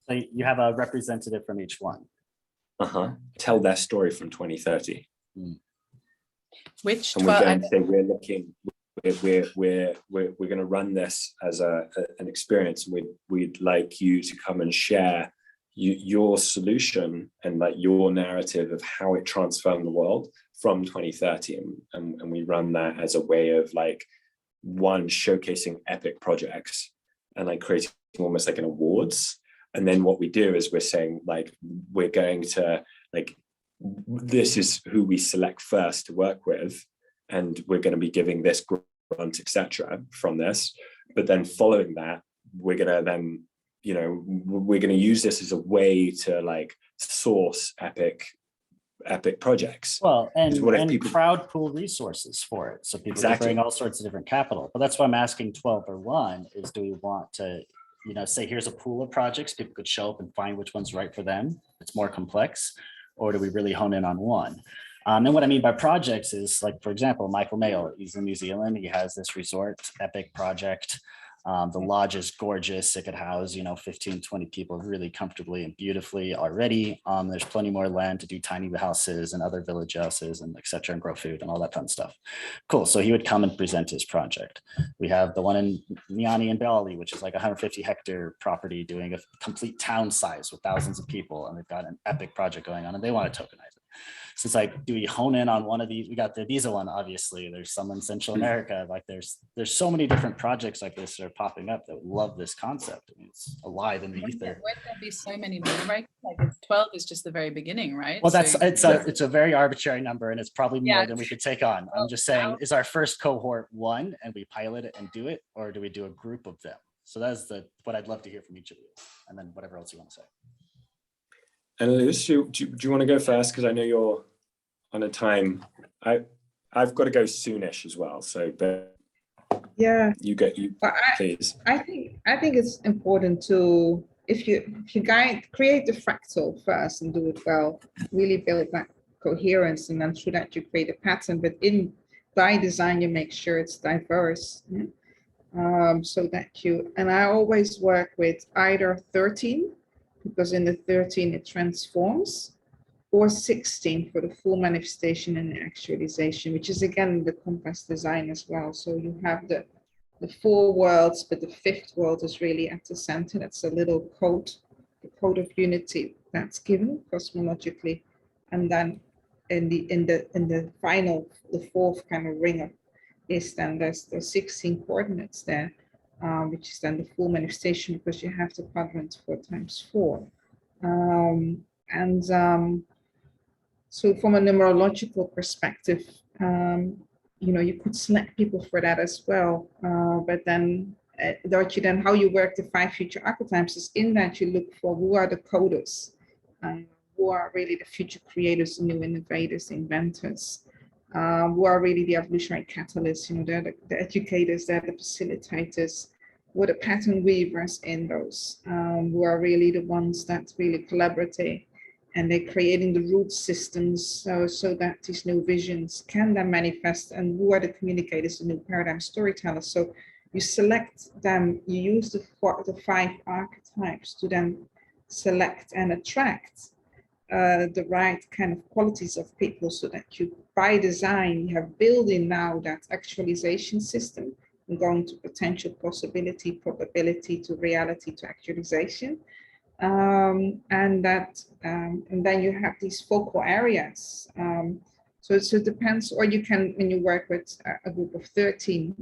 [SPEAKER 4] So you have a representative from each one.
[SPEAKER 6] Tell their story from 2030.
[SPEAKER 1] Which
[SPEAKER 6] 12? And we're going to say we're going to run this as an experience. We'd like you to come and share your solution and like your narrative of how it transformed the world from 2030, and we run that as a way of like showcasing epic projects and like creating almost like an awards. And then what we do is we're saying like we're going to like, this is who we select first to work with, and we're going to be giving this grant, etc. from this. But then following that, we're going to then, you know, we're going to use this as a way to like source epic projects.
[SPEAKER 4] Well, and crowd pool resources for it, so people can bring all sorts of different capital. But that's why I'm asking 12 or 1 is, do we want to, you know, say here's a pool of projects, people could show up and find which one's right for them. It's more complex, or do we really hone in on one? And what I mean by projects is, like, for example, Michael Mayo, he's in New Zealand. He has this resort, epic project. The lodge is gorgeous. It could house, 15, 20 people really comfortably and beautifully already. There's plenty more land to do tiny houses and other village houses and et cetera, and grow food and all that fun stuff. Cool. So he would come and present his project. We have the one in Niani and Bali, which is like 150 hectare property doing a complete town size with thousands of people. And they've got an epic project going on and they want to tokenize it. So it's like, do we hone in on one of these? We got the Ibiza one, obviously. There's some in Central America. Like there's so many different projects like this that are popping up that would love this concept. I mean, it's alive in the ether.
[SPEAKER 1] Would there be so many more, right? Like 12 is just the very beginning, right?
[SPEAKER 4] Well, it's a very arbitrary number, and it's probably more than we could take on. I'm just saying, is our first cohort 1 and we pilot it and do it, or do we do a group of them? So that's what I'd love to hear from each of you, and then whatever else you want to say.
[SPEAKER 6] Anneloes, do you want to go first? Because I know you're on a time. I've got to go soonish as well. So, but
[SPEAKER 3] yeah,
[SPEAKER 6] please.
[SPEAKER 3] I think it's important to, if you create the fractal first and do it well, really build that coherence, and then through that you create a pattern. But by design, you make sure it's diverse. So that and I always work with either 13. Because in the 13 it transforms, or 16 for the full manifestation and actualization, which is again the compass design as well. So you have the 4 worlds, but the 5th world is really at the center. That's a little code, the code of unity that's given cosmologically. And then in the final, the fourth kind of ring is then there's the 16 coordinates there, which is then the full manifestation, because you have the quadrant 4 times 4. So from a numerological perspective, you know, you could select people for that as well. But then how you work the 5 future archetypes is in that you look for who are the coders, who are really the future creators, new innovators, inventors, who are really the evolutionary catalysts, you know, they're the educators, they're the facilitators, who are the pattern weavers in those, who are really the ones that really collaborate, and they're creating the root systems so that these new visions can then manifest, and who are the communicators, the new paradigm storytellers. So you select them, you use the 5 archetypes to then select and attract the right kind of qualities of people, so that you, by design, you have building now that actualization system and going to potential, possibility, probability, to reality, to actualization. And then you have these focal areas. So it depends, or you can, when you work with a group of 13,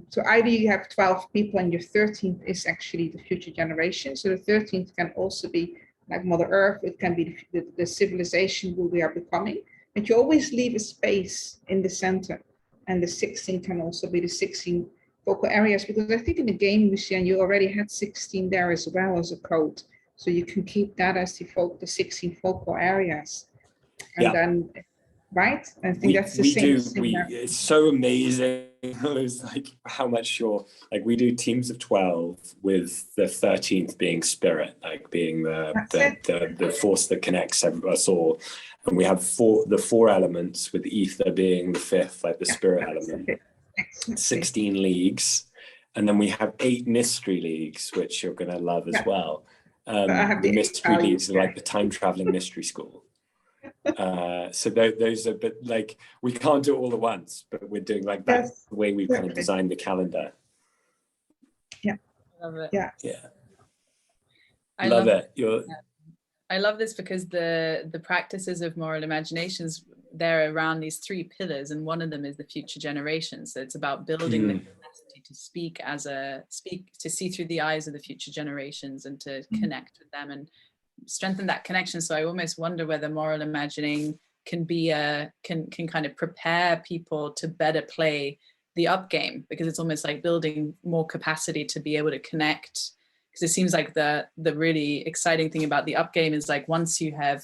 [SPEAKER 3] so either you have 12 people and your 13th is actually the future generation. So the 13th can also be like Mother Earth, it can be the civilization who we are becoming, but you always leave a space in the center. And the 16 can also be the 16 focal areas, because I think in the game, Lucien, you already had 16 there as well as a code. So you can keep that as the 16 focal areas. And then, right? I think that's the same.
[SPEAKER 6] It's so amazing. It's like how much we do teams of 12 with the 13th being spirit, like being the force that connects us all. And we have the 4 elements, with ether being the 5th, like the spirit element. 16 leagues, and then we have 8 mystery leagues, which you're going to love as well. The mystery leagues are like the time traveling mystery school. So those are, but like we can't do it all at once, but we're doing like that's the way we've kind of designed the calendar.
[SPEAKER 3] Yeah,
[SPEAKER 1] love it.
[SPEAKER 3] Yeah,
[SPEAKER 6] I love it.
[SPEAKER 1] I love this because the practices of moral imaginations, they're around these 3 pillars, and one of them is the future generation. So it's about building the capacity to to see through the eyes of the future generations, and to connect with them and strengthen that connection. So I almost wonder whether moral imagining can be can kind of prepare people to better play the up game, because it's almost like building more capacity to be able to connect. Because it seems like the really exciting thing about the up game is like, once you have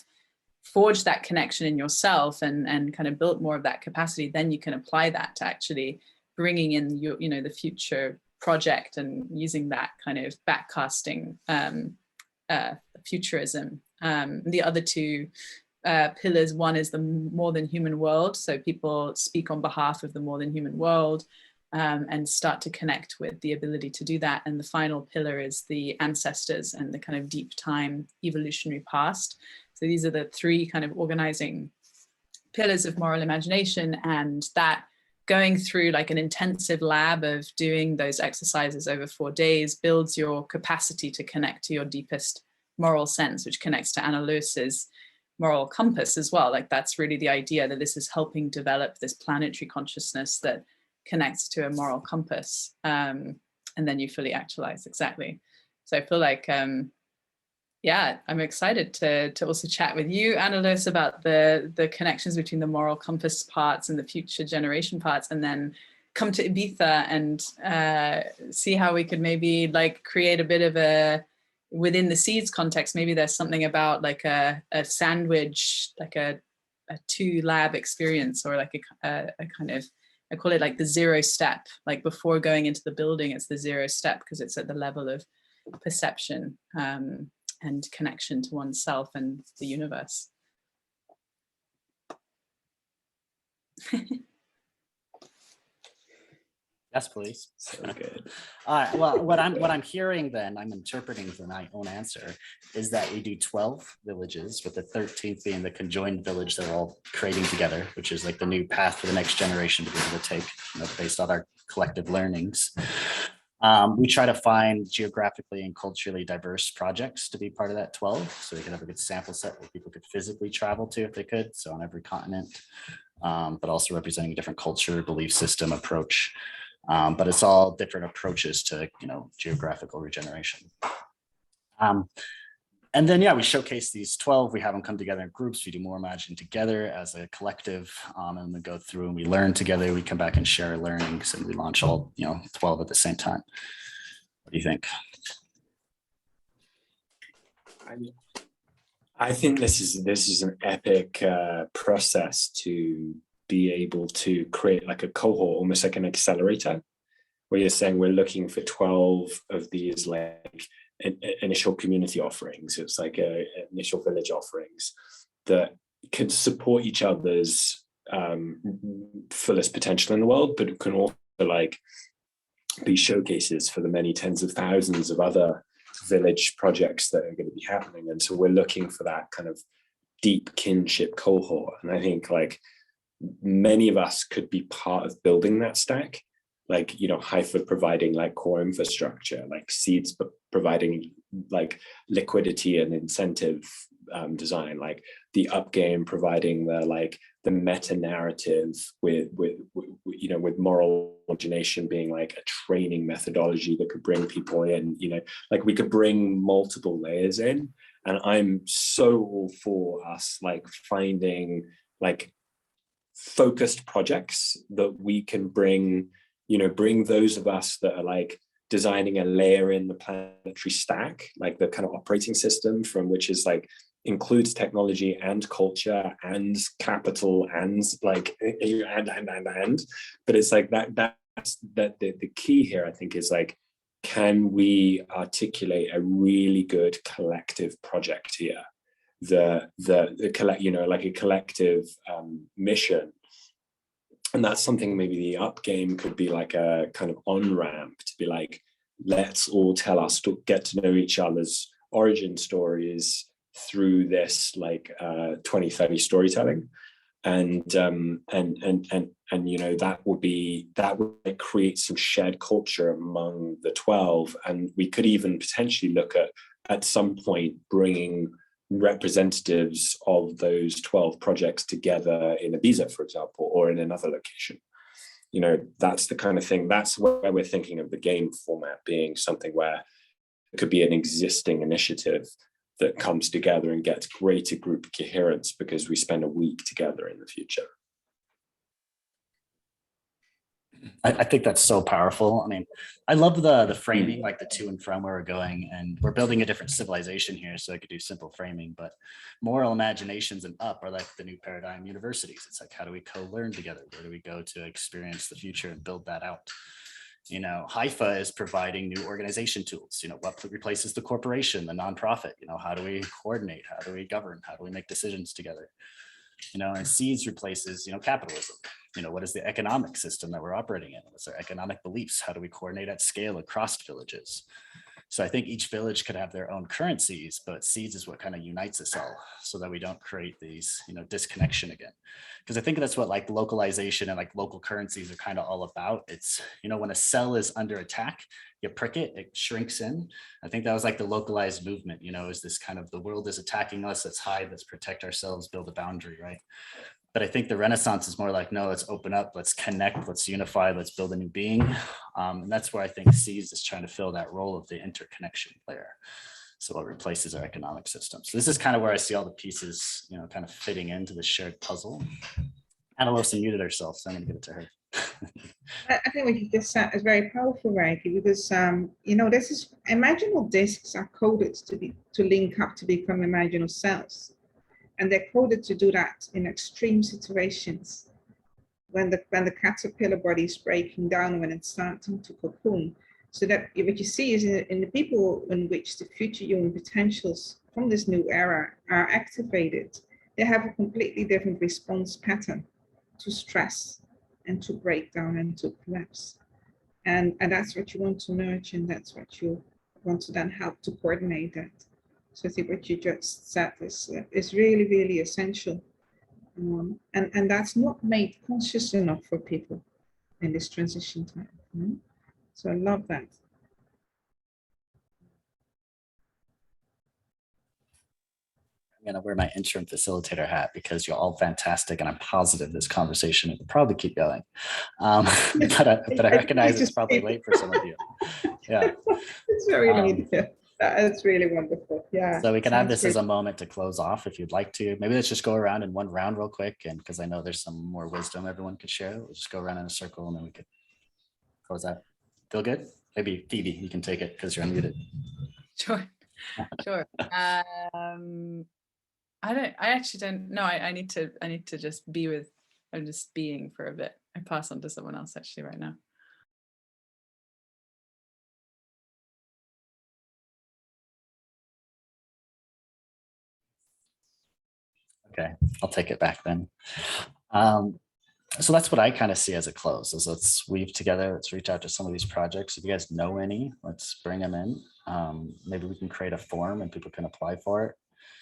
[SPEAKER 1] forged that connection in yourself and kind of built more of that capacity, then you can apply that to actually bringing in your, you know, the future project, and using that kind of backcasting futurism. The other 2 pillars, one is the more than human world. So people speak on behalf of the more than human world, and start to connect with the ability to do that. And the final pillar is the ancestors and the kind of deep time evolutionary past. So these are the 3 kind of organizing pillars of moral imagination, and that going through like an intensive lab of doing those exercises over 4 days builds your capacity to connect to your deepest moral sense, which connects to Anneloes' moral compass as well. Like that's really the idea, that this is helping develop this planetary consciousness that connects to a moral compass, and then you fully actualize. Exactly. So I feel like yeah, I'm excited to also chat with you, Anneloes, about the connections between the moral compass parts and the future generation parts, and then come to Ibiza and see how we could maybe like create a bit of a, within the seeds context, maybe there's something about like a sandwich, like a 2 lab experience, or like a kind of, I call it like the 0 step, like before going into the building, it's the 0 step, because it's at the level of perception and connection to oneself and the universe.
[SPEAKER 4] Yes, please.
[SPEAKER 6] So good.
[SPEAKER 4] All right. Well, what I'm hearing then, I'm interpreting for my own answer, is that we do 12 villages, with the 13th being the conjoined village they're all creating together, which is like the new path for the next generation to be able to take, you know, based on our collective learnings. We try to find geographically and culturally diverse projects to be part of that 12. So we could have a good sample set where people could physically travel to if they could. So on every continent, but also representing a different culture, belief system, approach. But it's all different approaches to, geographical regeneration. And then, yeah, we showcase these 12. We have them come together in groups. We do more imagining together as a collective, and we go through and we learn together. We come back and share our learnings, and we launch all 12 at the same time. What do you think?
[SPEAKER 6] I think this is an epic process to be able to create like a cohort, almost like an accelerator, where you're saying we're looking for 12 of these like initial community offerings. It's like initial village offerings that can support each other's fullest potential in the world, but it can also like be showcases for the many tens of thousands of other village projects that are going to be happening. And so we're looking for that kind of deep kinship cohort. And I think like many of us could be part of building that stack. Like, Haifa providing like core infrastructure, like Seeds providing like liquidity and incentive design, like the Up Game providing the meta narrative with moral imagination being like a training methodology that could bring people in, like we could bring multiple layers in. And I'm so all for us like finding like focused projects that we can bring those of us that are like designing a layer in the planetary stack, like the kind of operating system from which is like includes technology and culture and capital and like and but it's like that's the key here, I think, is like, can we articulate a really good collective project here, the collect, like a collective mission. And that's something maybe the Up Game could be like a kind of on-ramp to be like, let's all get to know each other's origin stories through this like 2030 storytelling. And that would create some shared culture among the 12. And we could even potentially look at some point bringing representatives of those 12 projects together in Ibiza, for example, or in another location. That's the kind of thing, that's where we're thinking of the game format being something where it could be an existing initiative that comes together and gets greater group coherence because we spend a week together in the future.
[SPEAKER 4] I think that's so powerful. I mean, I love the framing, like the to and from where we're going, and we're building a different civilization here, so I could do simple framing, but moral imaginations and Up are like the new paradigm universities. It's like, how do we co-learn together? Where do we go to experience the future and build that out? Haifa is providing new organization tools. What replaces the corporation, the nonprofit? How do we coordinate? How do we govern? How do we make decisions together? And Seeds replaces, capitalism. What is the economic system that we're operating in? What's our economic beliefs? How do we coordinate at scale across villages? So I think each village could have their own currencies, but Seeds is what kind of unites us all so that we don't create these, disconnection again. Because I think that's what like localization and like local currencies are kind of all about. It's, when a cell is under attack, you prick it, it shrinks in. I think that was like the localized movement, is this kind of the world is attacking us, let's hide, let's protect ourselves, build a boundary, right? But I think the Renaissance is more like, no, let's open up, let's connect, let's unify, let's build a new being. And that's where I think Seeds is trying to fill that role of the interconnection player. So it replaces our economic system. So this is kind of where I see all the pieces, kind of fitting into the shared puzzle. Anneloes muted herself, so I'm going to give it to her.
[SPEAKER 3] I think what you just said is very powerful, Rieki, because this is imaginal discs are coded to link up to become imaginal cells. And they're coded to do that in extreme situations. When the caterpillar body is breaking down, when it's starting to cocoon. So that what you see is in the people in which the future human potentials from this new era are activated, they have a completely different response pattern to stress and to breakdown and to collapse. And that's what you want to nurture, and that's what you want to then help to coordinate that. So I think what you just said is really, really essential. And that's not made conscious enough for people in this transition time. So I love that.
[SPEAKER 4] gonna wear my interim facilitator hat because you're all fantastic, and I'm positive this conversation will probably keep going. But I recognize it's probably late for some of you. Yeah,
[SPEAKER 3] it's very late. That's really wonderful. Yeah.
[SPEAKER 4] So we can have this as a moment to close off if you'd like to. Maybe let's just go around in one round real quick, and because I know there's some more wisdom everyone could share. We'll just go around in a circle and then we could close out. Feel good? Maybe Phoebe, you can take it because you're unmuted.
[SPEAKER 1] Sure. I actually don't know. I need to just be with, I'm just being for a bit. I pass on to someone else actually right now.
[SPEAKER 4] Okay, I'll take it back then. So that's what I kind of see as a close, is let's weave together, let's reach out to some of these projects. If you guys know any, let's bring them in. Maybe we can create a form and people can apply for it.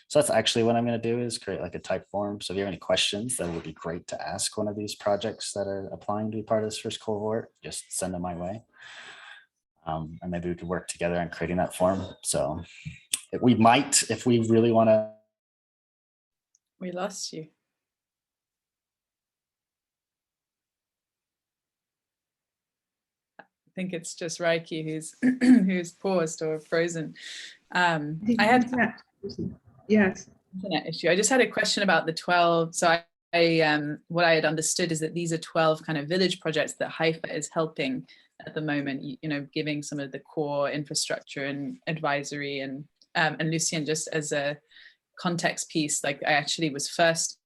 [SPEAKER 4] So that's actually what I'm going to do, is create like a type form. So if you have any questions, that would be great to ask one of these projects that are applying to be part of this first cohort, just send them my way. And maybe we could work together on creating that form. So we might, if we really want to.
[SPEAKER 1] We lost you. I think it's just Rieki who's paused or frozen. I had
[SPEAKER 3] yes
[SPEAKER 1] internet issue. I just had a question about the 12. So what I had understood is that these are 12 kind of village projects that Haifa is helping at the moment, you know, giving some of the core infrastructure and advisory, and Lucien, just as a context piece, like I actually was first